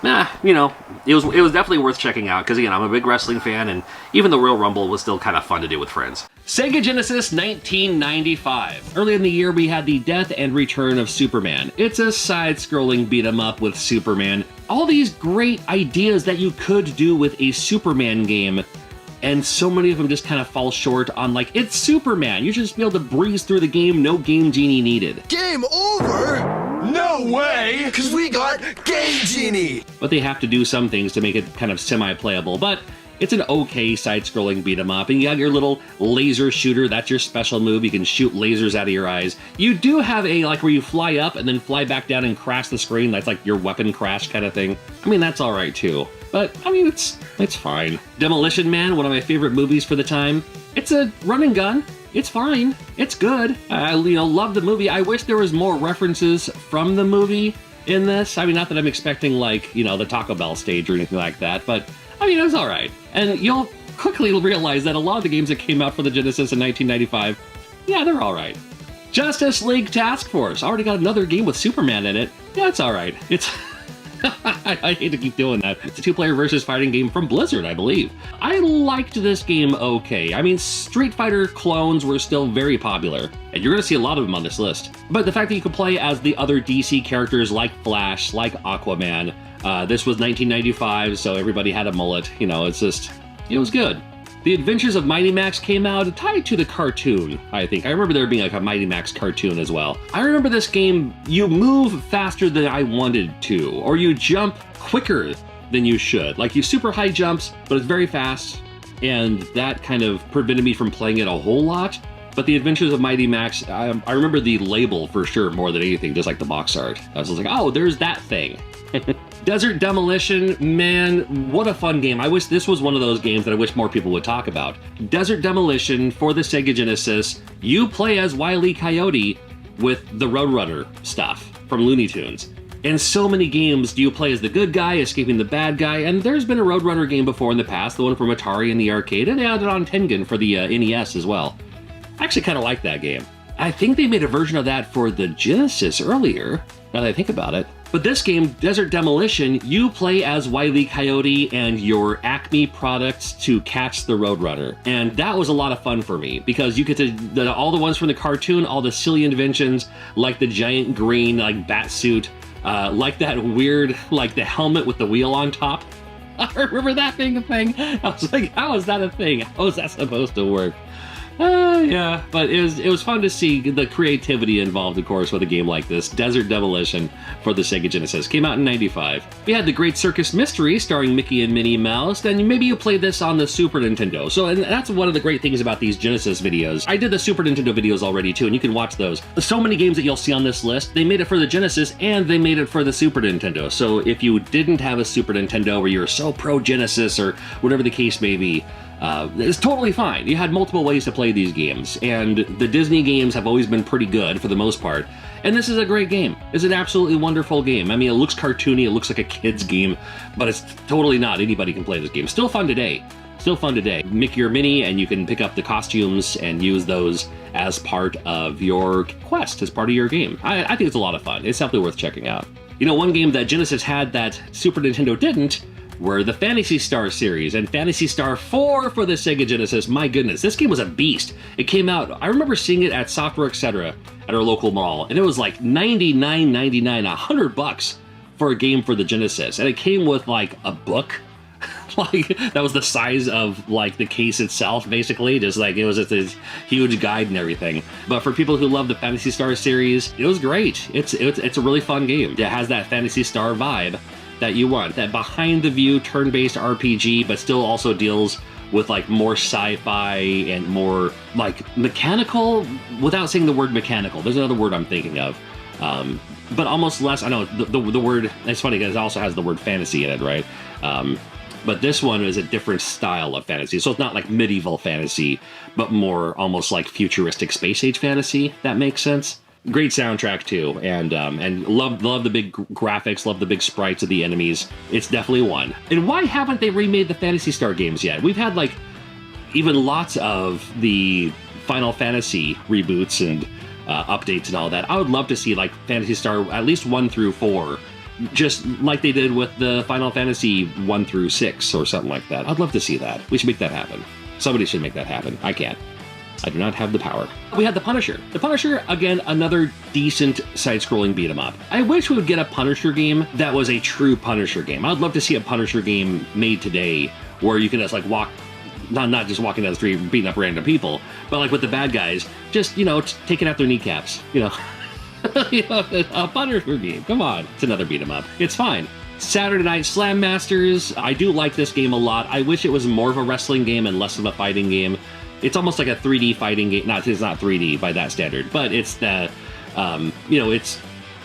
You know, it was definitely worth checking out because, again, I'm a big wrestling fan, and even the Royal Rumble was still kind of fun to do with friends. SEGA Genesis 1995. Early in the year, we had the death and return of Superman. It's a side-scrolling beat-em-up with Superman. All these great ideas that you could do with a Superman game, and so many of them just kind of fall short on, like, it's Superman. You should just be able to breeze through the game, no Game Genie needed. Game over? No way! Cause we got Game Genie! But they have to do some things to make it kind of semi-playable, but it's an okay side-scrolling beat-em-up, and you got your little laser shooter, that's your special move, you can shoot lasers out of your eyes. You do have a, like, where you fly up and then fly back down and crash the screen, that's like your weapon crash kind of thing. I mean, that's alright too. But, I mean, it's fine. Demolition Man, one of my favorite movies for the time. It's a run and gun. It's fine. It's good. I love the movie. I wish there was more references from the movie in this. I mean, not that I'm expecting, like, the Taco Bell stage or anything like that, but, I mean, it was alright. And you'll quickly realize that a lot of the games that came out for the Genesis in 1995, yeah, they're alright. Justice League Task Force. Already got another game with Superman in it. Yeah, it's alright. It's... I hate to keep doing that. It's a two-player versus fighting game from Blizzard, I believe. I liked this game okay. I mean, Street Fighter clones were still very popular, and you're going to see a lot of them on this list. But the fact that you could play as the other DC characters like Flash, like Aquaman, this was 1995, so everybody had a mullet. It was good. The Adventures of Mighty Max came out tied to the cartoon, I think. I remember there being like a Mighty Max cartoon as well. I remember this game, you move faster than I wanted to, or you jump quicker than you should. Like, you super high jumps, but it's very fast, and that kind of prevented me from playing it a whole lot. But the Adventures of Mighty Max, I remember the label for sure more than anything, just like the box art. I was like, oh, there's that thing. Desert Demolition, man, what a fun game. I wish this was one of those games that I wish more people would talk about. Desert Demolition for the SEGA Genesis. You play as Wile E. Coyote with the Roadrunner stuff from Looney Tunes. In so many games, do you play as the good guy, escaping the bad guy, and there's been a Roadrunner game before in the past, the one from Atari in the arcade, and they had it on Tengen for the NES as well. I actually kind of like that game. I think they made a version of that for the Genesis earlier, now that I think about it. But this game, Desert Demolition, you play as Wile E. Coyote and your Acme products to catch the Roadrunner. And that was a lot of fun for me, because you get to, all the ones from the cartoon, all the silly inventions, like the giant green, like, bat suit, like that weird, like the helmet with the wheel on top. I remember that being a thing. I was like, how is that a thing? How is that supposed to work? Yeah, but it was fun to see the creativity involved, of course, with a game like this. Desert Demolition for the SEGA Genesis. Came out in 95. We had The Great Circus Mystery starring Mickey and Minnie Mouse, and maybe you played this on the Super Nintendo. So, and that's one of the great things about these Genesis videos. I did the Super Nintendo videos already too, and you can watch those. So many games that you'll see on this list, they made it for the Genesis and they made it for the Super Nintendo. So if you didn't have a Super Nintendo or you're so pro Genesis or whatever the case may be, it's totally fine. You had multiple ways to play these games, and the Disney games have always been pretty good for the most part, and this is a great game. It's an absolutely wonderful game. I mean, it looks cartoony, it looks like a kid's game, but it's totally not. Anybody can play this game. Still fun today. Still fun today. Mickey or Minnie, and you can pick up the costumes and use those as part of your quest, as part of your game. I think it's a lot of fun. It's definitely worth checking out. You know, one game that Genesis had that Super Nintendo didn't were the Phantasy Star series, and Phantasy Star 4 for the Sega Genesis. My goodness, this game was a beast. It came out, I remember seeing it at Software Etc. at our local mall, and it was like $99.99, $100 for a game for the Genesis, and it came with like a book. Like, that was the size of like the case itself, basically. Just like, it was just this huge guide and everything. But for people who love the Phantasy Star series, it was great. It's a really fun game. It has that Phantasy Star vibe that you want, that behind the view turn-based RPG, but still also deals with like more sci-fi and more like mechanical, without saying the word mechanical. There's another word I'm thinking of. But almost less. I know the word, it's funny because it also has the word fantasy in it, right? But this one is a different style of fantasy. So it's not like medieval fantasy, but more almost like futuristic space age fantasy. That makes sense. Great soundtrack too, and love the big graphics, love the big sprites of the enemies. It's definitely one. And why haven't they remade the Phantasy Star games yet? We've had like even lots of the Final Fantasy reboots and updates and all that. I would love to see like Phantasy Star at least 1 through 4. Just like they did with the Final Fantasy 1 through 6 or something like that. I'd love to see that. We should make that happen. Somebody should make that happen. I can't. I do not have the power. We had The Punisher. The Punisher, again, another decent side-scrolling beat-em-up. I wish we would get a Punisher game that was a true Punisher game. I'd love to see a Punisher game made today where you can just like walk, not just walking down the street beating up random people, but like with the bad guys, just, you know, taking out their kneecaps, you know. You know, a Punisher game. Come on. It's another beat 'em up. It's fine. Saturday Night Slam Masters. I do like this game a lot. I wish it was more of a wrestling game and less of a fighting game. It's almost like a 3D fighting game. It's not 3D by that standard, but it's the, you know, it's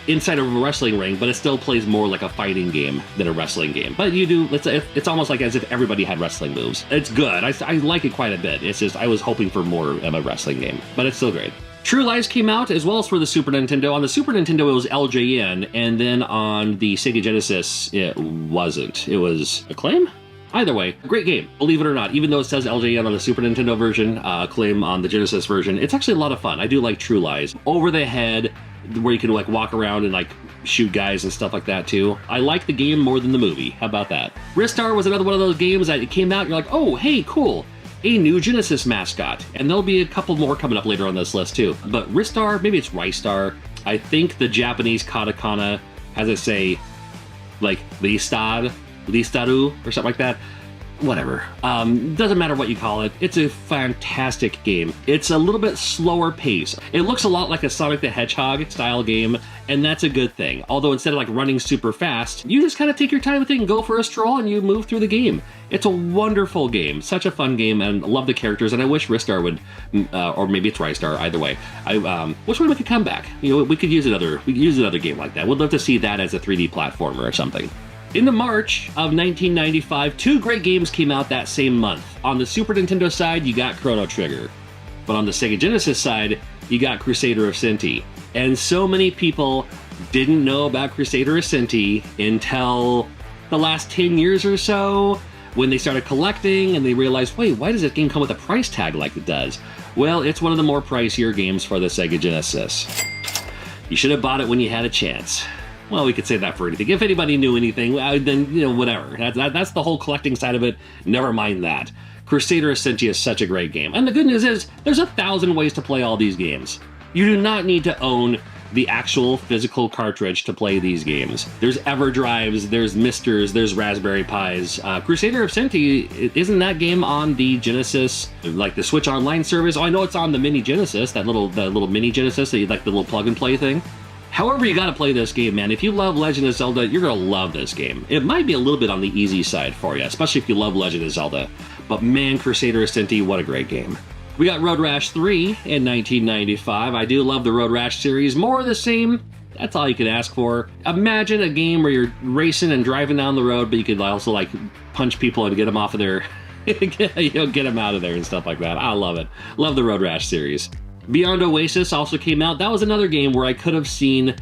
inside of a wrestling ring, but it still plays more like a fighting game than a wrestling game. But you do, it's almost like as if everybody had wrestling moves. It's good. I like it quite a bit. It's just, I was hoping for more of a wrestling game, but it's still great. True Lies came out as well as for the Super Nintendo. On the Super Nintendo, it was LJN, and then on the Sega Genesis, it wasn't. It was Acclaim? Either way, great game, believe it or not. Even though it says LJN on the Super Nintendo version, Acclaim on the Genesis version, it's actually a lot of fun. I do like True Lies. Over the head, where you can like walk around and like shoot guys and stuff like that too. I like the game more than the movie. How about that? Ristar was another one of those games that it came out, you're like, oh, hey, cool. A new Genesis mascot, and there'll be a couple more coming up later on this list too. But Ristar, maybe it's Ristar. I think the Japanese katakana has it say like Listaru or something like that. Whatever. Doesn't matter what you call it. It's a fantastic game. It's a little bit slower pace. It looks a lot like a Sonic the Hedgehog style game, and that's a good thing. Although instead of like running super fast, you just kind of take your time with it and go for a stroll and you move through the game. It's a wonderful game. Such a fun game, and I love the characters, and I wish Ristar would, or maybe it's Ristar, either way. I wish we would make a comeback. You know, we could use another game like that. We'd love to see that as a 3D platformer or something. In the March of 1995, 2 great games came out that same month. On the Super Nintendo side, you got Chrono Trigger. But on the Sega Genesis side, you got Crusader of Sinti. And so many people didn't know about Crusader of Sinti until the last 10 years or so, when they started collecting and they realized, wait, why does this game come with a price tag like it does? Well, it's one of the more pricier games for the Sega Genesis. You should have bought it when you had a chance. Well, we could say that for anything. If anybody knew anything, then, you know, whatever. That's the whole collecting side of it. Never mind that. Crusader of Sinti is such a great game. And the good news is, there's 1,000 ways to play all these games. You do not need to own the actual physical cartridge to play these games. There's EverDrives, there's Misters, there's Raspberry Pis. Crusader of Sinti, isn't that game on the Genesis, like the Switch Online service? Oh, I know it's on the Mini Genesis, the little Mini Genesis, like the little plug-and-play thing. However, you gotta play this game, man. If you love Legend of Zelda, you're gonna love this game. It might be a little bit on the easy side for you, especially if you love Legend of Zelda. But man, Crusader of Sinti, what a great game. We got Road Rash 3 in 1995. I do love the Road Rash series. More of the same. That's all you can ask for. Imagine a game where you're racing and driving down the road, but you could also like punch people and get them off of their, get them out of there and stuff like that. I love it. Love the Road Rash series. Beyond Oasis also came out. That was another game where I could have seen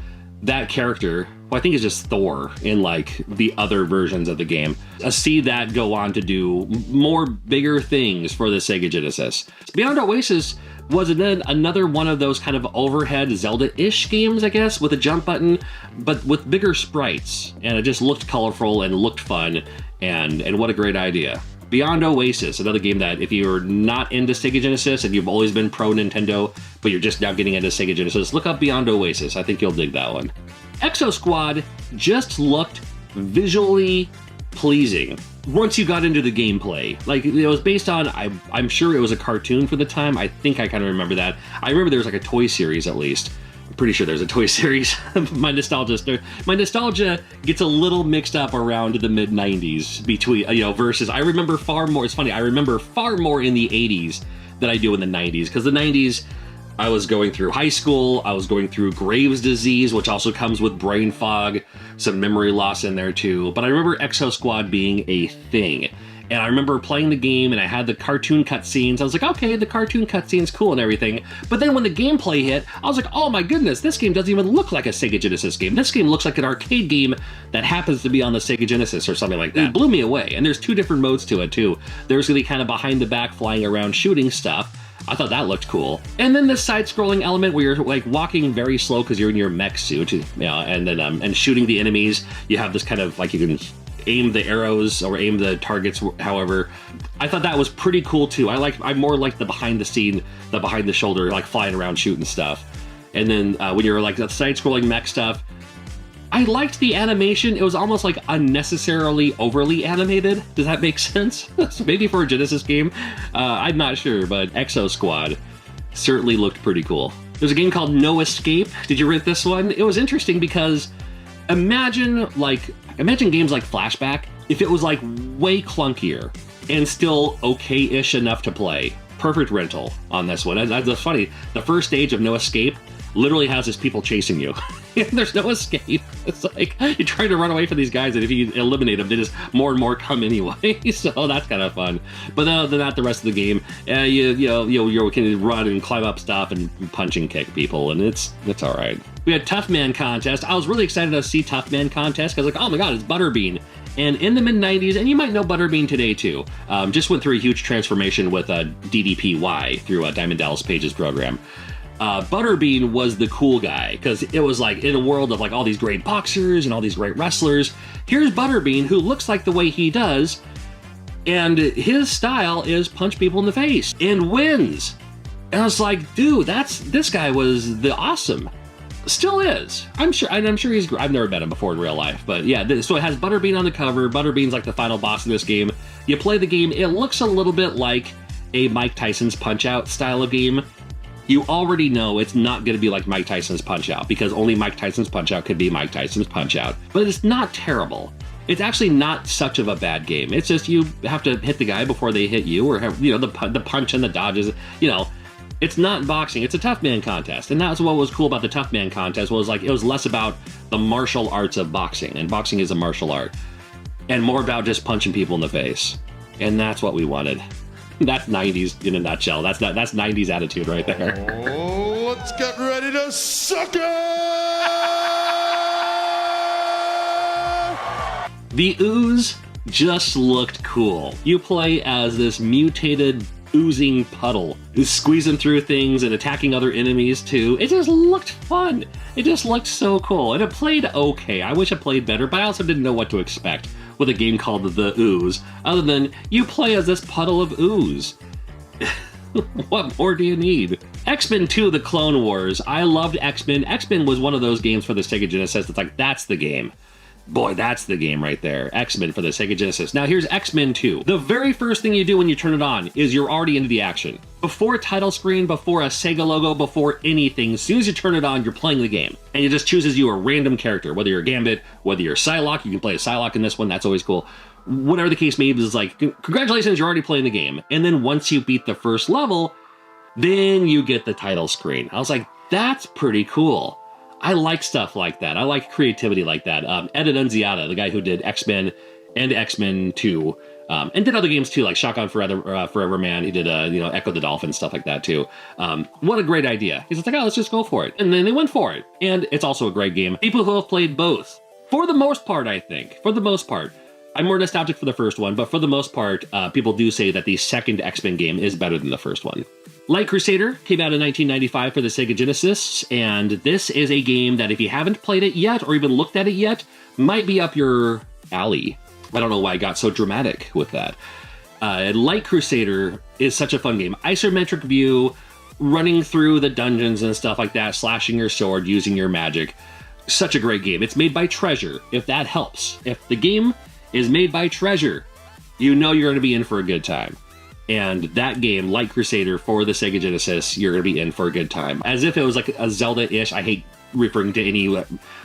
that character, who I think is just Thor, in like the other versions of the game. See that go on to do more bigger things for the Sega Genesis. Beyond Oasis was then another one of those kind of overhead Zelda-ish games, I guess, with a jump button, but with bigger sprites. And it just looked colorful and looked fun, and what a great idea. Beyond Oasis, another game that if you're not into Sega Genesis and you've always been pro Nintendo, but you're just now getting into Sega Genesis, look up Beyond Oasis. I think you'll dig that one. Exo Squad just looked visually pleasing once you got into the gameplay. Like, it was based on, I'm sure it was a cartoon for the time. I think I kind of remember that. I remember there was like a toy series at least. I'm pretty sure there's a toy series. My nostalgia gets a little mixed up around the mid 90s between, versus I remember far more. It's funny, I remember far more in the 80s than I do in the 90s, because the 90s, I was going through high school, I was going through Graves' disease, which also comes with brain fog, some memory loss in there too. But I remember Exo Squad being a thing. And I remember playing the game and I had the cartoon cutscenes. I was like, okay, the cartoon cutscene's cool and everything. But then when the gameplay hit, I was like, oh my goodness, this game doesn't even look like a Sega Genesis game. This game looks like an arcade game that happens to be on the Sega Genesis or something like that. It blew me away. And there's two different modes to it too. There's the kind of behind the back flying around shooting stuff. I thought that looked cool. And then the side-scrolling element where you're like walking very slow because you're in your mech suit, and then and shooting the enemies. You have this kind of like you can aim the arrows or aim the targets, however. I thought that was pretty cool too. I more like the behind the scene, the behind the shoulder, like flying around shooting stuff. And then when you're like the side-scrolling mech stuff, I liked the animation. It was almost like unnecessarily overly animated. Does that make sense? So maybe for a Genesis game, I'm not sure, but Exo Squad certainly looked pretty cool. There's a game called No Escape. Did you read this one? It was interesting because imagine games like Flashback if it was like way clunkier and still okay-ish enough to play. Perfect rental on this one. And that's funny. The first stage of No Escape literally has his people chasing you. There's no escape. It's like you're trying to run away from these guys, and if you eliminate them, they just more and more come anyway. So that's kind of fun. But other than that, the rest of the game, you can run and climb up stuff and punch and kick people, and it's all right. We had Tough Man Contest. I was really excited to see Tough Man Contest because like, oh my god, it's Butterbean. And in the mid-90s, and you might know Butterbean today too, just went through a huge transformation with DDPY through Diamond Dallas Page's program. Butterbean was the cool guy because it was like in a world of like all these great boxers and all these great wrestlers. Here's Butterbean, who looks like the way he does, and his style is punch people in the face and wins. And I was like, dude, this guy was the awesome. Still is. I'm sure he's. I've never met him before in real life, but yeah. So it has Butterbean on the cover. Butterbean's like the final boss in this game. You play the game. It looks a little bit like a Mike Tyson's Punch-Out style of game. You already know it's not going to be like Mike Tyson's Punch-Out because only Mike Tyson's Punch-Out could be Mike Tyson's Punch-Out. But it's not terrible. It's actually not such of a bad game. It's just you have to hit the guy before they hit you, or have the punch and the dodges. It's not boxing. It's a Tough Man Contest, and that's what was cool about the Tough Man Contest. Was like it was less about the martial arts of boxing, and boxing is a martial art, and more about just punching people in the face, and that's what we wanted. That's 90s in a nutshell. That's 90s attitude right there. Oh, let's get ready to suck it! The ooze just looked cool. You play as this mutated oozing puddle who's squeezing through things and attacking other enemies too. It just looked fun. It just looked so cool, and it played okay. I wish it played better, but I also didn't know what to expect with a game called The Ooze, other than you play as this puddle of ooze. What more do you need? X-Men 2 The Clone Wars. I loved X-Men. X-Men was one of those games for the Sega Genesis that's like, that's the game. Boy, that's the game right there. X-Men for the Sega Genesis. Now here's X-Men 2. The very first thing you do when you turn it on is you're already into the action. Before a title screen, before a Sega logo, before anything, as soon as you turn it on, you're playing the game. And it just chooses you a random character, whether you're Gambit, whether you're Psylocke, you can play a Psylocke in this one, that's always cool. Whatever the case may be, it's like, congratulations, you're already playing the game. And then once you beat the first level, then you get the title screen. I was like, that's pretty cool. I like stuff like that. I like creativity like that. Ed Annunziata, the guy who did X-Men and X-Men 2, and did other games too, like Shotgun Forever Man. He did Echo the Dolphin, stuff like that too. What a great idea. He's like, oh, let's just go for it. And then they went for it. And it's also a great game. People who have played both, for the most part, I think, I'm more nostalgic for the first one, but for the most part, people do say that the second X-Men game is better than the first one. Light Crusader came out in 1995 for the Sega Genesis, and this is a game that if you haven't played it yet or even looked at it yet, might be up your alley. I don't know why I got so dramatic with that. Light Crusader is such a fun game. Isometric view, running through the dungeons and stuff like that, slashing your sword, using your magic. Such a great game. It's made by Treasure, if that helps. If the game is made by Treasure, you know you're going to be in for a good time. And that game, Light Crusader for the Sega Genesis, you're going to be in for a good time. As if it was like a Zelda-ish. I hate referring to any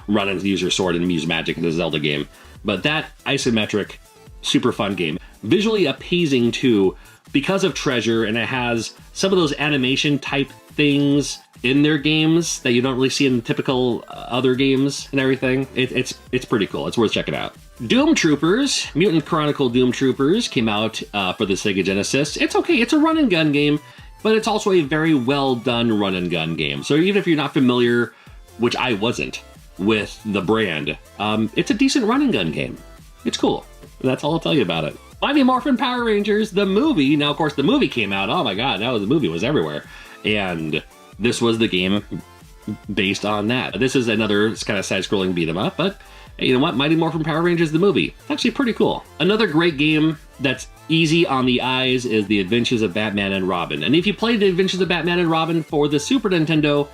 run and use your sword and use magic in a Zelda game. But that isometric, super fun game. Visually appeasing too, because of Treasure, and it has some of those animation type things in their games that you don't really see in typical other games and everything. It's pretty cool. It's worth checking out. Doom Troopers, Mutant Chronicle Doom Troopers came out for the Sega Genesis. It's okay, it's a run and gun game, but it's also a very well done run and gun game. So even if you're not familiar, which I wasn't, with the brand, it's a decent run and gun game. It's cool. And that's all I'll tell you about it. Mighty Morphin Power Rangers, the movie. Now, of course, the movie came out. Oh my god, the movie was everywhere. And this was the game based on that. This is another kind of side-scrolling beat-em-up, but hey, you know what? Mighty Morphin Power Rangers, the movie. It's actually pretty cool. Another great game that's easy on the eyes is The Adventures of Batman and Robin. And if you played The Adventures of Batman and Robin for the Super Nintendo,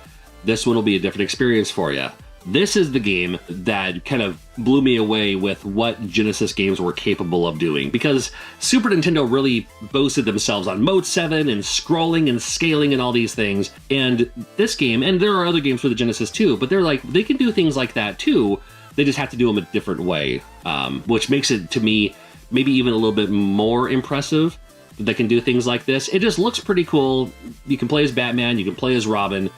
this one will be a different experience for you. This is the game that kind of blew me away with what Genesis games were capable of doing, because Super Nintendo really boasted themselves on Mode 7 and scrolling and scaling and all these things. And this game, and there are other games for the Genesis too, but they're like, they can do things like that too. They just have to do them a different way, which makes it, to me, maybe even a little bit more impressive that they can do things like this. It just looks pretty cool. You can play as Batman, you can play as Robin.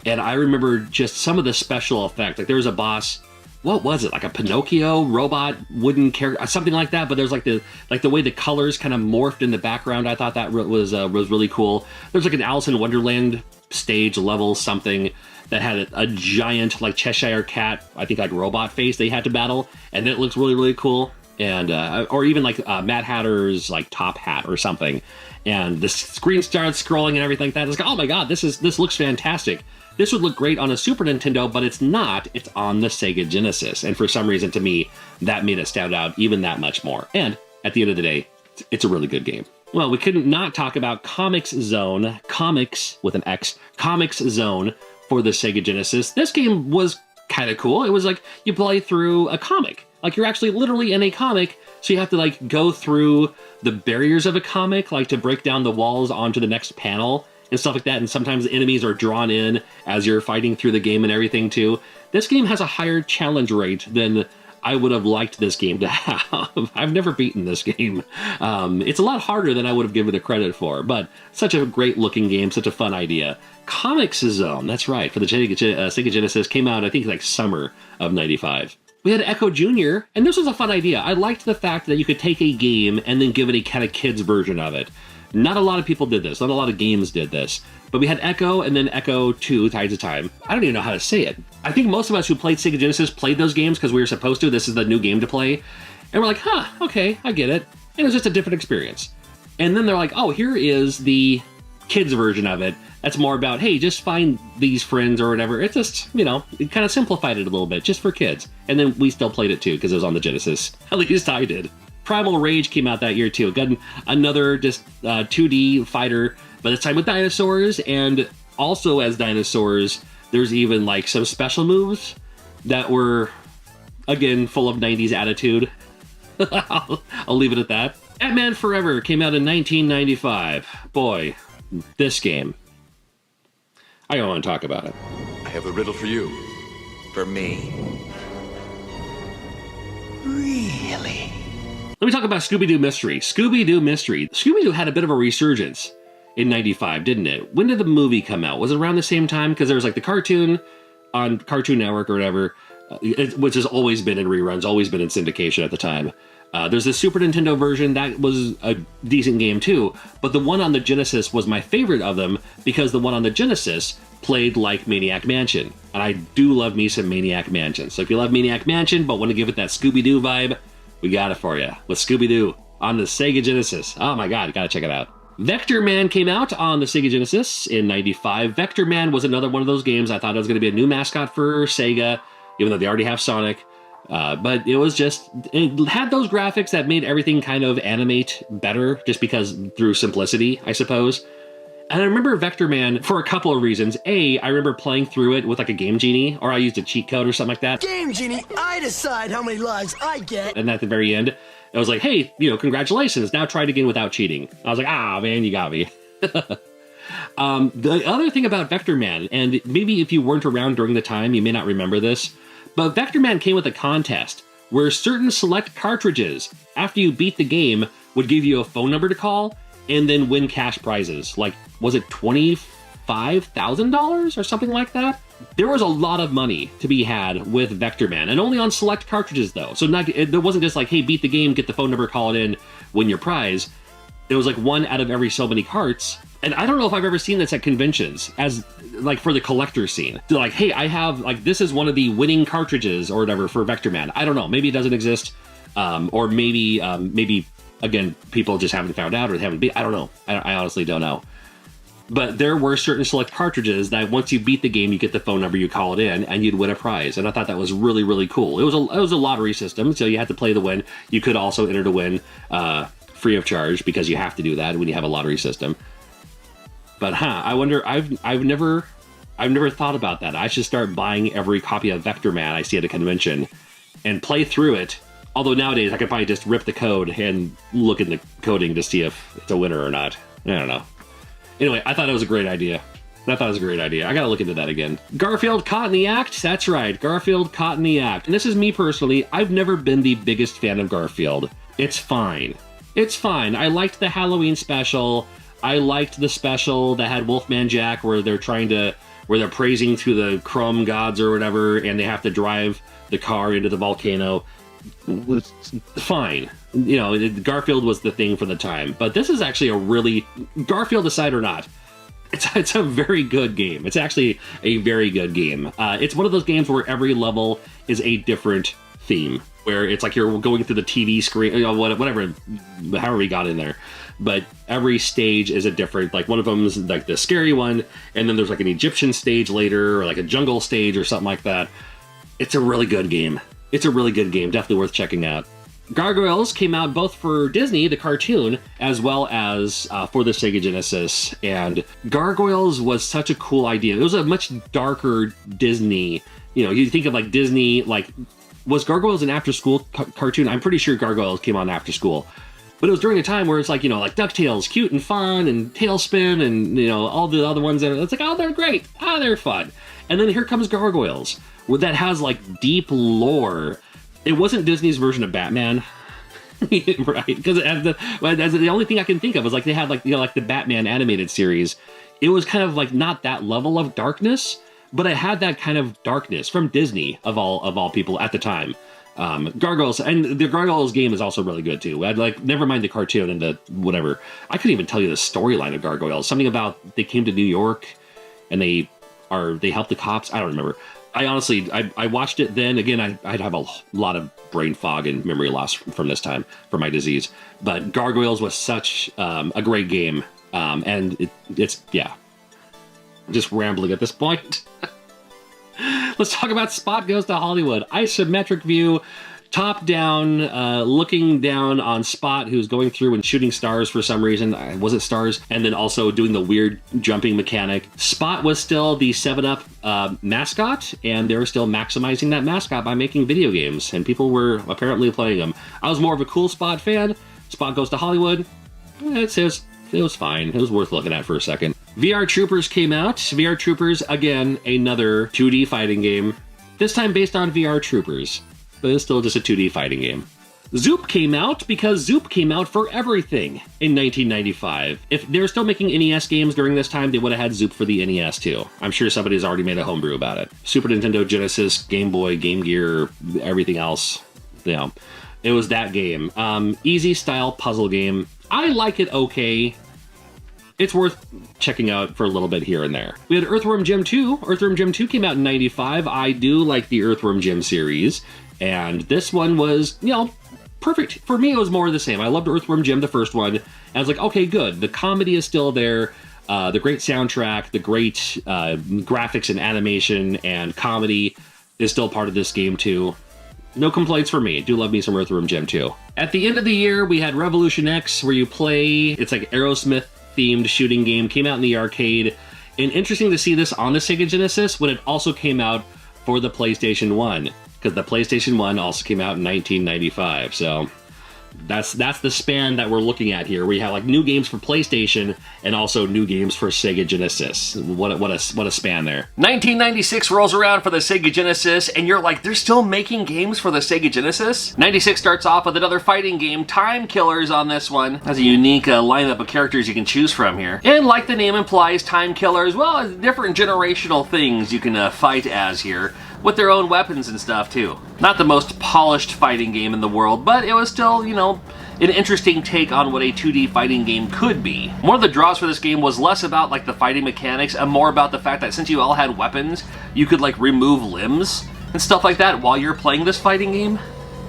And I remember just some of the special effects. Like there was a boss, what was it? Like a Pinocchio robot wooden character, something like that. But there's like the way the colors kind of morphed in the background. I thought that was really cool. There's like an Alice in Wonderland stage level something that had a giant like Cheshire cat, I think like robot face they had to battle, and it looks really, really cool. And or even like Mad Hatter's like top hat or something. And the screen starts scrolling and everything like that. It's like, oh my god, this looks fantastic. This would look great on a Super Nintendo, but it's not. It's on the Sega Genesis. And for some reason, to me, that made it stand out even that much more. And at the end of the day, it's a really good game. Well, we couldn't not talk about Comics Zone, Comics with an X, Comics Zone for the Sega Genesis. This game was kind of cool. It was like you play through a comic. Like you're actually literally in a comic, so you have to like go through the barriers of a comic, like to break down the walls onto the next panel and stuff like that, and sometimes enemies are drawn in as you're fighting through the game and everything too. This game has a higher challenge rate than I would have liked this game to have. I've never beaten this game. It's a lot harder than I would have given it credit for, but such a great looking game, such a fun idea. Comics Zone, that's right, for the Sega Genesis, came out I think like summer of '95. We had Echo Jr., and this was a fun idea. I liked the fact that you could take a game and then give it a kind of kids version of it. Not a lot of people did this. Not a lot of games did this. But we had Echo and then Echo 2, Tides of Time. I don't even know how to say it. I think most of us who played Sega Genesis played those games because we were supposed to. This is the new game to play. And we're like, huh, okay, I get it. And it was just a different experience. And then they're like, oh, here is the kids version of it. That's more about, hey, just find these friends or whatever. It's just, you know, it kind of simplified it a little bit just for kids. And then we still played it too because it was on the Genesis. At least I did. Primal Rage came out that year too. Got another just 2D fighter, but this time with dinosaurs, and also as dinosaurs, there's even like some special moves that were, again, full of 90s attitude. I'll leave it at that. Batman Forever came out in 1995. Boy, this game. I don't want to talk about it. I have a riddle for you. For me. Really? Let me talk about Scooby-Doo Mystery. Scooby-Doo Mystery. Scooby-Doo had a bit of a resurgence in '95, didn't it? When did the movie come out? Was it around the same time? Because there was like the cartoon on Cartoon Network or whatever, which has always been in reruns, always been in syndication at the time. There's the Super Nintendo version that was a decent game too, but the one on the Genesis was my favorite of them because the one on the Genesis played like Maniac Mansion, and I do love me some Maniac Mansion. So if you love Maniac Mansion but want to give it that Scooby-Doo vibe, we got it for you with Scooby-Doo on the Sega Genesis. Oh my god, gotta check it out. Vector Man came out on the Sega Genesis in '95. Vector Man was another one of those games I thought it was going to be a new mascot for Sega, even though they already have Sonic. But it was just, it had those graphics that made everything kind of animate better, just because through simplicity, I suppose. And I remember Vector Man for a couple of reasons. A, I remember playing through it with like a Game Genie, or I used a cheat code or something like that. Game Genie, I decide how many lives I get. And at the very end, it was like, hey, congratulations, now try it again without cheating. I was like, man, you got me. The other thing about Vector Man, and maybe if you weren't around during the time, you may not remember this, but Vector Man came with a contest where certain select cartridges, after you beat the game, would give you a phone number to call and then win cash prizes. Like, was it $25,000 or something like that? There was a lot of money to be had with Vector Man, and only on select cartridges, though. So it wasn't just like, hey, beat the game, get the phone number, call it in, win your prize. It was like one out of every so many carts. And I don't know if I've ever seen this at conventions, as like for the collector scene. They're like, hey, I have, like, this is one of the winning cartridges or whatever for Vector Man. I don't know, maybe it doesn't exist, or maybe, again, people just haven't found out or they haven't I don't know. I honestly don't know. But there were certain select cartridges that once you beat the game, you get the phone number, you call it in, and you'd win a prize. And I thought that was really, really cool. It was a lottery system, so you had to play to win. You could also enter to win free of charge, because you have to do that when you have a lottery system. But I wonder, I've never thought about that. I should start buying every copy of Vector Man I see at a convention and play through it. Although nowadays I could probably just rip the code and look in the coding to see if it's a winner or not. I don't know. Anyway, I thought it was a great idea. I gotta look into that again. Garfield caught in the act? That's right, Garfield caught in the act. And this is me personally, I've never been the biggest fan of Garfield. It's fine. I liked the Halloween special. I liked the special that had Wolfman Jack where they're praising to the Chrome gods or whatever, and they have to drive the car into the volcano. Fine. Garfield was the thing for the time. But this is actually a really, Garfield aside or not, it's a very good game. It's actually a very good game. It's one of those games where every level is a different theme, where it's like you're going through the TV screen, whatever, however we got in there. But every stage is a different, like one of them is like the scary one, and then there's like an Egyptian stage later, or like a jungle stage or something like that. It's a really good game. Definitely worth checking out. Gargoyles came out both for Disney, the cartoon, as well as for the Sega Genesis, and Gargoyles was such a cool idea. It was a much darker Disney, you think of like Disney, like, was Gargoyles an after-school cartoon? I'm pretty sure Gargoyles came on after school. But it was during a time where it's like, like DuckTales, cute and fun, and Tailspin, and, all the other ones. And it's like, oh, they're great. Oh, they're fun. And then here comes Gargoyles, that has, like, deep lore. It wasn't Disney's version of Batman, right? Because the only thing I can think of is, like, they had, like, like the Batman animated series. It was kind of, like, not that level of darkness, but it had that kind of darkness from Disney, of all people at the time. Gargoyles, and the Gargoyles game is also really good too. I'd like, never mind the cartoon and the whatever. I couldn't even tell you the storyline of Gargoyles. Something about they came to New York and they helped the cops. I don't remember. I honestly, I watched it then. Again, I'd have a lot of brain fog and memory loss from this time, from my disease. But Gargoyles was such a great game. And it's just rambling at this point. Let's talk about Spot Goes to Hollywood. Isometric view, top down, looking down on Spot, who's going through and shooting stars for some reason. Was it stars? And then also doing the weird jumping mechanic. Spot was still the 7-Up mascot, and they were still maximizing that mascot by making video games, and people were apparently playing them. I was more of a cool Spot fan. Spot Goes to Hollywood. It was fine. It was worth looking at for a second. VR Troopers came out. VR Troopers, again, another 2D fighting game. This time based on VR Troopers, but it's still just a 2D fighting game. Zoop came out because Zoop came out for everything in 1995. If they were still making NES games during this time, they would have had Zoop for the NES too. I'm sure somebody's already made a homebrew about it. Super Nintendo, Genesis, Game Boy, Game Gear, everything else. It was that game. Easy style puzzle game. I like it okay. It's worth checking out for a little bit here and there. We had Earthworm Jim 2. Earthworm Jim 2 came out in 95. I do like the Earthworm Jim series. And this one was, perfect. For me, it was more of the same. I loved Earthworm Jim, the first one, and I was like, okay, good. The comedy is still there. The great soundtrack, the great graphics and animation and comedy is still part of this game too. No complaints for me. Do love me some Earthworm Jim too. At the end of the year, we had Revolution X, where you play, it's like Aerosmith-themed shooting game, came out in the arcade. And interesting to see this on the Sega Genesis when it also came out for the PlayStation 1, because the PlayStation 1 also came out in 1995, so that's the span that we're looking at here. We have like new games for PlayStation and also new games for Sega Genesis. What a span there. 1996 rolls around for the Sega Genesis, and you're like, they're still making games for the Sega Genesis? 96 starts off with another fighting game, Time Killers on this one. Has a unique lineup of characters you can choose from here. And like the name implies, Time Killers, well, different generational things you can fight as here, with their own weapons and stuff too. Not the most polished fighting game in the world, but it was still, you know, an interesting take on what a 2D fighting game could be. One of the draws for this game was less about like the fighting mechanics and more about the fact that since you all had weapons, you could like remove limbs and stuff like that while you're playing this fighting game.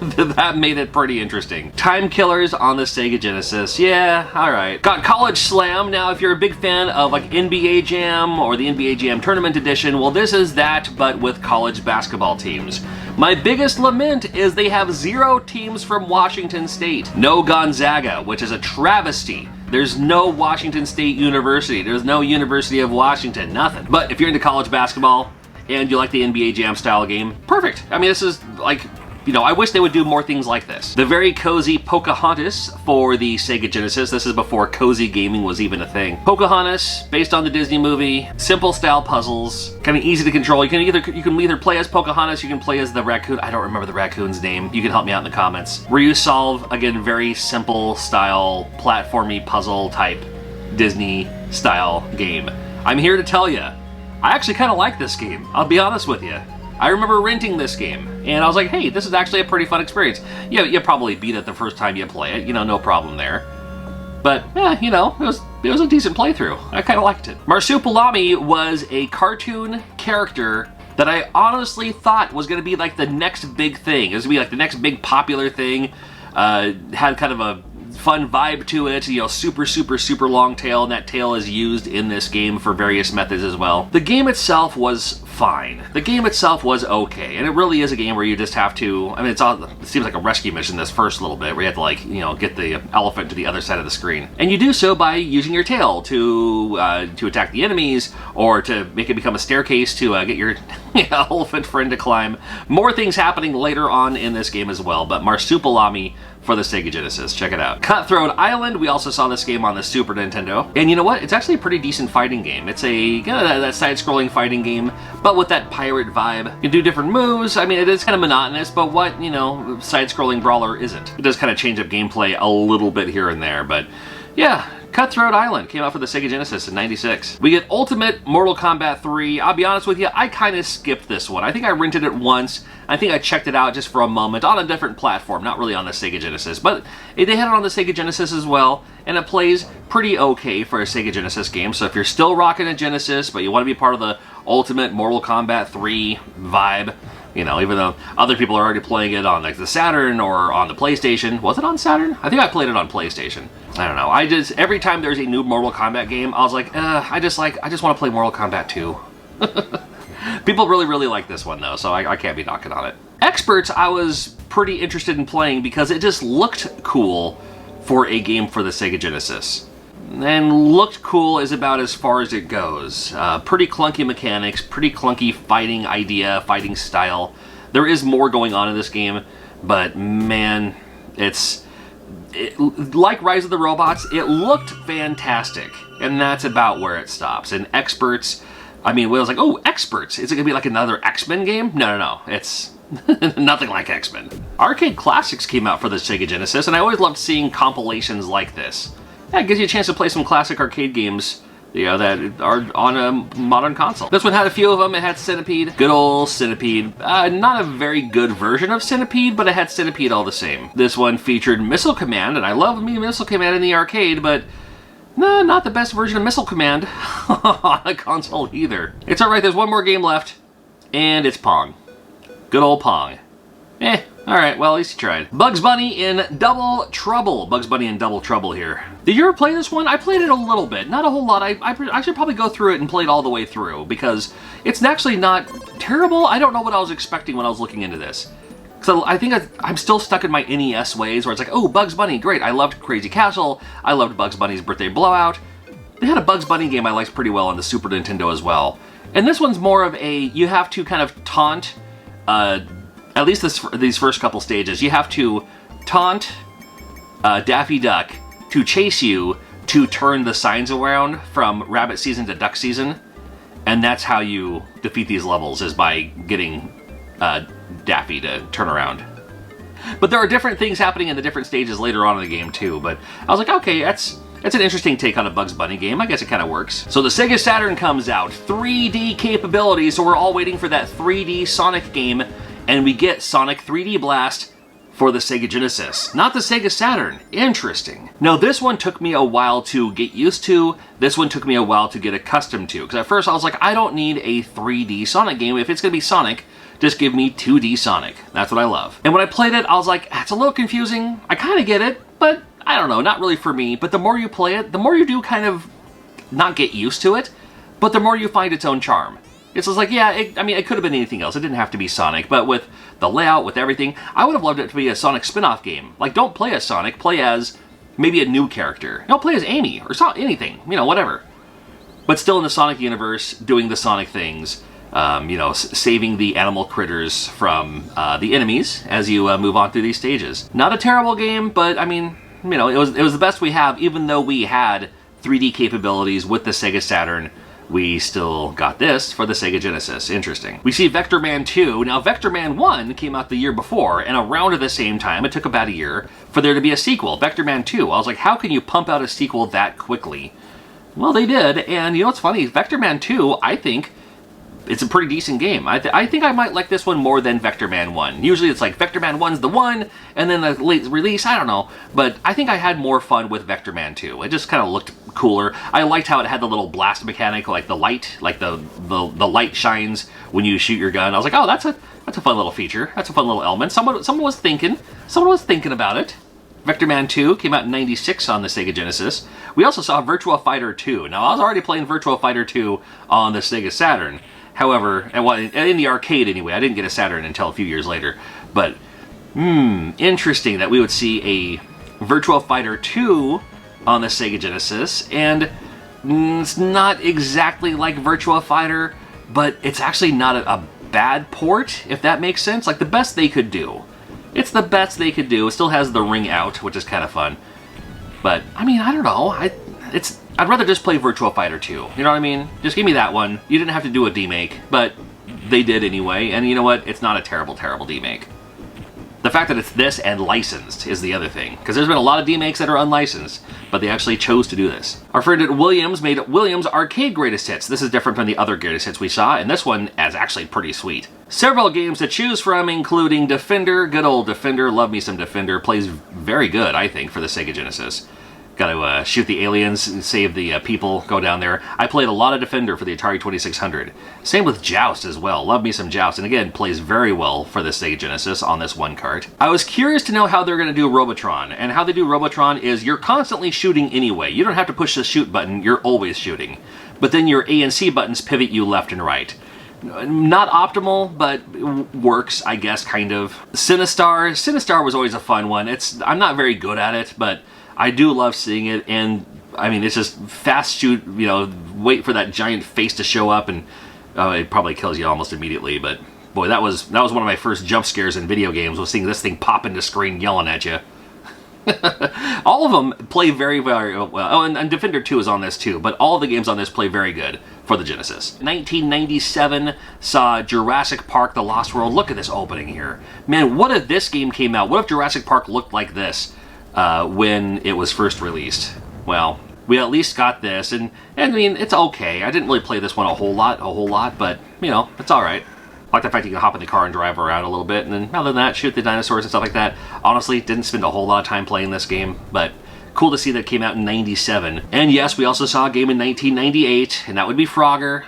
That made it pretty interesting. Time Killers on the Sega Genesis. Yeah, alright. Got College Slam. Now, if you're a big fan of like NBA Jam or the NBA Jam Tournament Edition, well, this is that, but with college basketball teams. My biggest lament is they have 0 teams from Washington State. No Gonzaga, which is a travesty. There's no Washington State University. There's no University of Washington. Nothing. But if you're into college basketball and you like the NBA Jam style game, perfect. I mean, this is like, you know, I wish they would do more things like this. The very cozy Pocahontas for the Sega Genesis. This is before cozy gaming was even a thing. Pocahontas, based on the Disney movie, simple style puzzles, kind of easy to control. You can either play as Pocahontas, you can play as the raccoon. I don't remember the raccoon's name. You can help me out in the comments. Where you solve, again, very simple style, platformy puzzle type Disney style game. I'm here to tell you, I actually kind of like this game. I'll be honest with you. I remember renting this game, and I was like, hey, this is actually a pretty fun experience. Yeah, you probably beat it the first time you play it, you know, no problem there. But, yeah, you know, it was a decent playthrough. I kind of liked it. Marsupilami was a cartoon character that I honestly thought was going to be like the next big thing. It was going to be like the next big popular thing. Had kind of a fun vibe to it, you know, super long tail, and that tail is used in this game for various methods as well. The game itself was fine. The game itself was okay, and it really is a game where you just have to, I mean, it seems like a rescue mission this first little bit, where you have to, like, you know, get the elephant to the other side of the screen. And you do so by using your tail to attack the enemies, or to make it become a staircase to get your elephant friend to climb. More things happening later on in this game as well, but Marsupilami for the Sega Genesis. Check it out. Cutthroat Island, we also saw this game on the Super Nintendo. And you know what? It's actually a pretty decent fighting game. It's a that side-scrolling fighting game, but with that pirate vibe. You can do different moves. I mean, it is kind of monotonous, but what, you know, side-scrolling brawler isn't? It does kind of change up gameplay a little bit here and there, but yeah. Cutthroat Island came out for the Sega Genesis in 96. We get Ultimate Mortal Kombat 3. I'll be honest with you, I kind of skipped this one. I think I rented it once. I think I checked it out just for a moment on a different platform, not really on the Sega Genesis, but they had it on the Sega Genesis as well, and it plays pretty okay for a Sega Genesis game. So if you're still rocking a Genesis, but you want to be part of the Ultimate Mortal Kombat 3 vibe, you know, even though other people are already playing it on like the Saturn or on the PlayStation. Was it on Saturn? I think I played it on PlayStation. I don't know. Every time there's a new Mortal Kombat game, I was like, I just want to play Mortal Kombat 2. People really like this one though, so I can't be knocking on it. Experts, I was pretty interested in playing because it just looked cool for a game for the Sega Genesis. And looked cool is about as far as it goes. Pretty clunky mechanics, pretty clunky fighting idea, fighting style. There is more going on in this game, but man, like Rise of the Robots, it looked fantastic, and that's about where it stops. And Experts, I mean, I was like, oh, Experts, is it gonna be like another X-Men game? No, it's nothing like X-Men. Arcade Classics came out for the Sega Genesis, and I always loved seeing compilations like this. Yeah, it gives you a chance to play some classic arcade games, you know, that are on a modern console. This one had a few of them. It had Centipede, good old Centipede. Not a very good version of Centipede, but it had Centipede all the same. This one featured Missile Command, and I love me Missile Command in the arcade, but no, not the best version of Missile Command on a console either. It's alright, there's one more game left, and it's Pong. Good old Pong. Alright, well, at least you tried. Bugs Bunny in Double Trouble. Bugs Bunny in Double Trouble here. Did you ever play this one? I played it a little bit. Not a whole lot. I should probably go through it and play it all the way through, because it's actually not terrible. I don't know what I was expecting when I was looking into this. So I think I'm still stuck in my NES ways, where it's like, oh, Bugs Bunny, great. I loved Crazy Castle. I loved Bugs Bunny's Birthday Blowout. They had a Bugs Bunny game I liked pretty well on the Super Nintendo as well. And this one's more of a, you have to kind of taunt, at least these first couple stages, you have to taunt Daffy Duck to chase you to turn the signs around from rabbit season to duck season. And that's how you defeat these levels, is by getting Daffy to turn around. But there are different things happening in the different stages later on in the game too. But I was like, okay, that's an interesting take on a Bugs Bunny game. I guess it kind of works. So the Sega Saturn comes out, 3D capabilities, so we're all waiting for that 3D Sonic game, and we get Sonic 3D Blast for the Sega Genesis, not the Sega Saturn. Interesting. Now this one took me a while to get used to. This one took me a while to get accustomed to, because at first I was like, I don't need a 3D Sonic game. If it's gonna be Sonic, just give me 2D Sonic. That's what I love. And when I played it, I was like, it's a little confusing. I kind of get it, but I don't know, not really for me. But the more you play it, the more you do kind of not get used to it, but the more you find its own charm. It's just like, yeah, I mean, it could have been anything else. It didn't have to be Sonic, but with the layout, with everything, I would have loved it to be a Sonic spin-off game. Like, don't play as Sonic, play as maybe a new character. Don't play as Amy, or anything, you know, whatever. But still in the Sonic universe, doing the Sonic things, you know, saving the animal critters from the enemies as you move on through these stages. Not a terrible game, but I mean, you know, it was the best we have. Even though we had 3D capabilities with the Sega Saturn, we still got this for the Sega Genesis. Interesting. We see Vector Man 2. Now, Vector Man 1 came out the year before, and around at the same time, it took about a year for there to be a sequel, Vector Man 2. I was like, how can you pump out a sequel that quickly? Well, they did, and you know what's funny? Vector Man 2, I think, it's a pretty decent game. I think I might like this one more than Vector Man 1. Usually it's like Vector Man 1's the one, and then the late release, I don't know. But I think I had more fun with Vector Man 2. It just kind of looked cooler. I liked how it had the little blast mechanic, like the light, like the light shines when you shoot your gun. I was like, oh, that's a fun little feature. That's a fun little element. Someone was thinking about it. Vector Man 2 came out in '96 on the Sega Genesis. We also saw Virtua Fighter 2. Now, I was already playing Virtua Fighter 2 on the Sega Saturn. However, in the arcade anyway, I didn't get a Saturn until a few years later. But, interesting that we would see a Virtua Fighter 2 on the Sega Genesis. And it's not exactly like Virtua Fighter, but it's actually not a bad port, if that makes sense. Like, the best they could do. It's the best they could do. It still has the ring out, which is kind of fun. But, I mean, I don't know. I'd rather just play Virtua Fighter 2. You know what I mean? Just give me that one. You didn't have to do a demake, but they did anyway. And you know what? It's not a terrible, terrible demake. The fact that it's this and licensed is the other thing. Because there's been a lot of demakes that are unlicensed, but they actually chose to do this. Our friend at Williams made Williams Arcade Greatest Hits. This is different from the other Greatest Hits we saw, and this one is actually pretty sweet. Several games to choose from, including Defender. Good old Defender. Love me some Defender. Plays very good, I think, for the Sega Genesis. Got to shoot the aliens and save the people, go down there. I played a lot of Defender for the Atari 2600. Same with Joust as well. Love me some Joust. And again, plays very well for the Sega Genesis on this one cart. I was curious to know how they're going to do Robotron. And how they do Robotron is you're constantly shooting anyway. You don't have to push the shoot button. You're always shooting. But then your A and C buttons pivot you left and right. Not optimal, but works, I guess, kind of. Sinistar. Sinistar was always a fun one. I'm not very good at it, but I do love seeing it, and I mean, it's just fast shoot, you know, wait for that giant face to show up, and it probably kills you almost immediately, but boy, that was one of my first jump scares in video games, was seeing this thing pop into screen yelling at you. All of them play very, very well. Oh, and Defender 2 is on this too, but all of the games on this play very good for the Genesis. 1997 saw Jurassic Park: The Lost World. Look at this opening here. Man, what if this game came out? What if Jurassic Park looked like this when it was first released? Well, we at least got this, and I mean, it's okay. I didn't really play this one a whole lot, but, you know, it's alright. I like the fact you can hop in the car and drive around a little bit, and then other than that, shoot the dinosaurs and stuff like that. Honestly, didn't spend a whole lot of time playing this game, but cool to see that it came out in '97. And yes, we also saw a game in 1998, and that would be Frogger.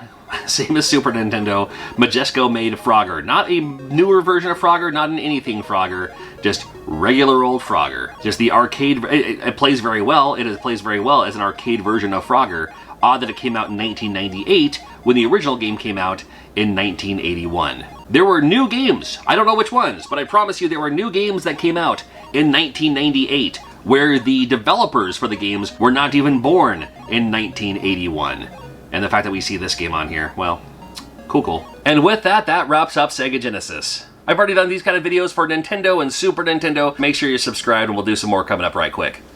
Same as Super Nintendo, Majesco made Frogger. Not a newer version of Frogger, not an anything Frogger, just regular old Frogger. Just the arcade, it plays very well. It plays very well as an arcade version of Frogger. Odd that it came out in 1998 when the original game came out in 1981. There were new games. I don't know which ones, but I promise you there were new games that came out in 1998 where the developers for the games were not even born in 1981. And the fact that we see this game on here, well, cool. And with that, that wraps up SEGA Genesis. I've already done these kind of videos for Nintendo and Super Nintendo. Make sure you're subscribed and we'll do some more coming up right quick.